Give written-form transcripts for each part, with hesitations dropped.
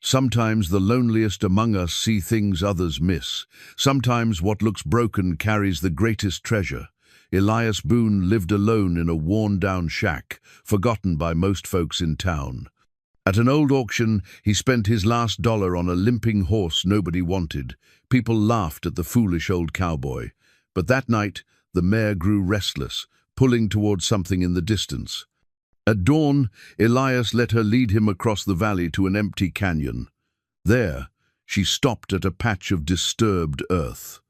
Sometimes the loneliest among us see things others miss. Sometimes what looks broken carries the greatest treasure. Elias Boone lived alone in a worn-down shack, forgotten by most folks in town. At an old auction, he spent his last dollar on a limping horse nobody wanted. People laughed at the foolish old cowboy. But that night, the mare grew restless, pulling towards something in the distance. At dawn, Elias let her lead him across the valley to an empty canyon. There, she stopped at a patch of disturbed earth.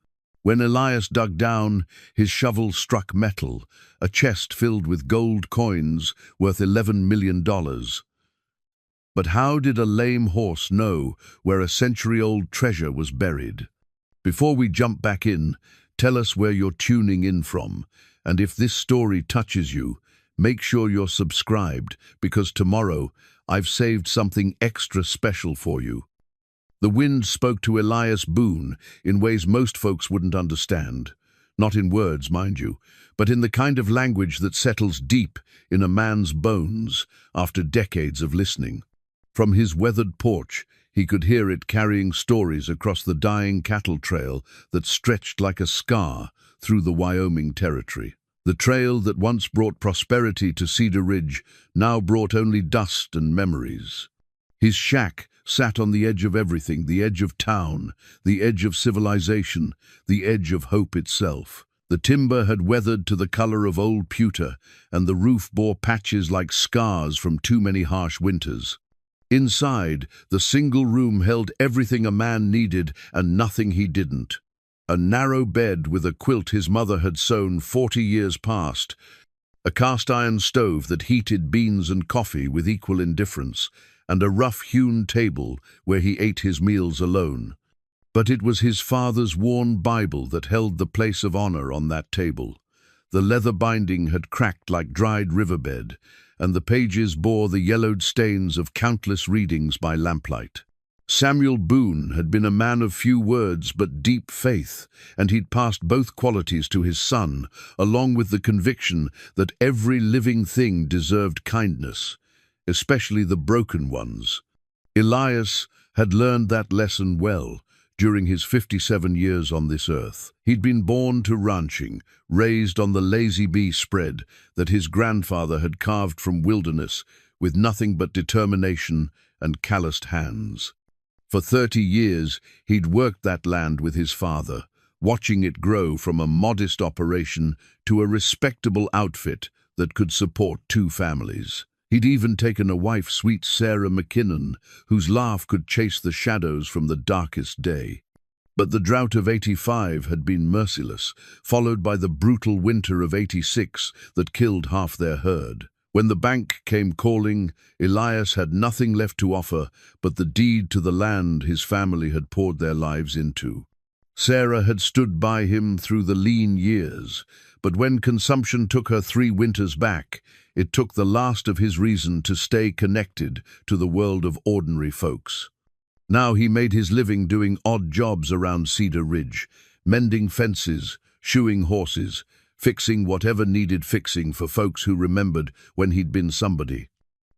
When Elias dug down, his shovel struck metal, a chest filled with gold coins worth $11 million. But how did a lame horse know where a century-old treasure was buried? Before we jump back in, tell us where you're tuning in from, and if this story touches you, make sure you're subscribed, because tomorrow I've saved something extra special for you. The wind spoke to Elias Boone in ways most folks wouldn't understand. Not in words, mind you, but in the kind of language that settles deep in a man's bones after decades of listening. From his weathered porch, he could hear it carrying stories across the dying cattle trail that stretched like a scar through the Wyoming territory. The trail that once brought prosperity to Cedar Ridge now brought only dust and memories. His shack sat on the edge of everything, the edge of town, the edge of civilization, the edge of hope itself. The timber had weathered to the color of old pewter, and the roof bore patches like scars from too many harsh winters. Inside, the single room held everything a man needed and nothing he didn't. A narrow bed with a quilt his mother had sewn 40 years past, a cast-iron stove that heated beans and coffee with equal indifference, and a rough-hewn table where he ate his meals alone. But it was his father's worn Bible that held the place of honor on that table. The leather binding had cracked like dried riverbed, and the pages bore the yellowed stains of countless readings by lamplight. Samuel Boone had been a man of few words but deep faith, and he'd passed both qualities to his son, along with the conviction that every living thing deserved kindness, especially the broken ones. Elias had learned that lesson well during his 57 years on this earth. He'd been born to ranching, raised on the lazy bee spread that his grandfather had carved from wilderness with nothing but determination and calloused hands. For 30 years, he'd worked that land with his father, watching it grow from a modest operation to a respectable outfit that could support 2 families. He'd even taken a wife, sweet Sarah McKinnon, whose laugh could chase the shadows from the darkest day. But the drought of '85 had been merciless, followed by the brutal winter of '86 that killed half their herd. When the bank came calling, Elias had nothing left to offer but the deed to the land his family had poured their lives into. Sarah had stood by him through the lean years, but when consumption took her 3 winters back, it took the last of his reason to stay connected to the world of ordinary folks. Now he made his living doing odd jobs around Cedar Ridge, mending fences, shoeing horses, fixing whatever needed fixing for folks who remembered when he'd been somebody.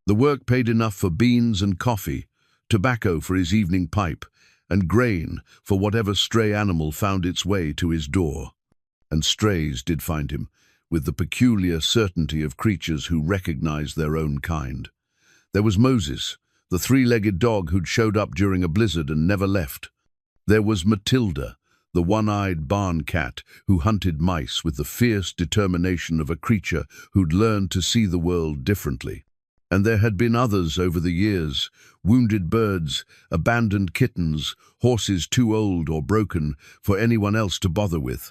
The work paid enough for beans and coffee, tobacco for his evening pipe, and grain for whatever stray animal found its way to his door. And strays did find him, with the peculiar certainty of creatures who recognized their own kind. There was Moses, the 3-legged dog who'd showed up during a blizzard and never left. There was Matilda, the one-eyed barn cat who hunted mice with the fierce determination of a creature who'd learned to see the world differently. And there had been others over the years, wounded birds, abandoned kittens, horses too old or broken for anyone else to bother with.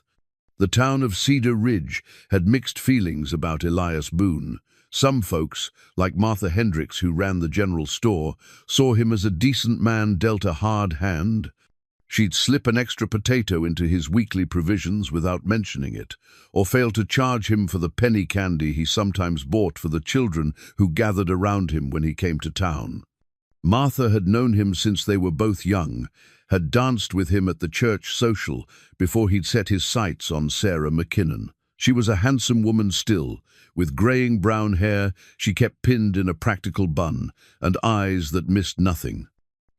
The town of Cedar Ridge had mixed feelings about Elias Boone. Some folks, like Martha Hendricks, who ran the general store, saw him as a decent man dealt a hard hand. She'd slip an extra potato into his weekly provisions without mentioning it, or fail to charge him for the penny candy he sometimes bought for the children who gathered around him when he came to town. Martha had known him since they were both young, had danced with him at the church social before he'd set his sights on Sarah McKinnon. She was a handsome woman still, with graying brown hair she kept pinned in a practical bun, and eyes that missed nothing.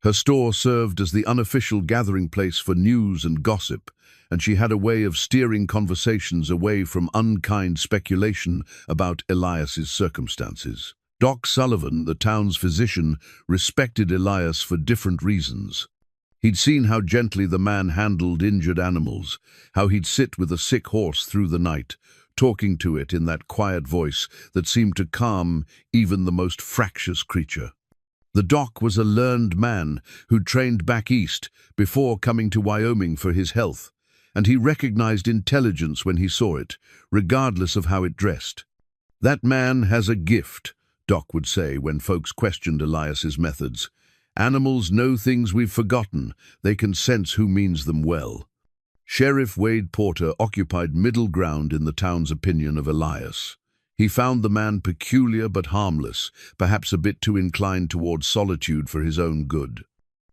Her store served as the unofficial gathering place for news and gossip, and she had a way of steering conversations away from unkind speculation about Elias's circumstances. Doc Sullivan, the town's physician, respected Elias for different reasons. He'd seen how gently the man handled injured animals, how he'd sit with a sick horse through the night, talking to it in that quiet voice that seemed to calm even the most fractious creature. The doc was a learned man who'd trained back east before coming to Wyoming for his health, and he recognized intelligence when he saw it, regardless of how it dressed. "That man has a gift," Doc would say when folks questioned Elias's methods. "Animals know things we've forgotten. They can sense who means them well." Sheriff Wade Porter occupied middle ground in the town's opinion of Elias. He found the man peculiar but harmless, perhaps a bit too inclined towards solitude for his own good.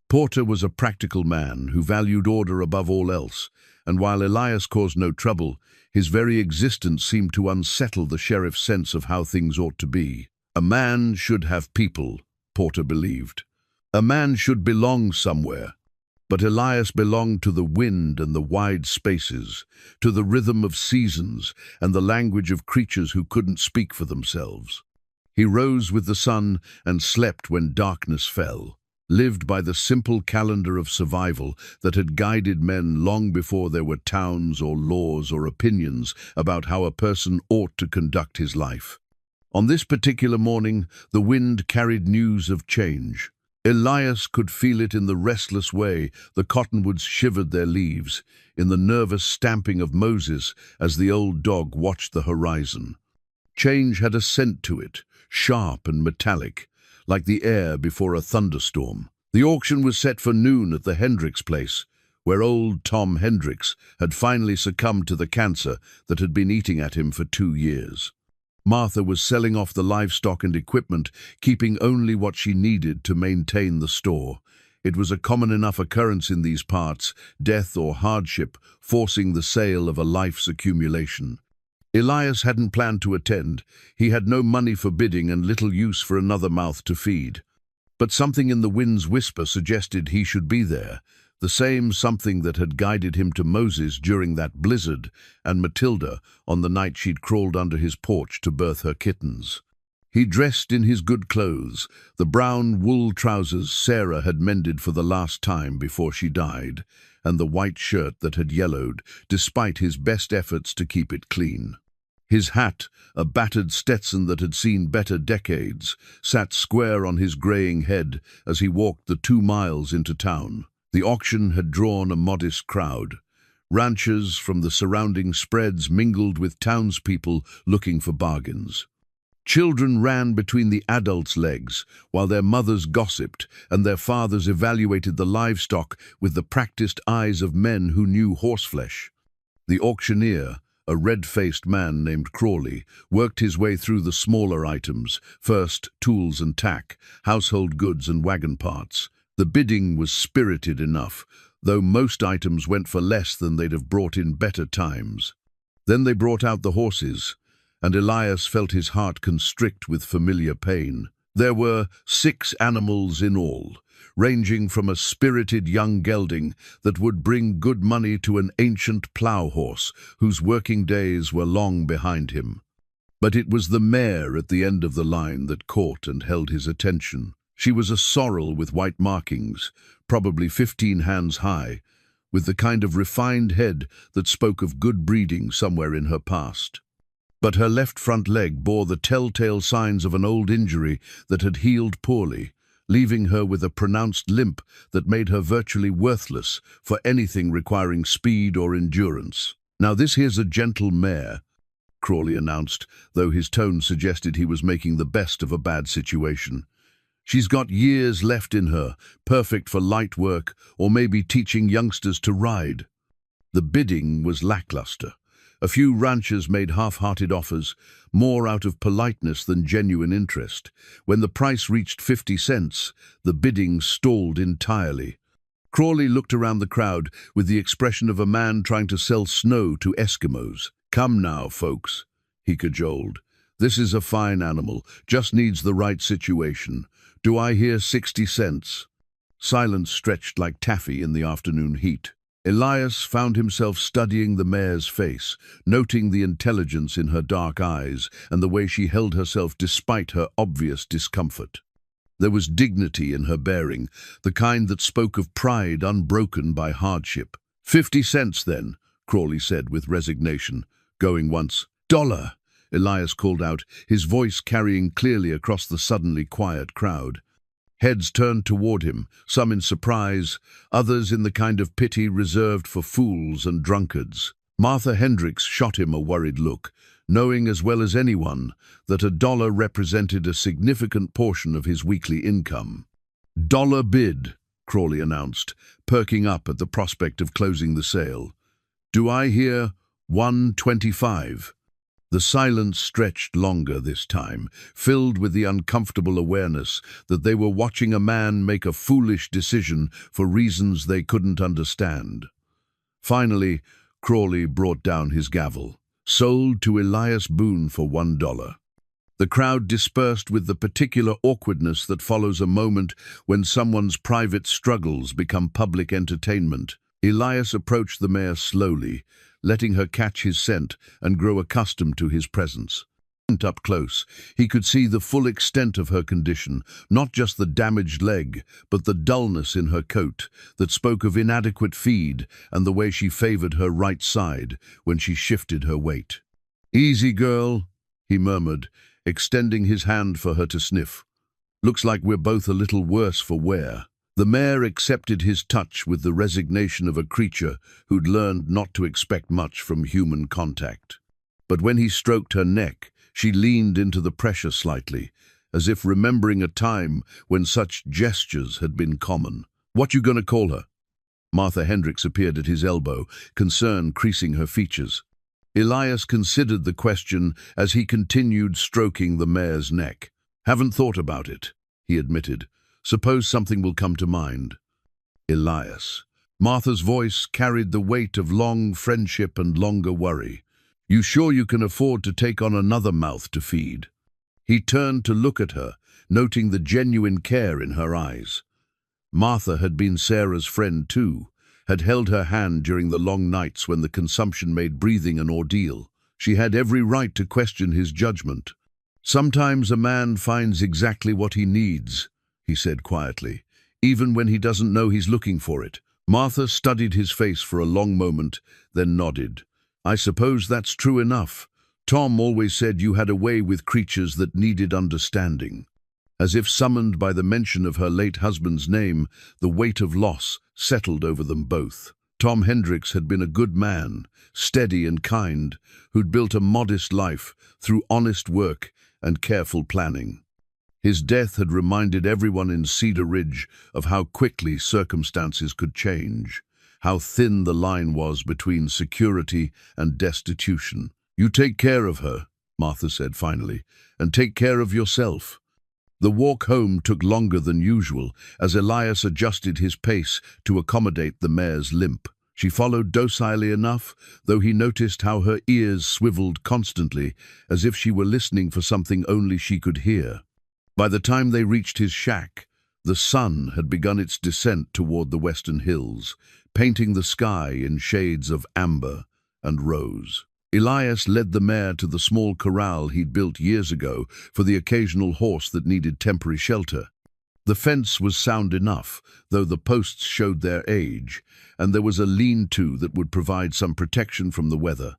Porter was a practical man who valued order above all else, and while Elias caused no trouble, his very existence seemed to unsettle the sheriff's sense of how things ought to be. A man should have people, Porter believed. A man should belong somewhere. But Elias belonged to the wind and the wide spaces, to the rhythm of seasons and the language of creatures who couldn't speak for themselves. He rose with the sun and slept when darkness fell, lived by the simple calendar of survival that had guided men long before there were towns or laws or opinions about how a person ought to conduct his life. On this particular morning, the wind carried news of change. Elias could feel it in the restless way the cottonwoods shivered their leaves, in the nervous stamping of Moses as the old dog watched the horizon. Change had a scent to it, sharp and metallic, like the air before a thunderstorm. The auction was set for noon at the Hendricks place, where old Tom Hendricks had finally succumbed to the cancer that had been eating at him for 2 years. Martha was selling off the livestock and equipment, keeping only what she needed to maintain the store. It was a common enough occurrence in these parts, death or hardship forcing the sale of a life's accumulation. Elias hadn't planned to attend. He had no money for bidding and little use for another mouth to feed. But something in the wind's whisper suggested he should be there, the same something that had guided him to Moses during that blizzard and Matilda on the night she'd crawled under his porch to birth her kittens. He dressed in his good clothes, the brown wool trousers Sarah had mended for the last time before she died, and the white shirt that had yellowed, despite his best efforts to keep it clean. His hat, a battered Stetson that had seen better decades, sat square on his graying head as he walked the 2 miles into town. The auction had drawn a modest crowd. Ranchers from the surrounding spreads mingled with townspeople looking for bargains. Children ran between the adults' legs, while their mothers gossiped and their fathers evaluated the livestock with the practiced eyes of men who knew horseflesh. The auctioneer, a red-faced man named Crawley, worked his way through the smaller items, first tools and tack, household goods and wagon parts. The bidding was spirited enough, though most items went for less than they'd have brought in better times. Then they brought out the horses, and Elias felt his heart constrict with familiar pain. There were 6 animals in all, ranging from a spirited young gelding that would bring good money to an ancient plough horse whose working days were long behind him. But it was the mare at the end of the line that caught and held his attention. She was a sorrel with white markings, probably 15 hands high, with the kind of refined head that spoke of good breeding somewhere in her past. But her left front leg bore the telltale signs of an old injury that had healed poorly, leaving her with a pronounced limp that made her virtually worthless for anything requiring speed or endurance. "Now this here's a gentle mare," Crawley announced, though his tone suggested he was making the best of a bad situation. "She's got years left in her, perfect for light work or maybe teaching youngsters to ride." The bidding was lackluster. A few ranchers made half-hearted offers, more out of politeness than genuine interest. When the price reached 50 cents, the bidding stalled entirely. Crawley looked around the crowd with the expression of a man trying to sell snow to Eskimos. "Come now, folks," he cajoled. "This is a fine animal, just needs the right situation. Do I hear 60 cents? Silence stretched like taffy in the afternoon heat. Elias found himself studying the mare's face, noting the intelligence in her dark eyes and the way she held herself despite her obvious discomfort. There was dignity in her bearing, the kind that spoke of pride unbroken by hardship. 50 cents, then, Crawley said with resignation. Going once. $1, Elias called out, his voice carrying clearly across the suddenly quiet crowd. Heads turned toward him, some in surprise, others in the kind of pity reserved for fools and drunkards. Martha Hendricks shot him a worried look, knowing as well as anyone that $1 represented a significant portion of his weekly income. $1 bid, Crawley announced, perking up at the prospect of closing the sale. Do I hear $1.25? The silence stretched longer this time, filled with the uncomfortable awareness that they were watching a man make a foolish decision for reasons they couldn't understand. Finally, Crawley brought down his gavel. Sold to Elias Boone for $1. The crowd dispersed with the particular awkwardness that follows a moment when someone's private struggles become public entertainment. Elias approached the mare slowly, letting her catch his scent and grow accustomed to his presence. Up close, he could see the full extent of her condition, not just the damaged leg, but the dullness in her coat that spoke of inadequate feed and the way she favored her right side when she shifted her weight. Easy, girl, he murmured, extending his hand for her to sniff. Looks like we're both a little worse for wear. The mare accepted his touch with the resignation of a creature who'd learned not to expect much from human contact. But when he stroked her neck, she leaned into the pressure slightly, as if remembering a time when such gestures had been common. What you gonna call her? Martha Hendricks appeared at his elbow, concern creasing her features. Elias considered the question as he continued stroking the mare's neck. Haven't thought about it, he admitted. Suppose something will come to mind. Elias. Martha's voice carried the weight of long friendship and longer worry. You sure you can afford to take on another mouth to feed? He turned to look at her, noting the genuine care in her eyes. Martha had been Sarah's friend too, had held her hand during the long nights when the consumption made breathing an ordeal. She had every right to question his judgment. Sometimes a man finds exactly what he needs, he said quietly, even when he doesn't know he's looking for it. Martha studied his face for a long moment, then nodded. I suppose that's true enough. Tom always said you had a way with creatures that needed understanding. As if summoned by the mention of her late husband's name, the weight of loss settled over them both. Tom Hendricks had been a good man, steady and kind, who'd built a modest life through honest work and careful planning. His death had reminded everyone in Cedar Ridge of how quickly circumstances could change, how thin the line was between security and destitution. You take care of her, Martha said finally, and take care of yourself. The walk home took longer than usual as Elias adjusted his pace to accommodate the mare's limp. She followed docilely enough, though he noticed how her ears swiveled constantly, as if she were listening for something only she could hear. By the time they reached his shack, the sun had begun its descent toward the western hills, painting the sky in shades of amber and rose. Elias led the mare to the small corral he'd built years ago for the occasional horse that needed temporary shelter. The fence was sound enough, though the posts showed their age, and there was a lean-to that would provide some protection from the weather.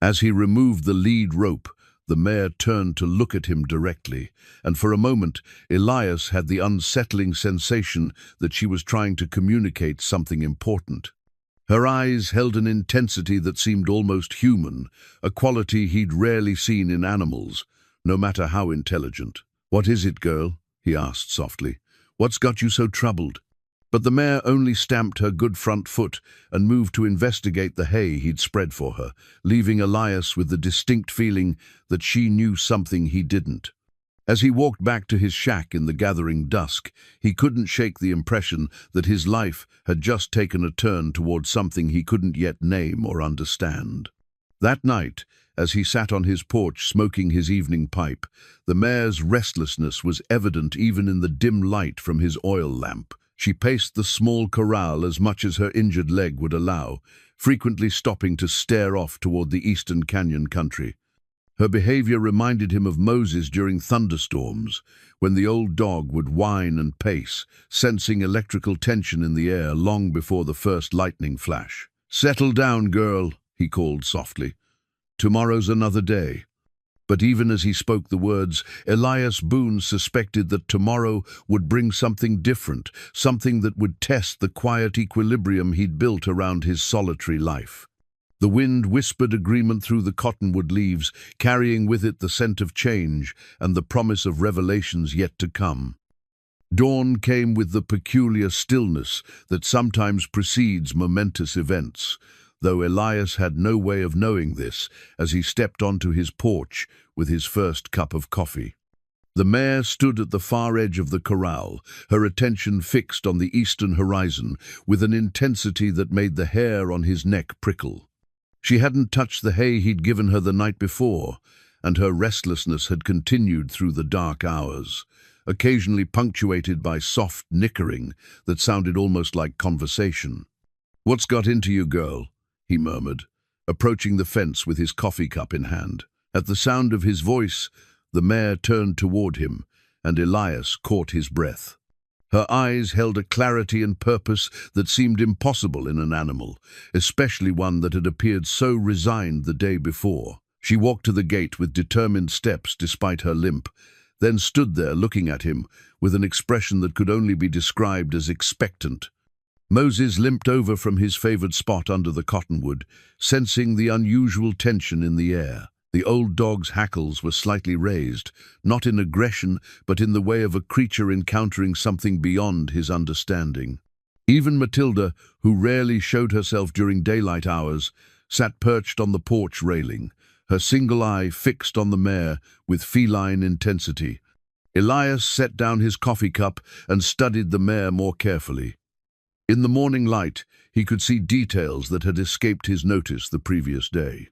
As he removed the lead rope, the mare turned to look at him directly, and for a moment Elias had the unsettling sensation that she was trying to communicate something important. Her eyes held an intensity that seemed almost human, a quality he'd rarely seen in animals, no matter how intelligent. "What is it, girl?" he asked softly. "What's got you so troubled?" But the mare only stamped her good front foot and moved to investigate the hay he'd spread for her, leaving Elias with the distinct feeling that she knew something he didn't. As he walked back to his shack in the gathering dusk, he couldn't shake the impression that his life had just taken a turn toward something he couldn't yet name or understand. That night, as he sat on his porch smoking his evening pipe, the mare's restlessness was evident even in the dim light from his oil lamp. She paced the small corral as much as her injured leg would allow, frequently stopping to stare off toward the eastern canyon country. Her behavior reminded him of Moses during thunderstorms, when the old dog would whine and pace, sensing electrical tension in the air long before the first lightning flash. "Settle down, girl," he called softly. "Tomorrow's another day." But even as he spoke the words, Elias Boone suspected that tomorrow would bring something different, something that would test the quiet equilibrium he'd built around his solitary life. The wind whispered agreement through the cottonwood leaves, carrying with it the scent of change and the promise of revelations yet to come. Dawn came with the peculiar stillness that sometimes precedes momentous events, though Elias had no way of knowing this as he stepped onto his porch with his first cup of coffee. The mare stood at the far edge of the corral, her attention fixed on the eastern horizon with an intensity that made the hair on his neck prickle. She hadn't touched the hay he'd given her the night before, and her restlessness had continued through the dark hours, occasionally punctuated by soft nickering that sounded almost like conversation. "What's got into you, girl?" he murmured, approaching the fence with his coffee cup in hand. At the sound of his voice, the mare turned toward him, and Elias caught his breath. Her eyes held a clarity and purpose that seemed impossible in an animal, especially one that had appeared so resigned the day before. She walked to the gate with determined steps despite her limp, then stood there looking at him with an expression that could only be described as expectant. Moses limped over from his favored spot under the cottonwood, sensing the unusual tension in the air. The old dog's hackles were slightly raised, not in aggression, but in the way of a creature encountering something beyond his understanding. Even Matilda, who rarely showed herself during daylight hours, sat perched on the porch railing, her single eye fixed on the mare with feline intensity. Elias set down his coffee cup and studied the mare more carefully. In the morning light, he could see details that had escaped his notice the previous day.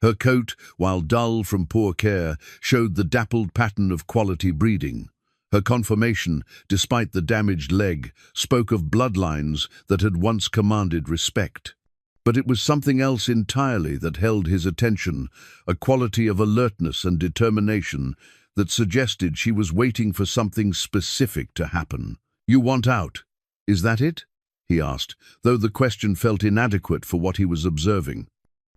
Her coat, while dull from poor care, showed the dappled pattern of quality breeding. Her conformation, despite the damaged leg, spoke of bloodlines that had once commanded respect. But it was something else entirely that held his attention, a quality of alertness and determination that suggested she was waiting for something specific to happen. "You want out, is that it?" he asked, though the question felt inadequate for what he was observing.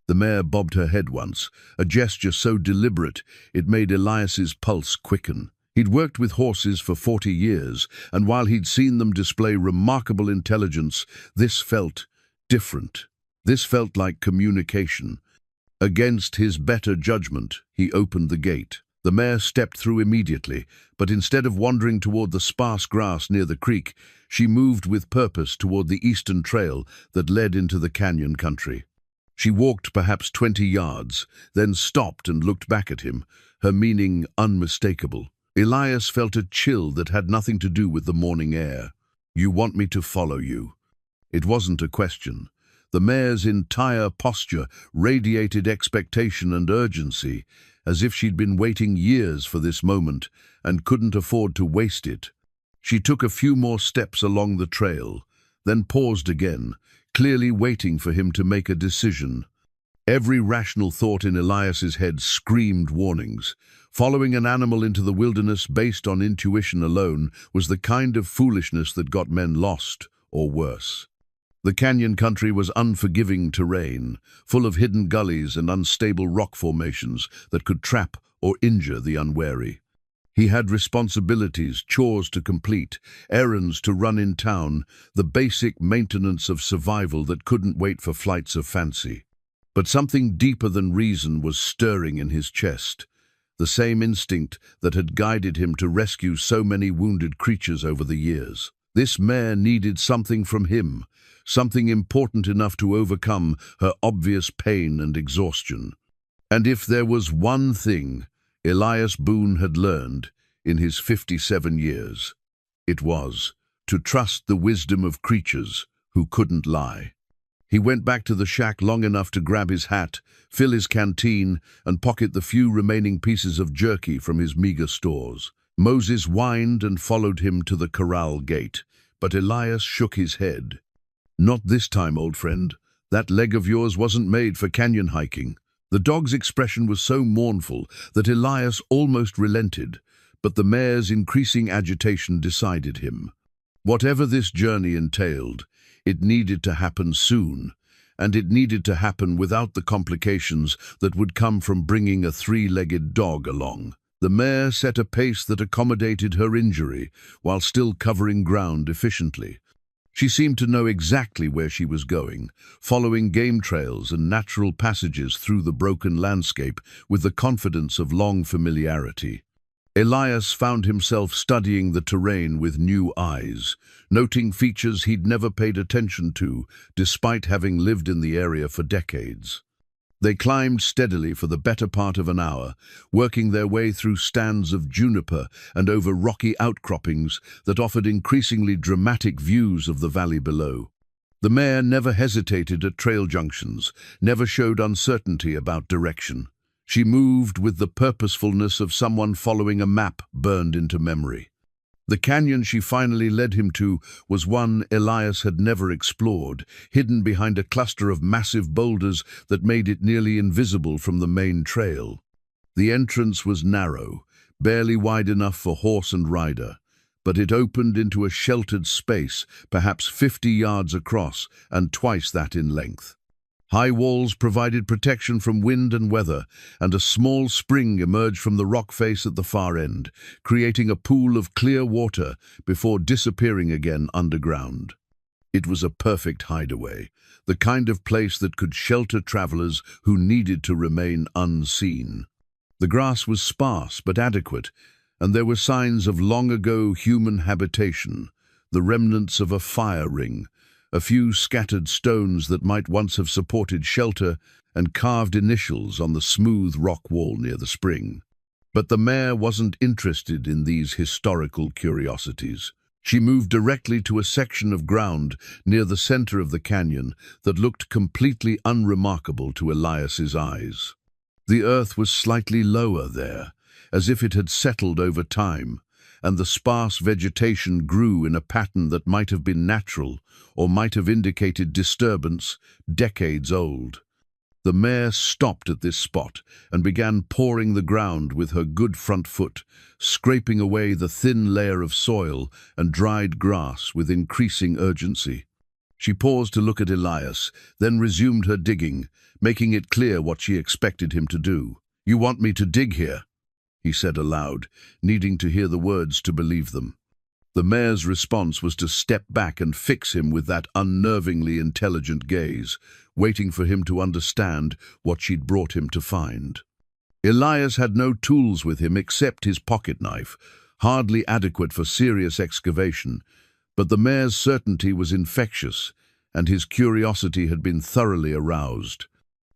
The mare bobbed her head once, a gesture so deliberate it made Elias's pulse quicken. He'd worked with horses for 40 years, and while he'd seen them display remarkable intelligence, this felt different. This felt like communication. Against his better judgment, he opened the gate. The mare stepped through immediately, but instead of wandering toward the sparse grass near the creek, she moved with purpose toward the eastern trail that led into the canyon country. She walked perhaps 20 yards, then stopped and looked back at him, her meaning unmistakable. Elias felt a chill that had nothing to do with the morning air. "You want me to follow you?" It wasn't a question. The mare's entire posture radiated expectation and urgency, as if she'd been waiting years for this moment and couldn't afford to waste it. She took a few more steps along the trail, then paused again, clearly waiting for him to make a decision. Every rational thought in Elias's head screamed warnings. Following an animal into the wilderness based on intuition alone was the kind of foolishness that got men lost, or worse. The canyon country was unforgiving terrain, full of hidden gullies and unstable rock formations that could trap or injure the unwary. He had responsibilities, chores to complete, errands to run in town, the basic maintenance of survival that couldn't wait for flights of fancy. But something deeper than reason was stirring in his chest, the same instinct that had guided him to rescue so many wounded creatures over the years. This mare needed something from him, something important enough to overcome her obvious pain and exhaustion. And if there was one thing Elias Boone had learned in his 57 years, it was to trust the wisdom of creatures who couldn't lie. He went back to the shack long enough to grab his hat, fill his canteen, and pocket the few remaining pieces of jerky from his meager stores. Moses whined and followed him to the corral gate, But Elias shook his head. "Not this time, old friend. That leg of yours wasn't made for canyon hiking." The dog's expression was so mournful that Elias almost relented, but the mare's increasing agitation decided him. Whatever this journey entailed, it needed to happen soon, and it needed to happen without the complications that would come from bringing a three-legged dog along. The mare set a pace that accommodated her injury while still covering ground efficiently. She seemed to know exactly where she was going, following game trails and natural passages through the broken landscape with the confidence of long familiarity. Elias found himself studying the terrain with new eyes, noting features he'd never paid attention to, despite having lived in the area for decades. They climbed steadily for the better part of an hour, working their way through stands of juniper and over rocky outcroppings that offered increasingly dramatic views of the valley below. The mare never hesitated at trail junctions, never showed uncertainty about direction. She moved with the purposefulness of someone following a map burned into memory. The canyon she finally led him to was one Elias had never explored, hidden behind a cluster of massive boulders that made it nearly invisible from the main trail. The entrance was narrow, barely wide enough for horse and rider, but it opened into a sheltered space, perhaps 50 yards across and twice that in length. High walls provided protection from wind and weather, and a small spring emerged from the rock face at the far end, creating a pool of clear water before disappearing again underground. It was a perfect hideaway, the kind of place that could shelter travelers who needed to remain unseen. The grass was sparse but adequate, and there were signs of long-ago human habitation, the remnants of a fire ring, a few scattered stones that might once have supported shelter, and carved initials on the smooth rock wall near the spring. But the mare wasn't interested in these historical curiosities. She moved directly to a section of ground near the center of the canyon that looked completely unremarkable to Elias's eyes. The earth was slightly lower there, as if it had settled over time, and the sparse vegetation grew in a pattern that might have been natural or might have indicated disturbance decades old. The mare stopped at this spot and began pawing the ground with her good front foot, scraping away the thin layer of soil and dried grass with increasing urgency. She paused to look at Elias, then resumed her digging, making it clear what she expected him to do. "You want me to dig here?" he said aloud, needing to hear the words to believe them. The mare's response was to step back and fix him with that unnervingly intelligent gaze, waiting for him to understand what she'd brought him to find. Elias had no tools with him except his pocket knife, hardly adequate for serious excavation, but the mare's certainty was infectious, and his curiosity had been thoroughly aroused.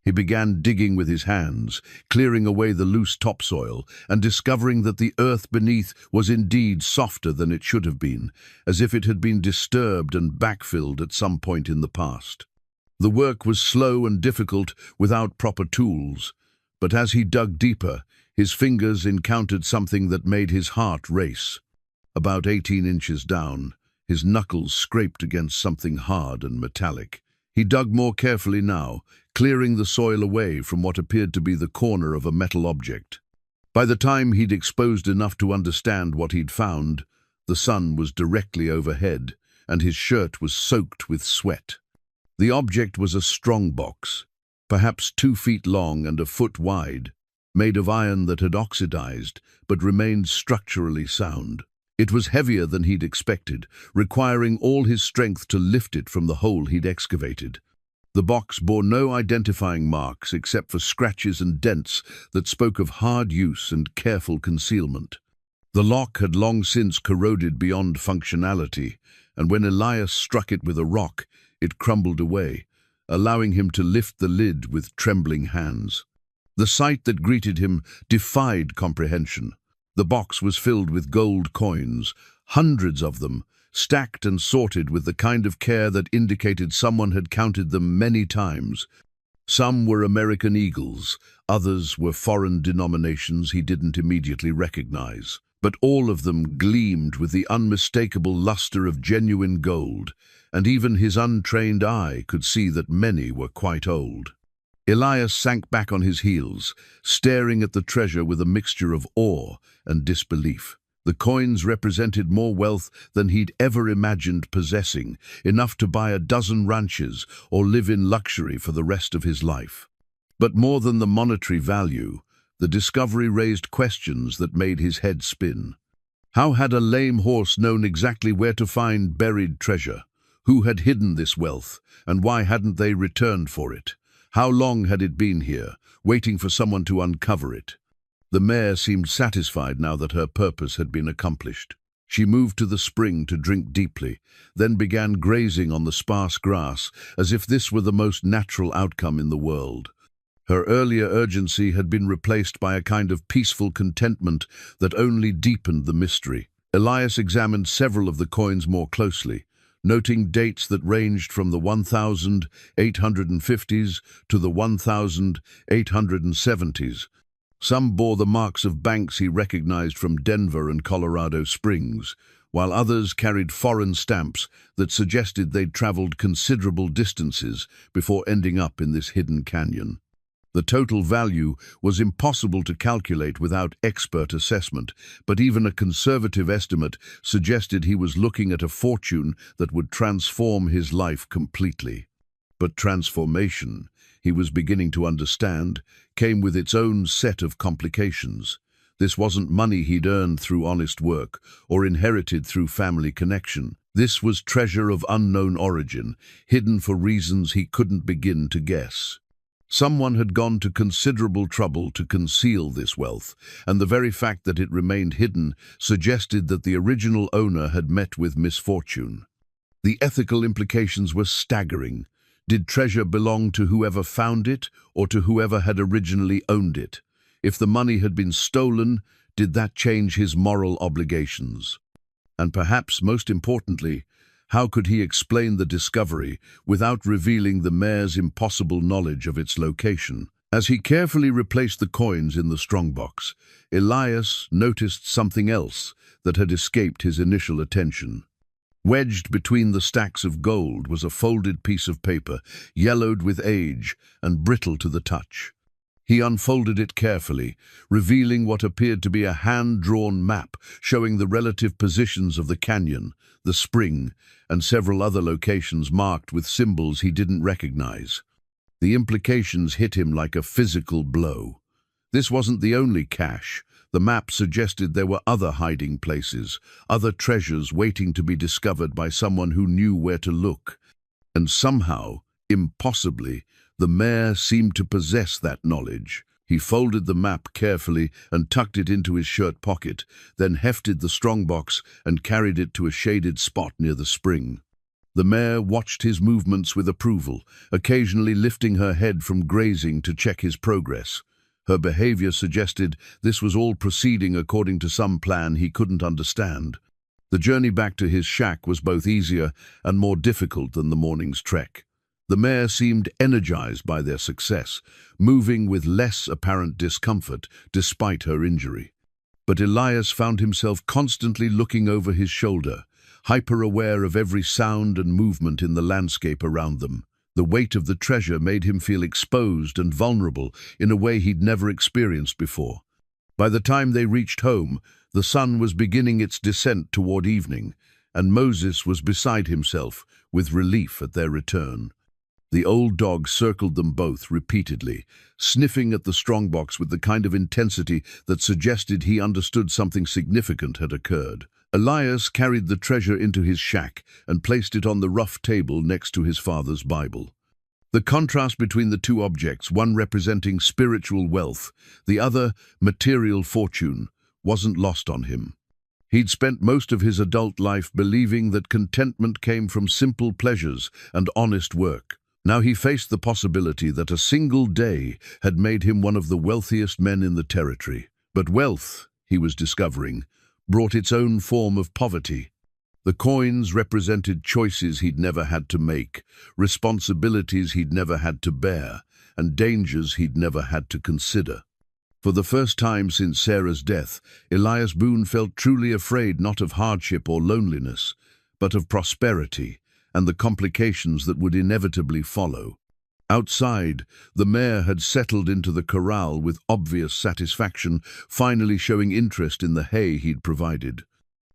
He began digging with his hands, clearing away the loose topsoil, and discovering that the earth beneath was indeed softer than it should have been, as if it had been disturbed and backfilled at some point in the past. The work was slow and difficult without proper tools, but as he dug deeper, his fingers encountered something that made his heart race. About 18 inches down, his knuckles scraped against something hard and metallic. He dug more carefully now, clearing the soil away from what appeared to be the corner of a metal object. By the time he'd exposed enough to understand what he'd found, the sun was directly overhead, and his shirt was soaked with sweat. The object was a strongbox, perhaps 2 feet long and a foot wide, made of iron that had oxidized but remained structurally sound. It was heavier than he'd expected, requiring all his strength to lift it from the hole he'd excavated. The box bore no identifying marks except for scratches and dents that spoke of hard use and careful concealment. The lock had long since corroded beyond functionality, and when Elias struck it with a rock, it crumbled away, allowing him to lift the lid with trembling hands. The sight that greeted him defied comprehension. The box was filled with gold coins, hundreds of them, stacked and sorted with the kind of care that indicated someone had counted them many times. Some were American eagles, others were foreign denominations he didn't immediately recognize. but all of them gleamed with the unmistakable luster of genuine gold, and even his untrained eye could see that many were quite old. Elias sank back on his heels, staring at the treasure with a mixture of awe and disbelief. The coins represented more wealth than he'd ever imagined possessing, enough to buy a dozen ranches or live in luxury for the rest of his life. But more than the monetary value, the discovery raised questions that made his head spin. How had a lame horse known exactly where to find buried treasure? Who had hidden this wealth, and why hadn't they returned for it? How long had it been here, waiting for someone to uncover it? The mare seemed satisfied now that her purpose had been accomplished. She moved to the spring to drink deeply, then began grazing on the sparse grass as if this were the most natural outcome in the world. Her earlier urgency had been replaced by a kind of peaceful contentment that only deepened the mystery. Elias examined several of the coins more closely, noting dates that ranged from the 1850s to the 1870s. Some bore the marks of banks he recognized from Denver and Colorado Springs, while others carried foreign stamps that suggested they'd traveled considerable distances before ending up in this hidden canyon. The total value was impossible to calculate without expert assessment, but even a conservative estimate suggested he was looking at a fortune that would transform his life completely. But transformation, he was beginning to understand, came with its own set of complications. This wasn't money he'd earned through honest work or inherited through family connection. This was treasure of unknown origin, hidden for reasons he couldn't begin to guess. Someone had gone to considerable trouble to conceal this wealth, and the very fact that it remained hidden suggested that the original owner had met with misfortune. The ethical implications were staggering. Did treasure belong to whoever found it, or to whoever had originally owned it? If the money had been stolen, did that change his moral obligations? And perhaps most importantly, how could he explain the discovery without revealing the mare's impossible knowledge of its location? As he carefully replaced the coins in the strongbox, Elias noticed something else that had escaped his initial attention. Wedged between the stacks of gold was a folded piece of paper, yellowed with age and brittle to the touch. He unfolded it carefully, revealing what appeared to be a hand-drawn map showing the relative positions of the canyon, the spring, and several other locations marked with symbols he didn't recognize. The implications hit him like a physical blow. This wasn't the only cache. The map suggested there were other hiding places, other treasures waiting to be discovered by someone who knew where to look. And somehow, impossibly, the mayor seemed to possess that knowledge. He folded the map carefully and tucked it into his shirt pocket, then hefted the strongbox and carried it to a shaded spot near the spring. The mare watched his movements with approval, occasionally lifting her head from grazing to check his progress. Her behavior suggested this was all proceeding according to some plan he couldn't understand. The journey back to his shack was both easier and more difficult than the morning's trek. The mare seemed energized by their success, moving with less apparent discomfort despite her injury. But Elias found himself constantly looking over his shoulder, hyper-aware of every sound and movement in the landscape around them. The weight of the treasure made him feel exposed and vulnerable in a way he'd never experienced before. By the time they reached home, the sun was beginning its descent toward evening, and Moses was beside himself with relief at their return. The old dog circled them both repeatedly, sniffing at the strongbox with the kind of intensity that suggested he understood something significant had occurred. Elias carried the treasure into his shack and placed it on the rough table next to his father's Bible. The contrast between the two objects, one representing spiritual wealth, the other material fortune, wasn't lost on him. He'd spent most of his adult life believing that contentment came from simple pleasures and honest work. Now he faced the possibility that a single day had made him one of the wealthiest men in the territory. But wealth, he was discovering, brought its own form of poverty. The coins represented choices he'd never had to make, responsibilities he'd never had to bear, and dangers he'd never had to consider. For the first time since Sarah's death, Elias Boone felt truly afraid not of hardship or loneliness, but of prosperity and the complications that would inevitably follow. Outside, the mare had settled into the corral with obvious satisfaction, finally showing interest in the hay he'd provided.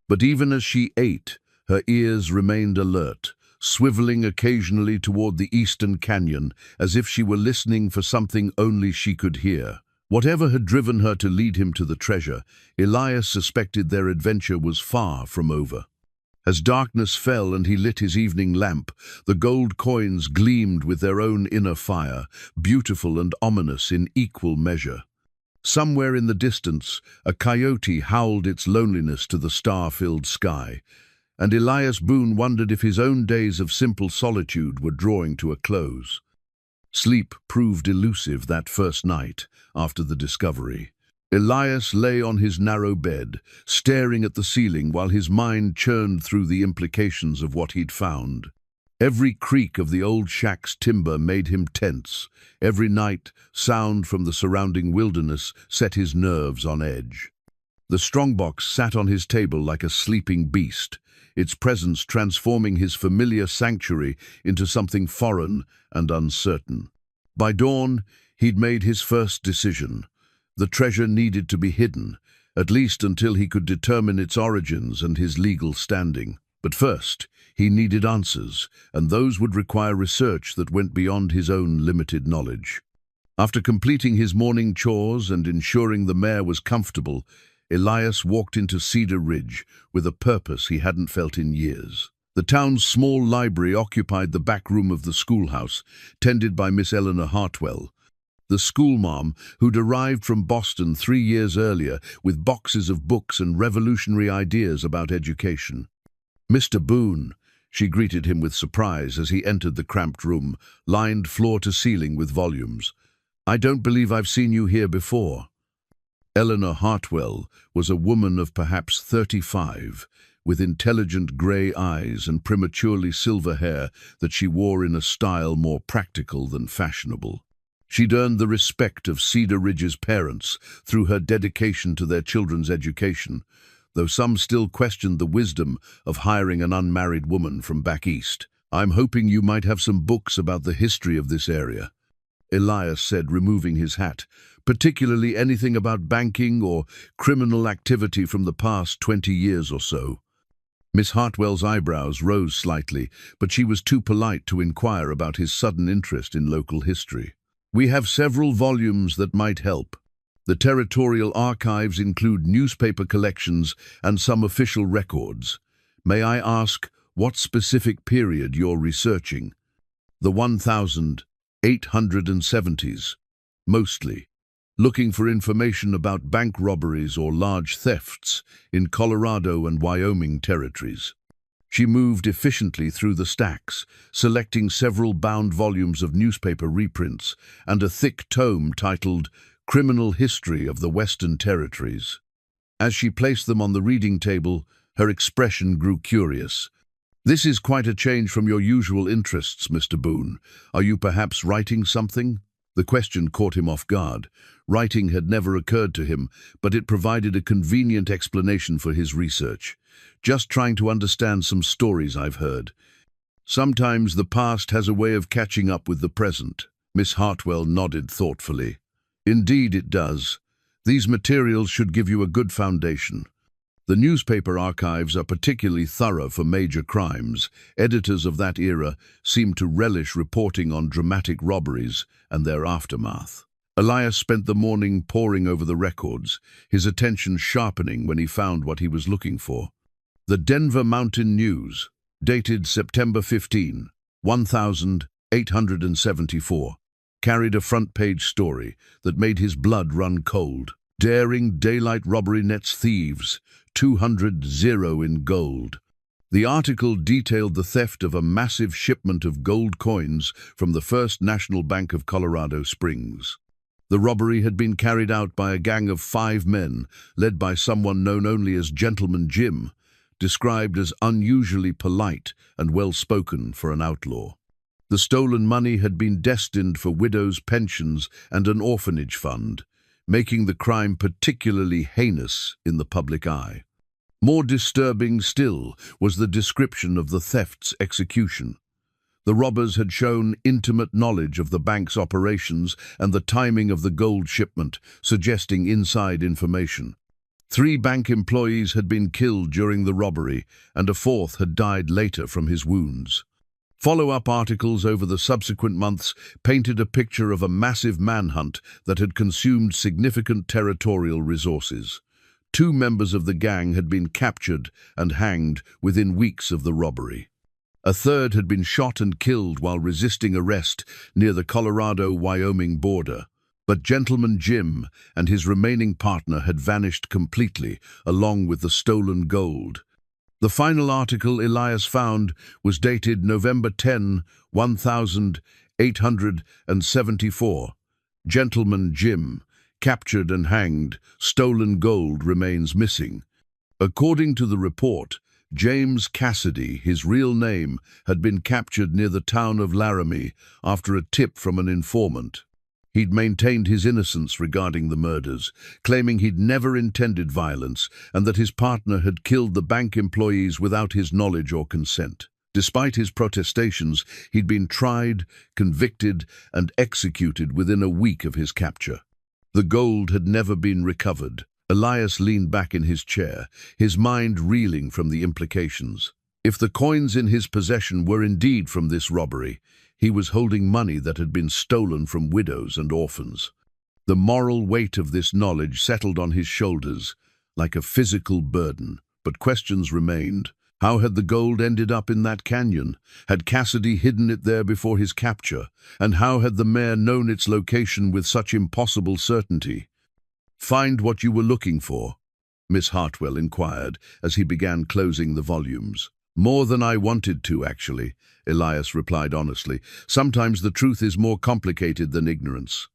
But even as she ate, her ears remained alert, swiveling occasionally toward the eastern canyon, as if she were listening for something only she could hear. Whatever had driven her to lead him to the treasure, Elias suspected their adventure was far from over. As darkness fell and he lit his evening lamp, the gold coins gleamed with their own inner fire, beautiful and ominous in equal measure. Somewhere in the distance, a coyote howled its loneliness to the star-filled sky, and Elias Boone wondered if his own days of simple solitude were drawing to a close. Sleep proved elusive that first night after the discovery. Elias lay on his narrow bed, staring at the ceiling while his mind churned through the implications of what he'd found. Every creak of the old shack's timber made him tense. Every night, sound from the surrounding wilderness set his nerves on edge. The strongbox sat on his table like a sleeping beast, its presence transforming his familiar sanctuary into something foreign and uncertain. By dawn, he'd made his first decision. The treasure needed to be hidden, at least until he could determine its origins and his legal standing. But first, he needed answers, and those would require research that went beyond his own limited knowledge. After completing his morning chores and ensuring the mare was comfortable, Elias walked into Cedar Ridge with a purpose he hadn't felt in years. The town's small library occupied the back room of the schoolhouse, tended by Miss Eleanor Hartwell, the schoolma'am who'd arrived from Boston 3 years earlier with boxes of books and revolutionary ideas about education. "Mr. Boone," she greeted him with surprise as he entered the cramped room, lined floor to ceiling with volumes. "I don't believe I've seen you here before." Eleanor Hartwell was a woman of perhaps 35, with intelligent grey eyes and prematurely silver hair that she wore in a style more practical than fashionable. She'd earned the respect of Cedar Ridge's parents through her dedication to their children's education, though some still questioned the wisdom of hiring an unmarried woman from back east. "I'm hoping you might have some books about the history of this area," Elias said, removing his hat, "particularly anything about banking or criminal activity from the past 20 years or so." Miss Hartwell's eyebrows rose slightly, but she was too polite to inquire about his sudden interest in local history. "We have several volumes that might help. The territorial archives include newspaper collections and some official records. May I ask what specific period you're researching?" "The 1870s, mostly. Looking for information about bank robberies or large thefts in Colorado and Wyoming territories." She moved efficiently through the stacks, selecting several bound volumes of newspaper reprints and a thick tome titled Criminal History of the Western Territories. As she placed them on the reading table, her expression grew curious. "This is quite a change from your usual interests, Mr. Boone. Are you perhaps writing something?" The question caught him off guard. Writing had never occurred to him, but it provided a convenient explanation for his research. "Just trying to understand some stories I've heard. Sometimes the past has a way of catching up with the present." Miss Hartwell nodded thoughtfully. "Indeed it does. These materials should give you a good foundation. The newspaper archives are particularly thorough for major crimes. Editors of that era seem to relish reporting on dramatic robberies and their aftermath." Elias spent the morning poring over the records, his attention sharpening when he found what he was looking for. The Denver Mountain News, dated September 15, 1874, carried a front-page story that made his blood run cold. "Daring daylight robbery nets thieves, 200 in gold." The article detailed the theft of a massive shipment of gold coins from the First National Bank of Colorado Springs. The robbery had been carried out by a gang of 5 men, led by someone known only as Gentleman Jim, described as unusually polite and well-spoken for an outlaw. The stolen money had been destined for widows' pensions and an orphanage fund, making the crime particularly heinous in the public eye. More disturbing still was the description of the theft's execution. The robbers had shown intimate knowledge of the bank's operations and the timing of the gold shipment, suggesting inside information. 3 bank employees had been killed during the robbery, and a 4th had died later from his wounds. Follow-up articles over the subsequent months painted a picture of a massive manhunt that had consumed significant territorial resources. 2 members of the gang had been captured and hanged within weeks of the robbery. A 3rd had been shot and killed while resisting arrest near the Colorado-Wyoming border. But Gentleman Jim and his remaining partner had vanished completely, along with the stolen gold. The final article Elias found was dated November 10, 1874. Gentleman Jim, captured and hanged, stolen gold remains missing. According to the report, James Cassidy, his real name, had been captured near the town of Laramie after a tip from an informant. He'd maintained his innocence regarding the murders, claiming he'd never intended violence and that his partner had killed the bank employees without his knowledge or consent. Despite his protestations, he'd been tried, convicted, and executed within a week of his capture. The gold had never been recovered. Elias leaned back in his chair, his mind reeling from the implications. If the coins in his possession were indeed from this robbery, he was holding money that had been stolen from widows and orphans. The moral weight of this knowledge settled on his shoulders like a physical burden, but questions remained. How had the gold ended up in that canyon? Had Cassidy hidden it there before his capture? And how had the mayor known its location with such impossible certainty? "Find what you were looking for?" Miss Hartwell inquired as he began closing the volumes. "More than I wanted to, actually," Elias replied honestly. "Sometimes the truth is more complicated than ignorance."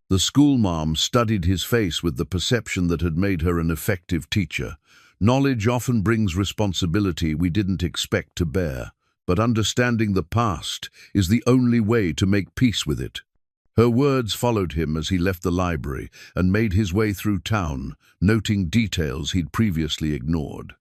The schoolmarm studied his face with the perception that had made her an effective teacher. Knowledge often brings responsibility we didn't expect to bear, but understanding the past is the only way to make peace with it. Her words followed him as he left the library and made his way through town, noting details he'd previously ignored.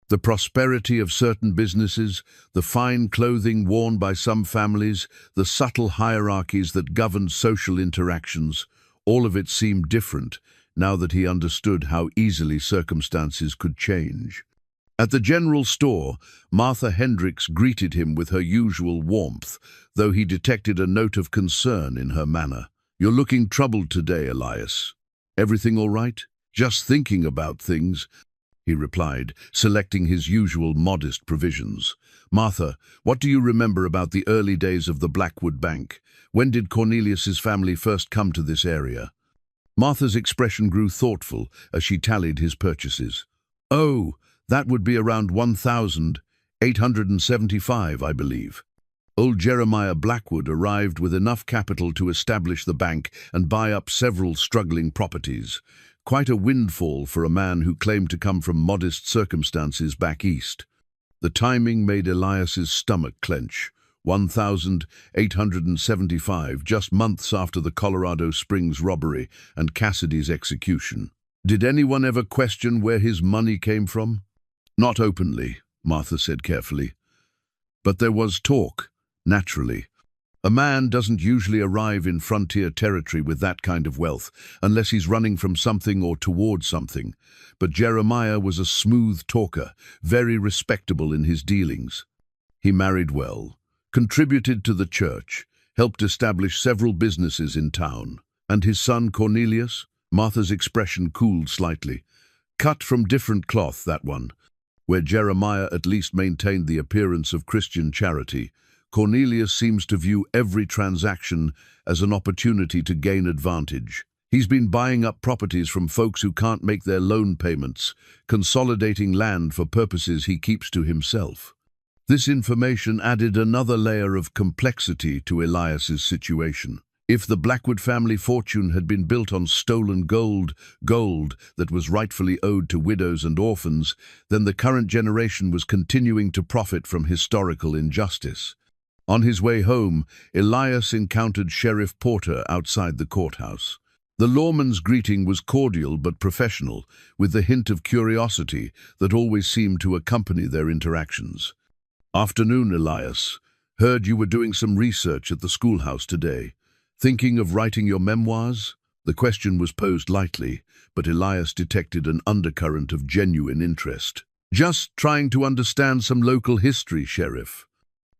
The prosperity of certain businesses, the fine clothing worn by some families, the subtle hierarchies that governed social interactions, all of it seemed different now that he understood how easily circumstances could change. At the general store, Martha Hendricks greeted him with her usual warmth, though he detected a note of concern in her manner. "You're looking troubled today, Elias. Everything all right?" "Just thinking about things," he replied, selecting his usual modest provisions. "Martha, what do you remember about the early days of the Blackwood Bank? When did Cornelius's family first come to this area?" Martha's expression grew thoughtful as she tallied his purchases. "Oh, that would be around 1875, I believe. Old Jeremiah Blackwood arrived with enough capital to establish the bank and buy up several struggling properties. Quite a windfall for a man who claimed to come from modest circumstances back east." The timing made Elias's stomach clench. 1875, just months after the Colorado Springs robbery and Cassidy's execution. Did anyone ever question where his money came from? "Not openly," Martha said carefully. "But there was talk, naturally. A man doesn't usually arrive in frontier territory with that kind of wealth, unless he's running from something or towards something. But Jeremiah was a smooth talker, very respectable in his dealings. He married well, contributed to the church, helped establish several businesses in town. And his son Cornelius?" Martha's expression cooled slightly. "Cut from different cloth, that one. Where Jeremiah at least maintained the appearance of Christian charity, Cornelius seems to view every transaction as an opportunity to gain advantage. He's been buying up properties from folks who can't make their loan payments, consolidating land for purposes he keeps to himself." This information added another layer of complexity to Elias's situation. If the Blackwood family fortune had been built on stolen gold that was rightfully owed to widows and orphans, then the current generation was continuing to profit from historical injustice. On his way home, Elias encountered Sheriff Porter outside the courthouse. The lawman's greeting was cordial but professional, with the hint of curiosity that always seemed to accompany their interactions. "Afternoon, Elias. Heard you were doing some research at the schoolhouse today. Thinking of writing your memoirs?" The question was posed lightly, but Elias detected an undercurrent of genuine interest. "Just trying to understand some local history, Sheriff.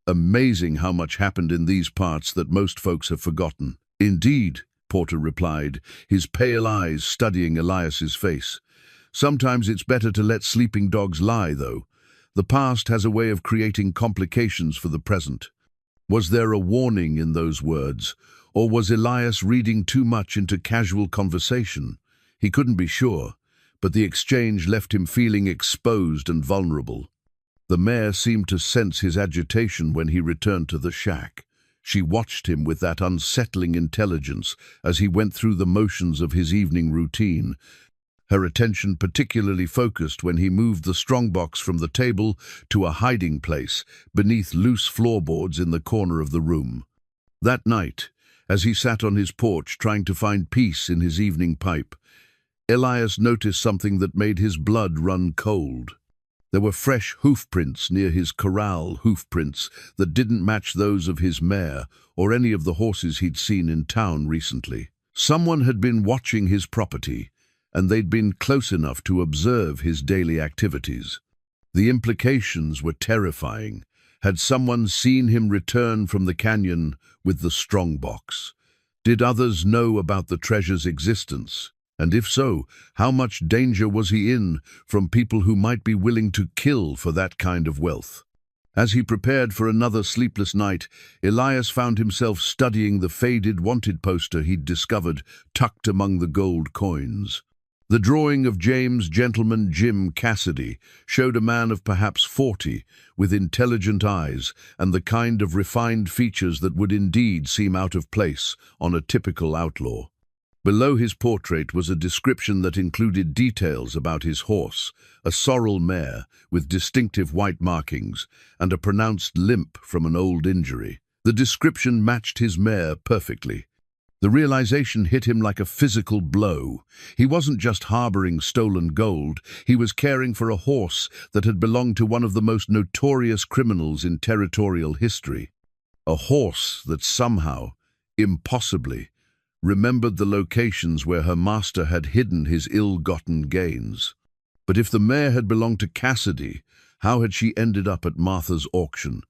Amazing how much happened in these parts that most folks have forgotten." "Indeed," Porter replied, his pale eyes studying Elias's face. "Sometimes it's better to let sleeping dogs lie, though. The past has a way of creating complications for the present." Was there a warning in those words, or was Elias reading too much into casual conversation? He couldn't be sure, but the exchange left him feeling exposed and vulnerable. The mayor seemed to sense his agitation when he returned to the shack. She watched him with that unsettling intelligence as he went through the motions of his evening routine, her attention particularly focused when he moved the strongbox from the table to a hiding place beneath loose floorboards in the corner of the room. That night, as he sat on his porch trying to find peace in his evening pipe, Elias noticed something that made his blood run cold. There were fresh hoofprints near his corral, hoofprints that didn't match those of his mare or any of the horses he'd seen in town recently. Someone had been watching his property, and they'd been close enough to observe his daily activities. The implications were terrifying. Had someone seen him return from the canyon with the strongbox? Did others know about the treasure's existence? And if so, how much danger was he in from people who might be willing to kill for that kind of wealth? As he prepared for another sleepless night, Elias found himself studying the faded wanted poster he'd discovered tucked among the gold coins. The drawing of James Gentleman Jim Cassidy showed a man of perhaps 40, with intelligent eyes and the kind of refined features that would indeed seem out of place on a typical outlaw. Below his portrait was a description that included details about his horse, a sorrel mare with distinctive white markings and a pronounced limp from an old injury. The description matched his mare perfectly. The realization hit him like a physical blow. He wasn't just harboring stolen gold, he was caring for a horse that had belonged to one of the most notorious criminals in territorial history. A horse that somehow, impossibly, remembered the locations where her master had hidden his ill-gotten gains. But if the mare had belonged to Cassidy, how had she ended up at Martha's auction?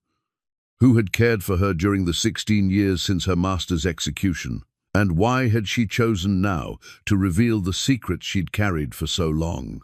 Who had cared for her during the 16 years since her master's execution? And why had she chosen now to reveal the secrets she'd carried for so long?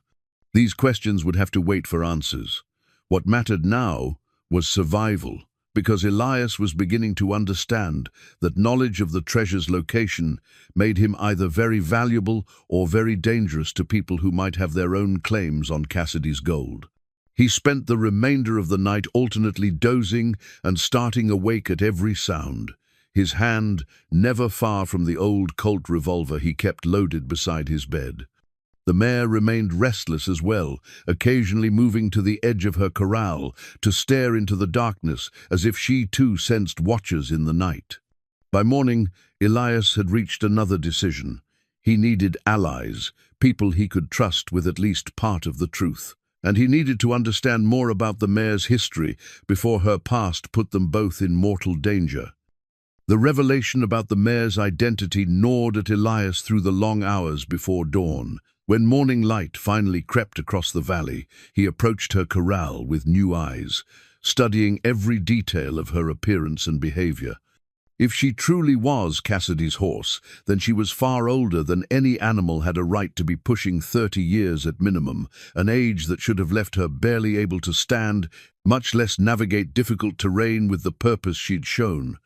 These questions would have to wait for answers. What mattered now was survival, because Elias was beginning to understand that knowledge of the treasure's location made him either very valuable or very dangerous to people who might have their own claims on Cassidy's gold. He spent the remainder of the night alternately dozing and starting awake at every sound, his hand never far from the old Colt revolver he kept loaded beside his bed. The mare remained restless as well, occasionally moving to the edge of her corral to stare into the darkness as if she too sensed watchers in the night. By morning, Elias had reached another decision. He needed allies, people he could trust with at least part of the truth. And he needed to understand more about the mare's history before her past put them both in mortal danger. The revelation about the mare's identity gnawed at Elias through the long hours before dawn. When morning light finally crept across the valley, he approached her corral with new eyes, studying every detail of her appearance and behavior. If she truly was Cassidy's horse, then she was far older than any animal had a right to be pushing 30 years at minimum, an age that should have left her barely able to stand, much less navigate difficult terrain with the purpose she'd shown.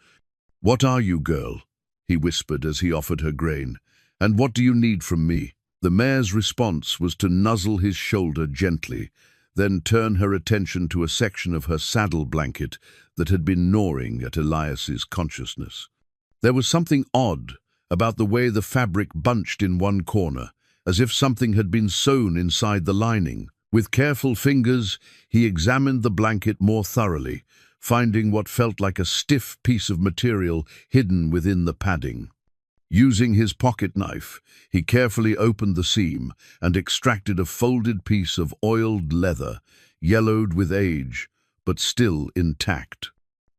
"What are you, girl?" he whispered as he offered her grain. "And what do you need from me?" The mare's response was to nuzzle his shoulder gently, then turn her attention to a section of her saddle blanket that had been gnawing at Elias's consciousness. There was something odd about the way the fabric bunched in one corner, as if something had been sewn inside the lining. With careful fingers, he examined the blanket more thoroughly, finding what felt like a stiff piece of material hidden within the padding. Using his pocket knife, he carefully opened the seam and extracted a folded piece of oiled leather, yellowed with age, but still intact.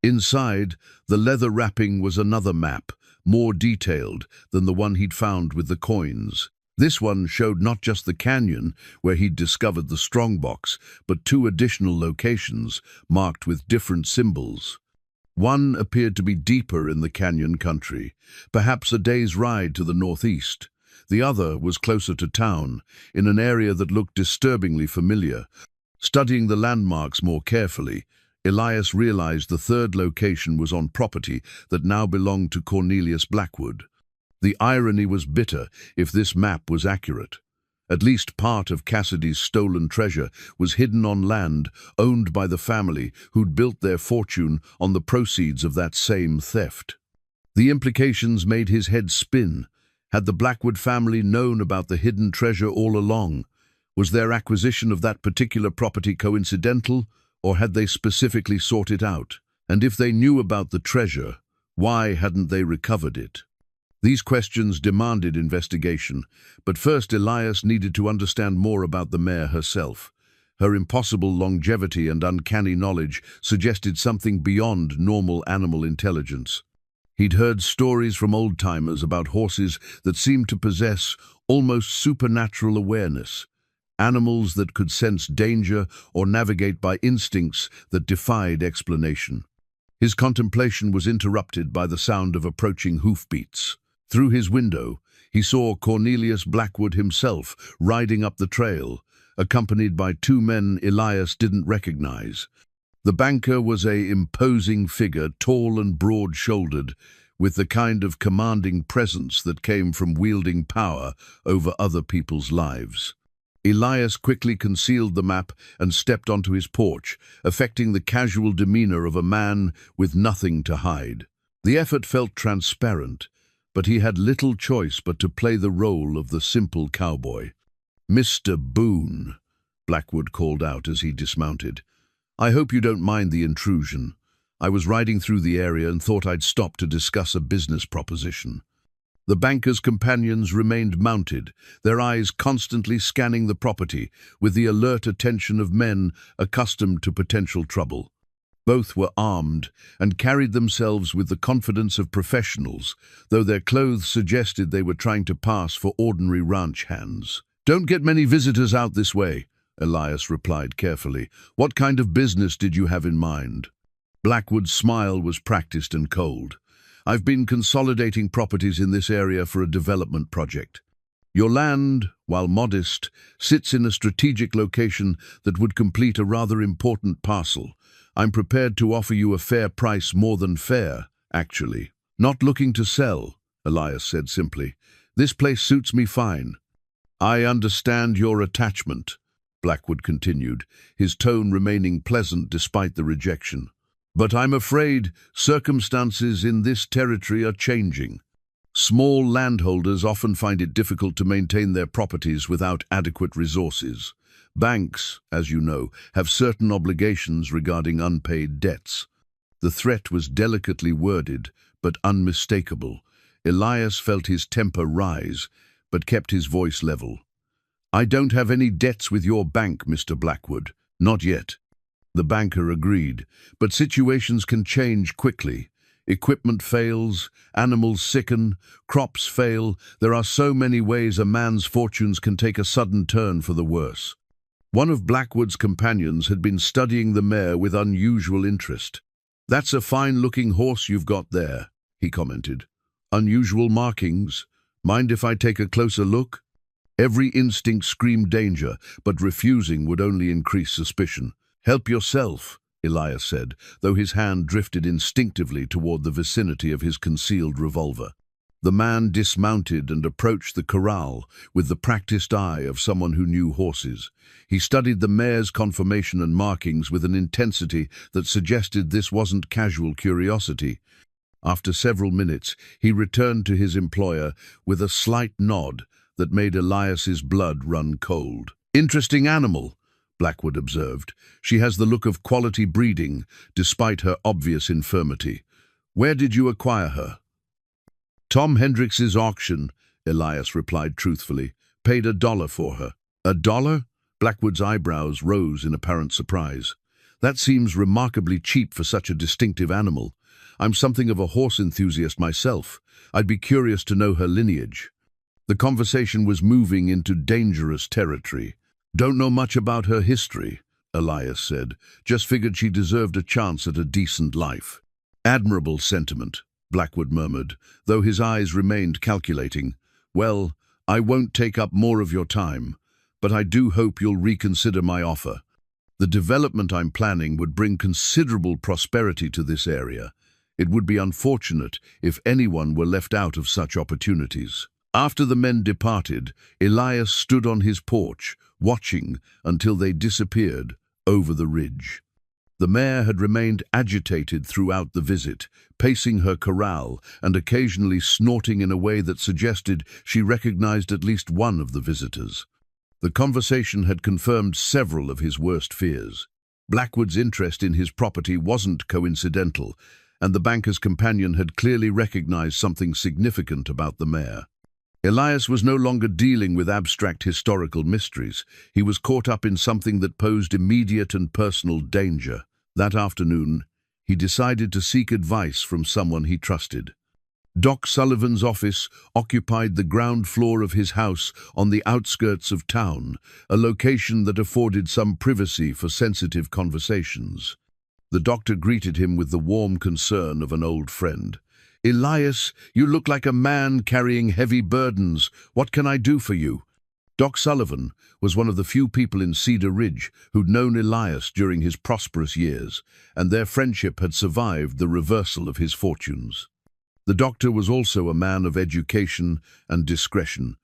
Inside, the leather wrapping was another map, more detailed than the one he'd found with the coins. This one showed not just the canyon where he'd discovered the strongbox, but two additional locations marked with different symbols. One appeared to be deeper in the canyon country, perhaps a day's ride to the northeast. The other was closer to town, in an area that looked disturbingly familiar. Studying the landmarks more carefully, Elias realized the third location was on property that now belonged to Cornelius Blackwood. The irony was bitter if this map was accurate. At least part of Cassidy's stolen treasure was hidden on land owned by the family who'd built their fortune on the proceeds of that same theft. The implications made his head spin. Had the Blackwood family known about the hidden treasure all along? Was their acquisition of that particular property coincidental, or had they specifically sought it out? And if they knew about the treasure, why hadn't they recovered it? These questions demanded investigation, but first Elias needed to understand more about the mare herself. Her impossible longevity and uncanny knowledge suggested something beyond normal animal intelligence. He'd heard stories from old-timers about horses that seemed to possess almost supernatural awareness, animals that could sense danger or navigate by instincts that defied explanation. His contemplation was interrupted by the sound of approaching hoofbeats. Through his window, he saw Cornelius Blackwood himself riding up the trail, accompanied by two men Elias didn't recognize. The banker was an imposing figure, tall and broad-shouldered, with the kind of commanding presence that came from wielding power over other people's lives. Elias quickly concealed the map and stepped onto his porch, affecting the casual demeanor of a man with nothing to hide. The effort felt transparent, but he had little choice but to play the role of the simple cowboy. "Mr. Boone," Blackwood called out as he dismounted. "I hope you don't mind the intrusion. I was riding through the area and thought I'd stop to discuss a business proposition." The banker's companions remained mounted, their eyes constantly scanning the property with the alert attention of men accustomed to potential trouble. Both were armed and carried themselves with the confidence of professionals, though their clothes suggested they were trying to pass for ordinary ranch hands. "Don't get many visitors out this way," Elias replied carefully. "What kind of business did you have in mind?" Blackwood's smile was practiced and cold. "I've been consolidating properties in this area for a development project. Your land, while modest, sits in a strategic location that would complete a rather important parcel. I'm prepared to offer you a fair price, more than fair, actually." "Not looking to sell," Elias said simply. "This place suits me fine." "I understand your attachment," Blackwood continued, his tone remaining pleasant despite the rejection. "But I'm afraid circumstances in this territory are changing. Small landholders often find it difficult to maintain their properties without adequate resources. Banks, as you know, have certain obligations regarding unpaid debts." The threat was delicately worded, but unmistakable. Elias felt his temper rise, but kept his voice level. "I don't have any debts with your bank, Mr. Blackwood. Not yet." The banker agreed, but situations can change quickly. Equipment fails, animals sicken, crops fail. There are so many ways a man's fortunes can take a sudden turn for the worse. One of Blackwood's companions had been studying the mare with unusual interest. "That's a fine-looking horse you've got there," he commented. "Unusual markings. Mind if I take a closer look?" Every instinct screamed danger, but refusing would only increase suspicion. "Help yourself," Elias said, though his hand drifted instinctively toward the vicinity of his concealed revolver. The man dismounted and approached the corral with the practiced eye of someone who knew horses. He studied the mare's conformation and markings with an intensity that suggested this wasn't casual curiosity. After several minutes, he returned to his employer with a slight nod that made Elias's blood run cold. "Interesting animal," Blackwood observed. "She has the look of quality breeding, despite her obvious infirmity. Where did you acquire her?" Tom Hendricks's auction, Elias replied truthfully. Paid $1 for her. $1? Blackwood's eyebrows rose in apparent surprise. That seems remarkably cheap for such a distinctive animal. I'm something of a horse enthusiast myself. I'd be curious to know her lineage. The conversation was moving into dangerous territory. Don't know much about her history, Elias said. Just figured she deserved a chance at a decent life. Admirable sentiment, Blackwood murmured, though his eyes remained calculating. Well, I won't take up more of your time, but I do hope you'll reconsider my offer. The development I'm planning would bring considerable prosperity to this area. It would be unfortunate if anyone were left out of such opportunities. After the men departed, Elias stood on his porch, watching until they disappeared over the ridge. The mare had remained agitated throughout the visit, pacing her corral and occasionally snorting in a way that suggested she recognized at least one of the visitors. The conversation had confirmed several of his worst fears. Blackwood's interest in his property wasn't coincidental, and the banker's companion had clearly recognized something significant about the mare. Elias was no longer dealing with abstract historical mysteries. He was caught up in something that posed immediate and personal danger. That afternoon, he decided to seek advice from someone he trusted. Doc Sullivan's office occupied the ground floor of his house on the outskirts of town, a location that afforded some privacy for sensitive conversations. The doctor greeted him with the warm concern of an old friend. "Elias, you look like a man carrying heavy burdens. What can I do for you?" Doc Sullivan was one of the few people in Cedar Ridge who'd known Elias during his prosperous years, and their friendship had survived the reversal of his fortunes. The doctor was also a man of education and discretion,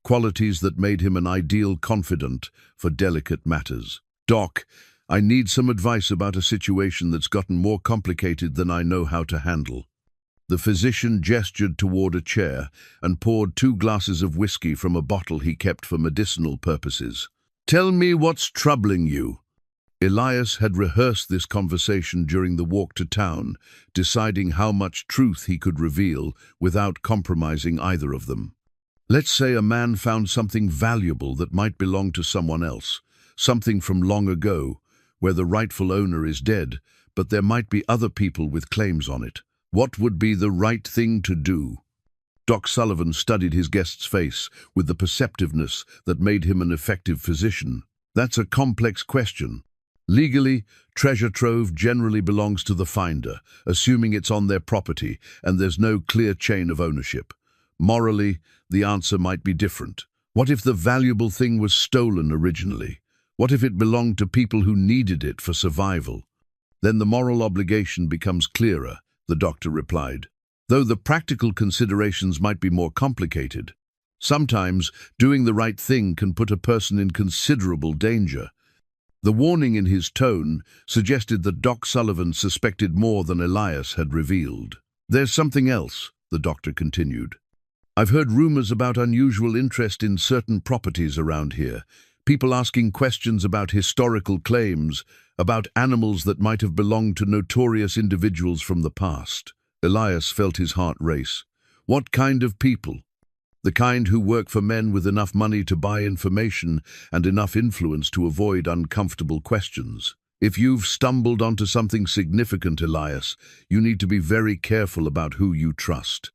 qualities that made him an ideal confidant for delicate matters. "Doc, I need some advice about a situation that's gotten more complicated than I know how to handle." The physician gestured toward a chair and poured 2 glasses of whiskey from a bottle he kept for medicinal purposes. "Tell me what's troubling you." Elias had rehearsed this conversation during the walk to town, deciding how much truth he could reveal without compromising either of them. Let's say a man found something valuable that might belong to someone else, something from long ago, where the rightful owner is dead, but there might be other people with claims on it. What would be the right thing to do? Doc Sullivan studied his guest's face with the perceptiveness that made him an effective physician. That's a complex question. Legally, treasure trove generally belongs to the finder, assuming it's on their property and there's no clear chain of ownership. Morally, the answer might be different. What if the valuable thing was stolen originally? What if it belonged to people who needed it for survival? Then the moral obligation becomes clearer, the doctor replied, though the practical considerations might be more complicated. Sometimes doing the right thing can put a person in considerable danger. The warning in his tone suggested that Doc Sullivan suspected more than Elias had revealed. "There's something else," the doctor continued. "I've heard rumors about unusual interest in certain properties around here. People asking questions about historical claims, about animals that might have belonged to notorious individuals from the past." Elias felt his heart race. What kind of people? The kind who work for men with enough money to buy information and enough influence to avoid uncomfortable questions. If you've stumbled onto something significant, Elias, you need to be very careful about who you trust.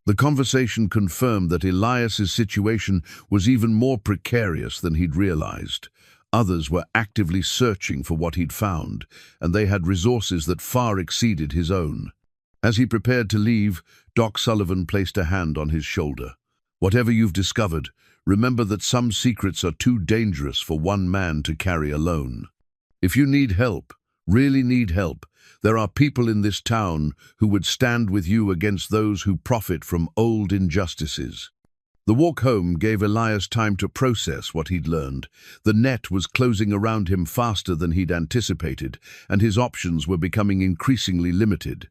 The conversation confirmed that Elias's situation was even more precarious than he'd realized. Others were actively searching for what he'd found, and they had resources that far exceeded his own. As he prepared to leave, Doc Sullivan placed a hand on his shoulder. "Whatever you've discovered, remember that some secrets are too dangerous for one man to carry alone. If you need help, really need help, there are people in this town who would stand with you against those who profit from old injustices." The walk home gave Elias time to process what he'd learned. The net was closing around him faster than he'd anticipated, and his options were becoming increasingly limited.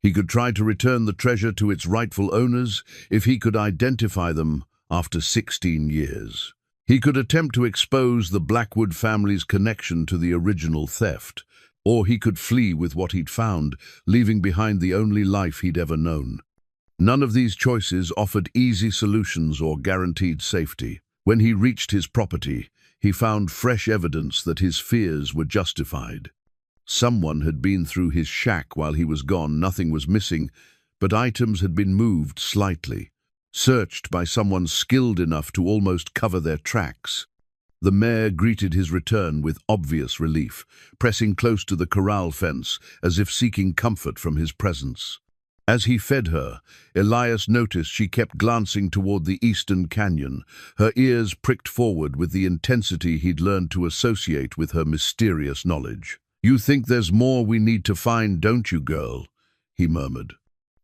He could try to return the treasure to its rightful owners if he could identify them after 16 years. He could attempt to expose the Blackwood family's connection to the original theft, or he could flee with what he'd found, leaving behind the only life he'd ever known. None of these choices offered easy solutions or guaranteed safety. When he reached his property, he found fresh evidence that his fears were justified. Someone had been through his shack while he was gone. Nothing was missing, but items had been moved slightly, searched by someone skilled enough to almost cover their tracks. The mare greeted his return with obvious relief, pressing close to the corral fence as if seeking comfort from his presence. As he fed her, Elias noticed she kept glancing toward the eastern canyon, her ears pricked forward with the intensity he'd learned to associate with her mysterious knowledge. "You think there's more we need to find, don't you, girl?" he murmured.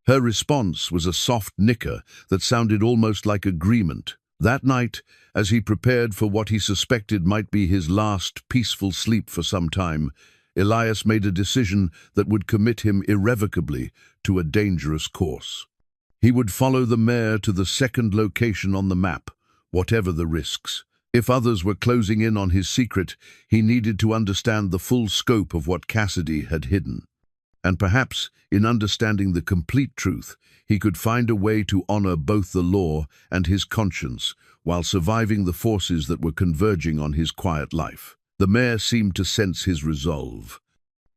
Her response was a soft nicker that sounded almost like agreement. That night, as he prepared for what he suspected might be his last peaceful sleep for some time, Elias made a decision that would commit him irrevocably to a dangerous course. He would follow the mare to the second location on the map, whatever the risks. If others were closing in on his secret, he needed to understand the full scope of what Cassidy had hidden. And perhaps, in understanding the complete truth, he could find a way to honor both the law and his conscience, while surviving the forces that were converging on his quiet life. The mare seemed to sense his resolve.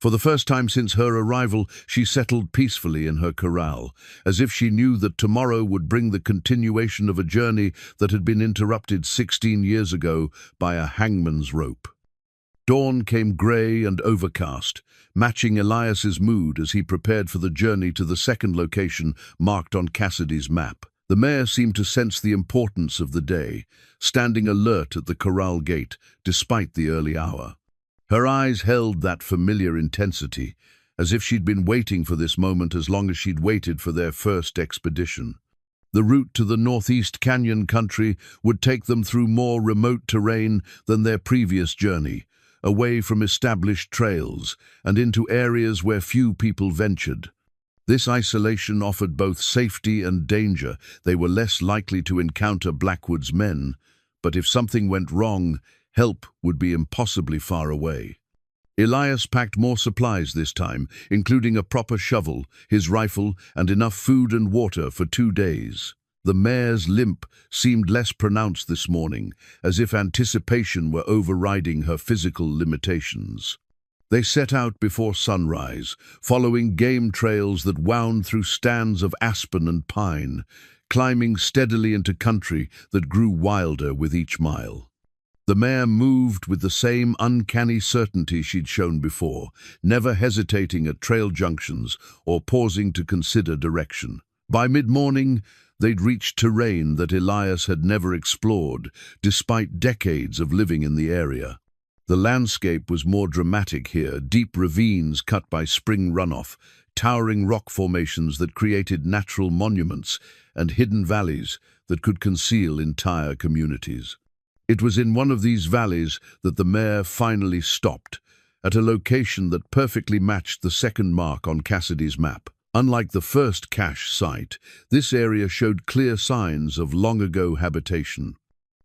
For the first time since her arrival, she settled peacefully in her corral, as if she knew that tomorrow would bring the continuation of a journey that had been interrupted 16 years ago by a hangman's rope. Dawn came gray and overcast, matching Elias's mood as he prepared for the journey to the second location marked on Cassidy's map. The mare seemed to sense the importance of the day, standing alert at the corral gate despite the early hour. Her eyes held that familiar intensity, as if she'd been waiting for this moment as long as she'd waited for their first expedition. The route to the northeast canyon country would take them through more remote terrain than their previous journey, away from established trails and into areas where few people ventured. This isolation offered both safety and danger. They were less likely to encounter Blackwood's men, but if something went wrong, help would be impossibly far away. Elias packed more supplies this time, including a proper shovel, his rifle, and enough food and water for 2 days. The mare's limp seemed less pronounced this morning, as if anticipation were overriding her physical limitations. They set out before sunrise, following game trails that wound through stands of aspen and pine, climbing steadily into country that grew wilder with each mile. The mare moved with the same uncanny certainty she'd shown before, never hesitating at trail junctions or pausing to consider direction. By mid-morning, they'd reached terrain that Elias had never explored, despite decades of living in the area. The landscape was more dramatic here, deep ravines cut by spring runoff, towering rock formations that created natural monuments, and hidden valleys that could conceal entire communities. It was in one of these valleys that the mare finally stopped, at a location that perfectly matched the second mark on Cassidy's map. Unlike the first cache site, this area showed clear signs of long-ago habitation.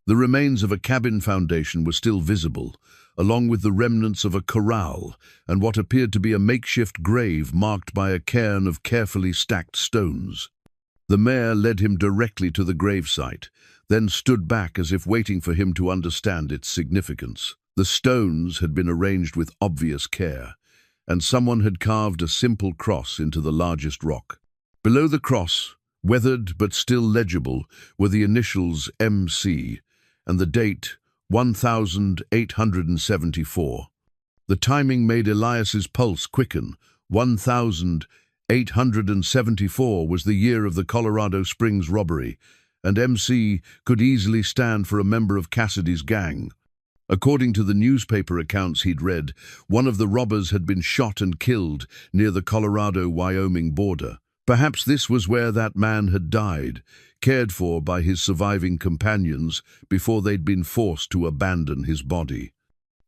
The remains of a cabin foundation were still visible, along with the remnants of a corral and what appeared to be a makeshift grave marked by a cairn of carefully stacked stones. The mare led him directly to the gravesite, then stood back as if waiting for him to understand its significance. The stones had been arranged with obvious care, and someone had carved a simple cross into the largest rock. Below the cross, weathered but still legible, were the initials MC and the date 1874. The timing made Elias's pulse quicken. 1874 was the year of the Colorado Springs robbery, and MC could easily stand for a member of Cassidy's gang. According to the newspaper accounts he'd read, one of the robbers had been shot and killed near the Colorado-Wyoming border. Perhaps this was where that man had died, cared for by his surviving companions before they'd been forced to abandon his body.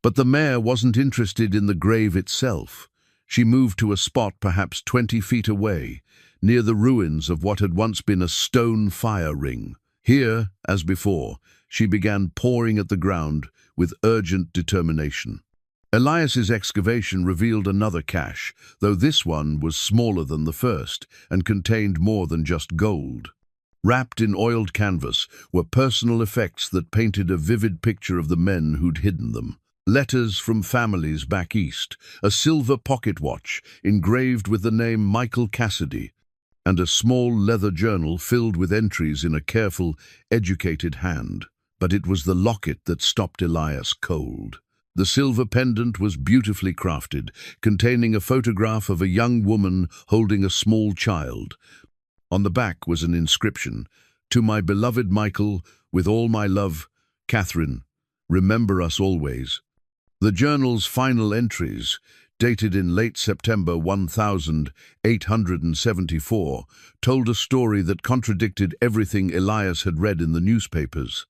But the mare wasn't interested in the grave itself. She moved to a spot perhaps 20 feet away, near the ruins of what had once been a stone fire ring. Here, as before, she began pawing at the ground with urgent determination. Elias's excavation revealed another cache, though this one was smaller than the first and contained more than just gold. Wrapped in oiled canvas were personal effects that painted a vivid picture of the men who'd hidden them. Letters from families back east, a silver pocket watch engraved with the name Michael Cassidy, and a small leather journal filled with entries in a careful, educated hand. But it was the locket that stopped Elias cold. The silver pendant was beautifully crafted, containing a photograph of a young woman holding a small child. On the back was an inscription, "To my beloved Michael, with all my love, Catherine, remember us always." The journal's final entries, dated in late September 1874, told a story that contradicted everything Elias had read in the newspapers.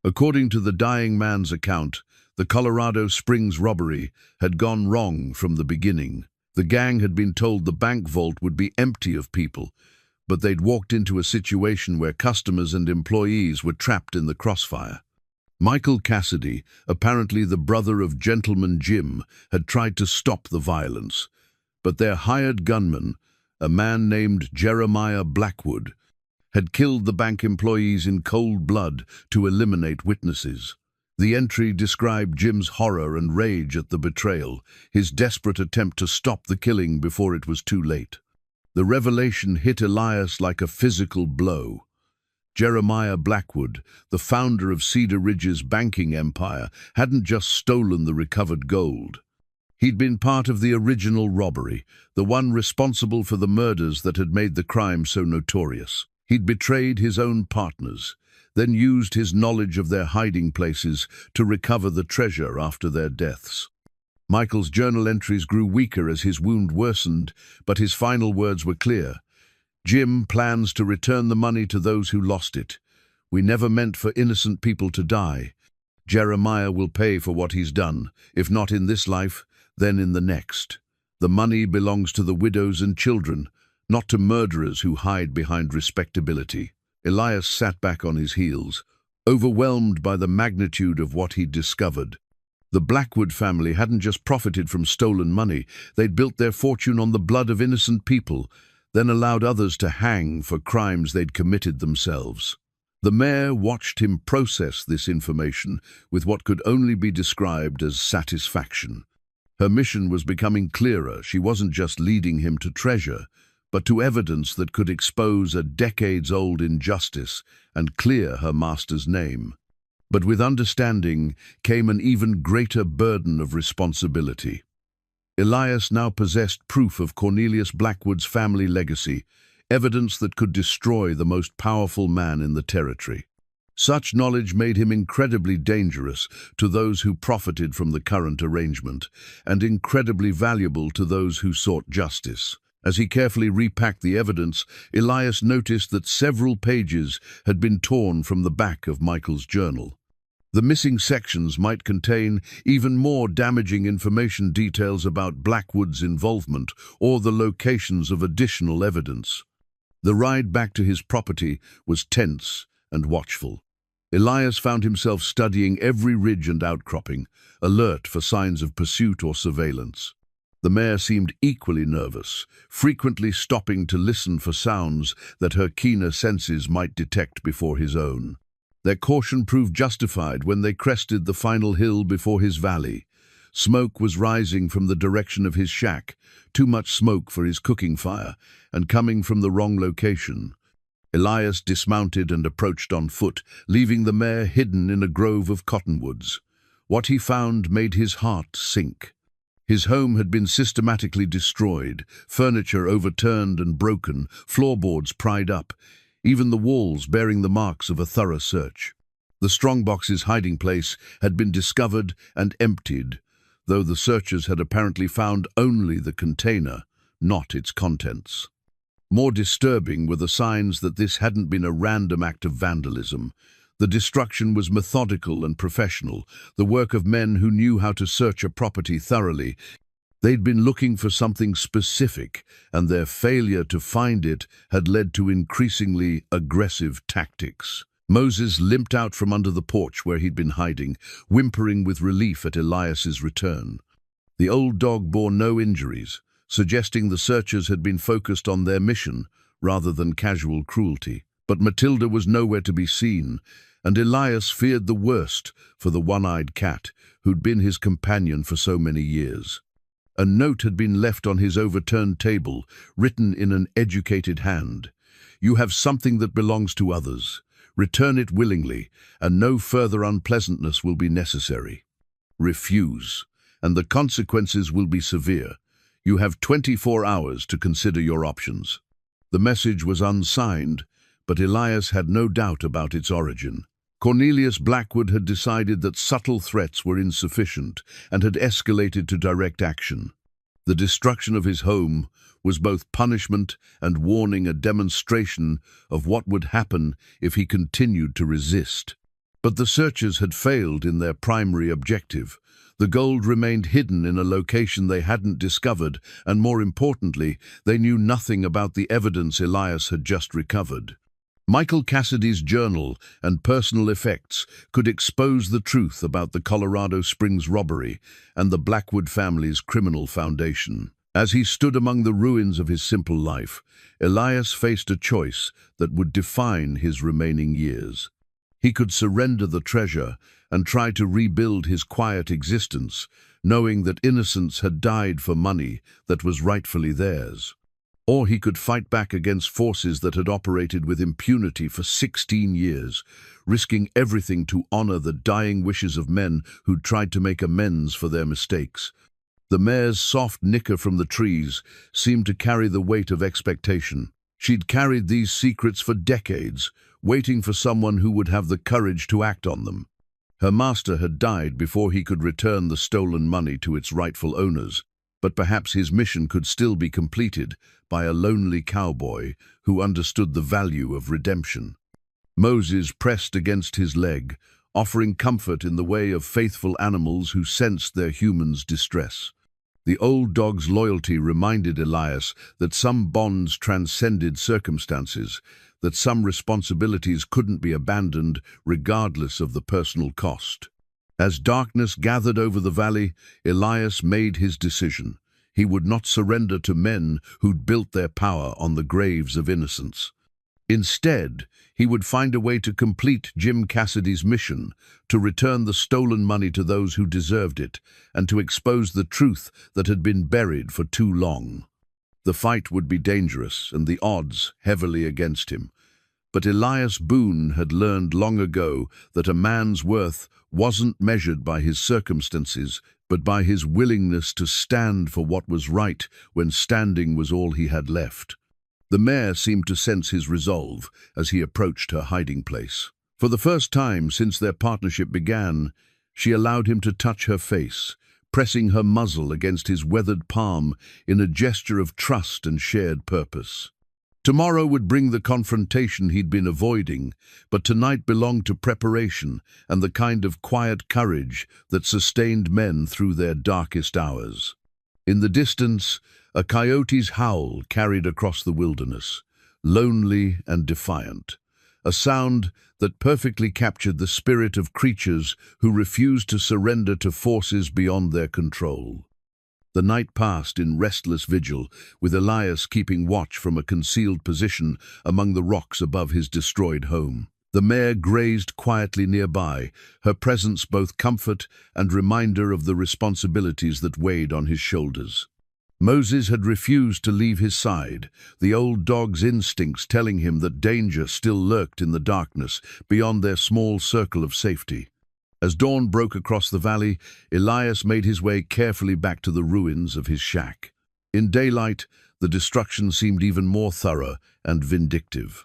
According to the dying man's account, the Colorado Springs robbery had gone wrong from the beginning. The gang had been told the bank vault would be empty of people, but they'd walked into a situation where customers and employees were trapped in the crossfire. Michael Cassidy, apparently the brother of Gentleman Jim, had tried to stop the violence, but their hired gunman, a man named Jeremiah Blackwood, had killed the bank employees in cold blood to eliminate witnesses. The entry described Jim's horror and rage at the betrayal, his desperate attempt to stop the killing before it was too late. The revelation hit Elias like a physical blow. Jeremiah Blackwood, the founder of Cedar Ridge's banking empire, hadn't just stolen the recovered gold. He'd been part of the original robbery, the one responsible for the murders that had made the crime so notorious. He'd betrayed his own partners, then used his knowledge of their hiding places to recover the treasure after their deaths. Michael's journal entries grew weaker as his wound worsened, but his final words were clear. "Jim plans to return the money to those who lost it. We never meant for innocent people to die. Jeremiah will pay for what he's done, if not in this life, then in the next. The money belongs to the widows and children, not to murderers who hide behind respectability." Elias sat back on his heels, overwhelmed by the magnitude of what he'd discovered. The Blackwood family hadn't just profited from stolen money, they'd built their fortune on the blood of innocent people, then allowed others to hang for crimes they'd committed themselves. The mayor watched him process this information with what could only be described as satisfaction. Her mission was becoming clearer. She wasn't just leading him to treasure, but to evidence that could expose a decades-old injustice and clear her master's name. But with understanding came an even greater burden of responsibility. Elias now possessed proof of Cornelius Blackwood's family legacy, evidence that could destroy the most powerful man in the territory. Such knowledge made him incredibly dangerous to those who profited from the current arrangement, and incredibly valuable to those who sought justice. As he carefully repacked the evidence, Elias noticed that several pages had been torn from the back of Michael's journal. The missing sections might contain even more damaging information, details about Blackwood's involvement or the locations of additional evidence. The ride back to his property was tense and watchful. Elias found himself studying every ridge and outcropping, alert for signs of pursuit or surveillance. The mare seemed equally nervous, frequently stopping to listen for sounds that her keener senses might detect before his own. Their caution proved justified when they crested the final hill before his valley. Smoke was rising from the direction of his shack, too much smoke for his cooking fire, and coming from the wrong location. Elias dismounted and approached on foot, leaving the mare hidden in a grove of cottonwoods. What he found made his heart sink. His home had been systematically destroyed, furniture overturned and broken, floorboards pried up, even the walls bearing the marks of a thorough search. The strongbox's hiding place had been discovered and emptied, though the searchers had apparently found only the container, not its contents. More disturbing were the signs that this hadn't been a random act of vandalism. The destruction was methodical and professional, the work of men who knew how to search a property thoroughly. They'd been looking for something specific, and their failure to find it had led to increasingly aggressive tactics. Moses limped out from under the porch where he'd been hiding, whimpering with relief at Elias's return. The old dog bore no injuries, suggesting the searchers had been focused on their mission rather than casual cruelty. But Matilda was nowhere to be seen, and Elias feared the worst for the one-eyed cat who'd been his companion for so many years. A note had been left on his overturned table, written in an educated hand. "You have something that belongs to others. Return it willingly, and no further unpleasantness will be necessary. Refuse, and the consequences will be severe. You have 24 hours to consider your options." The message was unsigned, but Elias had no doubt about its origin. Cornelius Blackwood had decided that subtle threats were insufficient and had escalated to direct action. The destruction of his home was both punishment and warning, a demonstration of what would happen if he continued to resist. But the searchers had failed in their primary objective. The gold remained hidden in a location they hadn't discovered, and more importantly, they knew nothing about the evidence Elias had just recovered. Michael Cassidy's journal and personal effects could expose the truth about the Colorado Springs robbery and the Blackwood family's criminal foundation. As he stood among the ruins of his simple life, Elias faced a choice that would define his remaining years. He could surrender the treasure and try to rebuild his quiet existence, knowing that innocence had died for money that was rightfully theirs. Or he could fight back against forces that had operated with impunity for 16 years, risking everything to honor the dying wishes of men who'd tried to make amends for their mistakes. The mare's soft nicker from the trees seemed to carry the weight of expectation. She'd carried these secrets for decades, waiting for someone who would have the courage to act on them. Her master had died before he could return the stolen money to its rightful owners, but perhaps his mission could still be completed by a lonely cowboy who understood the value of redemption. Moses pressed against his leg, offering comfort in the way of faithful animals who sensed their humans' distress. The old dog's loyalty reminded Elias that some bonds transcended circumstances, that some responsibilities couldn't be abandoned regardless of the personal cost. As darkness gathered over the valley, Elias made his decision. He would not surrender to men who'd built their power on the graves of innocence. Instead, he would find a way to complete Jim Cassidy's mission, to return the stolen money to those who deserved it, and to expose the truth that had been buried for too long. The fight would be dangerous and the odds heavily against him. But Elias Boone had learned long ago that a man's worth wasn't measured by his circumstances, but by his willingness to stand for what was right when standing was all he had left. The mare seemed to sense his resolve as he approached her hiding place. For the first time since their partnership began, she allowed him to touch her face, pressing her muzzle against his weathered palm in a gesture of trust and shared purpose. Tomorrow would bring the confrontation he'd been avoiding, but tonight belonged to preparation and the kind of quiet courage that sustained men through their darkest hours. In the distance, a coyote's howl carried across the wilderness, lonely and defiant, a sound that perfectly captured the spirit of creatures who refused to surrender to forces beyond their control. The night passed in restless vigil, with Elias keeping watch from a concealed position among the rocks above his destroyed home. The mare grazed quietly nearby, her presence both comfort and reminder of the responsibilities that weighed on his shoulders. Moses had refused to leave his side, the old dog's instincts telling him that danger still lurked in the darkness beyond their small circle of safety. As dawn broke across the valley, Elias made his way carefully back to the ruins of his shack. In daylight, the destruction seemed even more thorough and vindictive.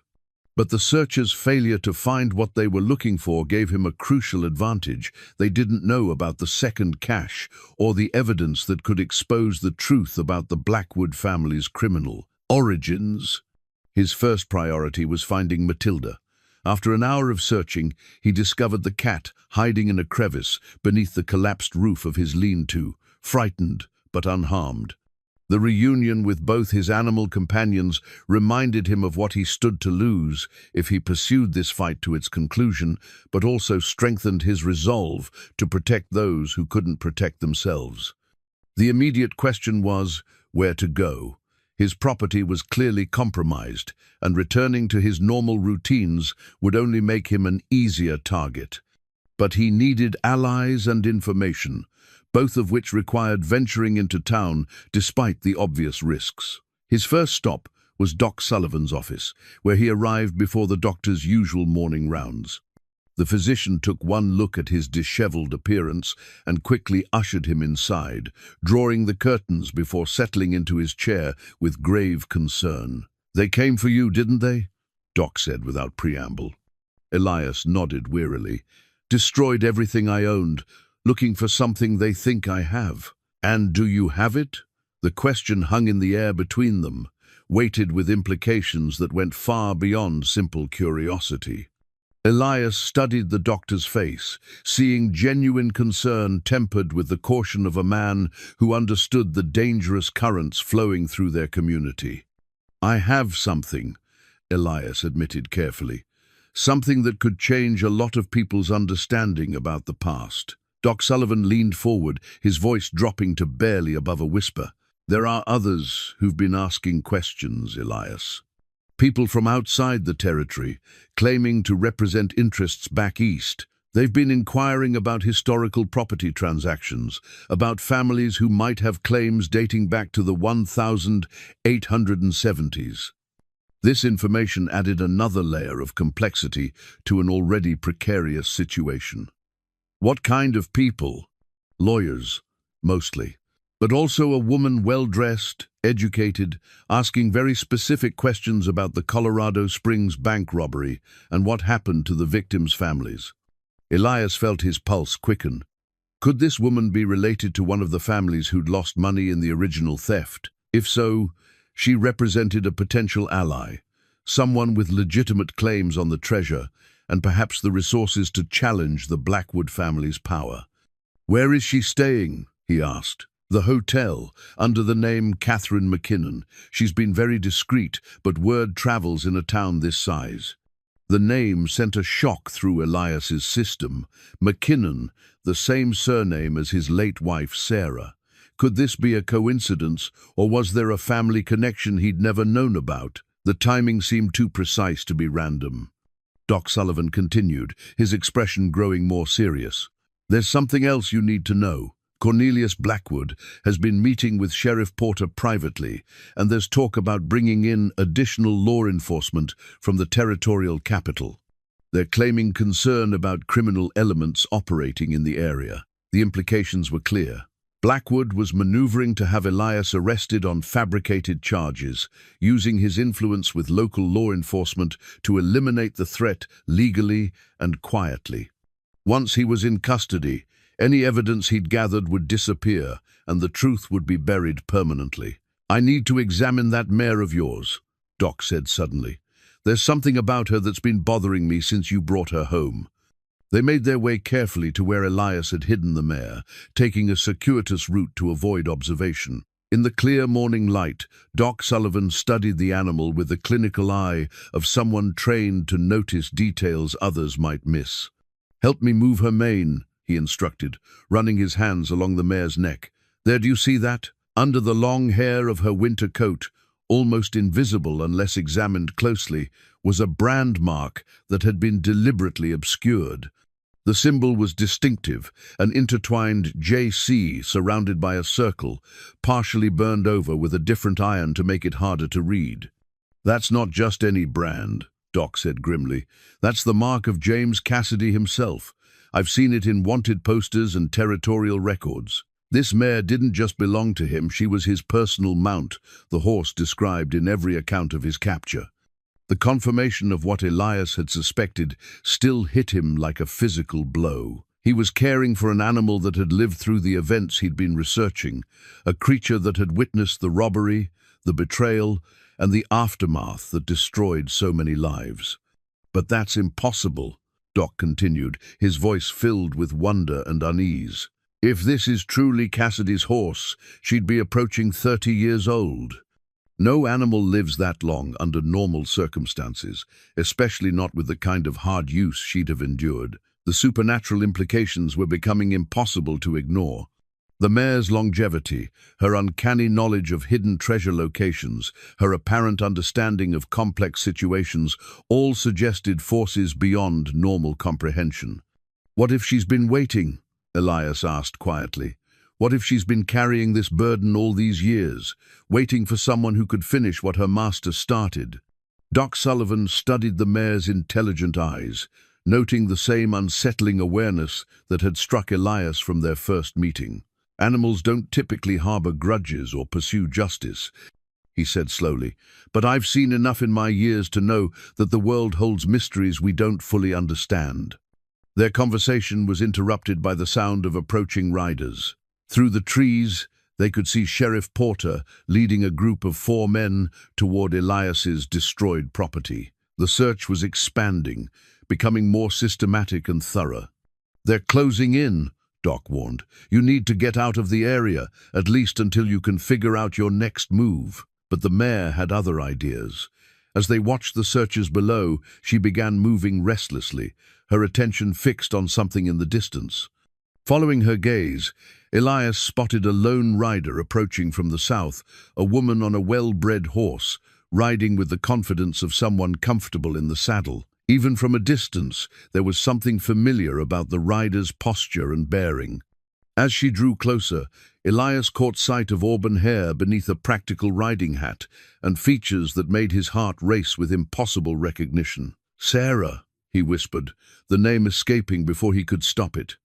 But the searchers' failure to find what they were looking for gave him a crucial advantage. They didn't know about the second cache or the evidence that could expose the truth about the Blackwood family's criminal origins. His first priority was finding Matilda. After an hour of searching, he discovered the cat hiding in a crevice beneath the collapsed roof of his lean-to, frightened but unharmed. The reunion with both his animal companions reminded him of what he stood to lose if he pursued this fight to its conclusion, but also strengthened his resolve to protect those who couldn't protect themselves. The immediate question was where to go. His property was clearly compromised, and returning to his normal routines would only make him an easier target. But he needed allies and information, both of which required venturing into town despite the obvious risks. His first stop was Doc Sullivan's office, where he arrived before the doctor's usual morning rounds. The physician took one look at his disheveled appearance and quickly ushered him inside, drawing the curtains before settling into his chair with grave concern. "They came for you, didn't they?" Doc said without preamble. Elias nodded wearily. "Destroyed everything I owned, looking for something they think I have." "And do you have it?" The question hung in the air between them, weighted with implications that went far beyond simple curiosity. Elias studied the doctor's face, seeing genuine concern tempered with the caution of a man who understood the dangerous currents flowing through their community. "I have something," Elias admitted carefully. "Something that could change a lot of people's understanding about the past." Doc Sullivan leaned forward, his voice dropping to barely above a whisper. "There are others who've been asking questions, Elias. People from outside the territory, claiming to represent interests back east. They've been inquiring about historical property transactions, about families who might have claims dating back to the 1870s. This information added another layer of complexity to an already precarious situation. What kind of people? Lawyers, mostly. But also a woman well-dressed, educated, asking very specific questions about the Colorado Springs bank robbery and what happened to the victims' families. Elias felt his pulse quicken. Could this woman be related to one of the families who'd lost money in the original theft? If so, she represented a potential ally, someone with legitimate claims on the treasure and perhaps the resources to challenge the Blackwood family's power. "Where is she staying?" he asked. "The hotel, under the name Catherine McKinnon. She's been very discreet, but word travels in a town this size." The name sent a shock through Elias's system. McKinnon, the same surname as his late wife Sarah. Could this be a coincidence, or was there a family connection he'd never known about? The timing seemed too precise to be random. Doc Sullivan continued, his expression growing more serious. "There's something else you need to know. Cornelius Blackwood has been meeting with Sheriff Porter privately, and there's talk about bringing in additional law enforcement from the territorial capital. They're claiming concern about criminal elements operating in the area." The implications were clear. Blackwood was maneuvering to have Elias arrested on fabricated charges, using his influence with local law enforcement to eliminate the threat legally and quietly. Once he was in custody, any evidence he'd gathered would disappear, and the truth would be buried permanently. "I need to examine that mare of yours," Doc said suddenly. "There's something about her that's been bothering me since you brought her home." They made their way carefully to where Elias had hidden the mare, taking a circuitous route to avoid observation. In the clear morning light, Doc Sullivan studied the animal with the clinical eye of someone trained to notice details others might miss. "Help me move her mane," he instructed, running his hands along the mare's neck. "There, do you see that? Under the long hair of her winter coat, almost invisible unless examined closely, was a brand mark that had been deliberately obscured. The symbol was distinctive, an intertwined JC surrounded by a circle, partially burned over with a different iron to make it harder to read. "That's not just any brand," Doc said grimly. "That's the mark of James Cassidy himself. I've seen it in wanted posters and territorial records. This mare didn't just belong to him, she was his personal mount, the horse described in every account of his capture." The confirmation of what Elias had suspected still hit him like a physical blow. He was caring for an animal that had lived through the events he'd been researching, a creature that had witnessed the robbery, the betrayal, and the aftermath that destroyed so many lives. "But that's impossible," Doc continued, his voice filled with wonder and unease. "If this is truly Cassidy's horse, she'd be approaching 30 years old. No animal lives that long under normal circumstances, especially not with the kind of hard use she'd have endured. The supernatural implications were becoming impossible to ignore. The mare's longevity, her uncanny knowledge of hidden treasure locations, her apparent understanding of complex situations, all suggested forces beyond normal comprehension. "What if she's been waiting?" Elias asked quietly. "What if she's been carrying this burden all these years, waiting for someone who could finish what her master started?" Doc Sullivan studied the mare's intelligent eyes, noting the same unsettling awareness that had struck Elias from their first meeting. "Animals don't typically harbor grudges or pursue justice," he said slowly, "but I've seen enough in my years to know that the world holds mysteries we don't fully understand." Their conversation was interrupted by the sound of approaching riders. Through the trees, they could see Sheriff Porter leading a group of 4 men toward Elias's destroyed property. The search was expanding, becoming more systematic and thorough. "They're closing in," Doc warned. "You need to get out of the area, at least until you can figure out your next move." But the mare had other ideas. As they watched the searchers below, she began moving restlessly, her attention fixed on something in the distance. Following her gaze, Elias spotted a lone rider approaching from the south, a woman on a well-bred horse, riding with the confidence of someone comfortable in the saddle. Even from a distance, there was something familiar about the rider's posture and bearing. As she drew closer, Elias caught sight of auburn hair beneath a practical riding hat and features that made his heart race with impossible recognition. "Sarah," he whispered, the name escaping before he could stop it.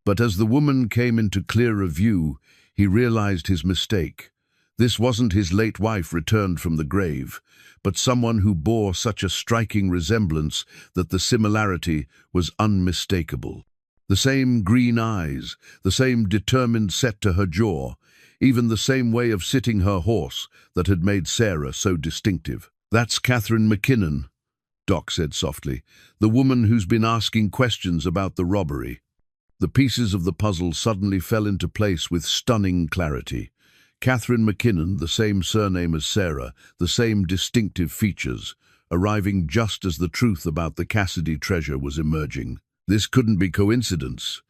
But as the woman came into clearer view, he realized his mistake. This wasn't his late wife returned from the grave, but someone who bore such a striking resemblance that the similarity was unmistakable. The same green eyes, the same determined set to her jaw, even the same way of sitting her horse that had made Sarah so distinctive. "That's Catherine McKinnon," Doc said softly, "the woman who's been asking questions about the robbery." The pieces of the puzzle suddenly fell into place with stunning clarity. Catherine McKinnon, the same surname as Sarah, the same distinctive features, arriving just as the truth about the Cassidy treasure was emerging. This couldn't be coincidence.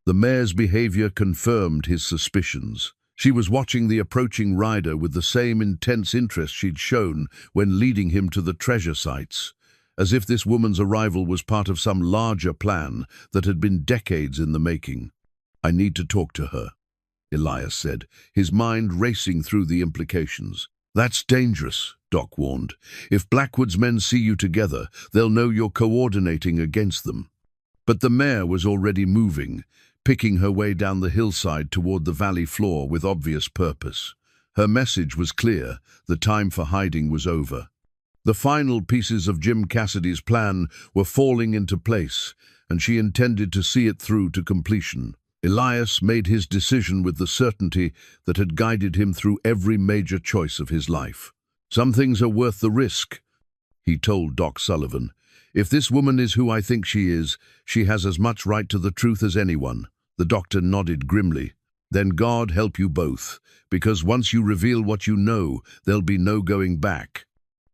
The mare's behavior confirmed his suspicions. She was watching the approaching rider with the same intense interest she'd shown when leading him to the treasure sites, as if this woman's arrival was part of some larger plan that had been decades in the making. "I need to talk to her," Elias said, his mind racing through the implications. "That's dangerous," Doc warned. "If Blackwood's men see you together, they'll know you're coordinating against them." But the mare was already moving, picking her way down the hillside toward the valley floor with obvious purpose. Her message was clear: the time for hiding was over. The final pieces of Jim Cassidy's plan were falling into place, and she intended to see it through to completion. Elias made his decision with the certainty that had guided him through every major choice of his life. "Some things are worth the risk," he told Doc Sullivan. "If this woman is who I think she is, she has as much right to the truth as anyone." The doctor nodded grimly. "Then God help you both, because once you reveal what you know, there'll be no going back."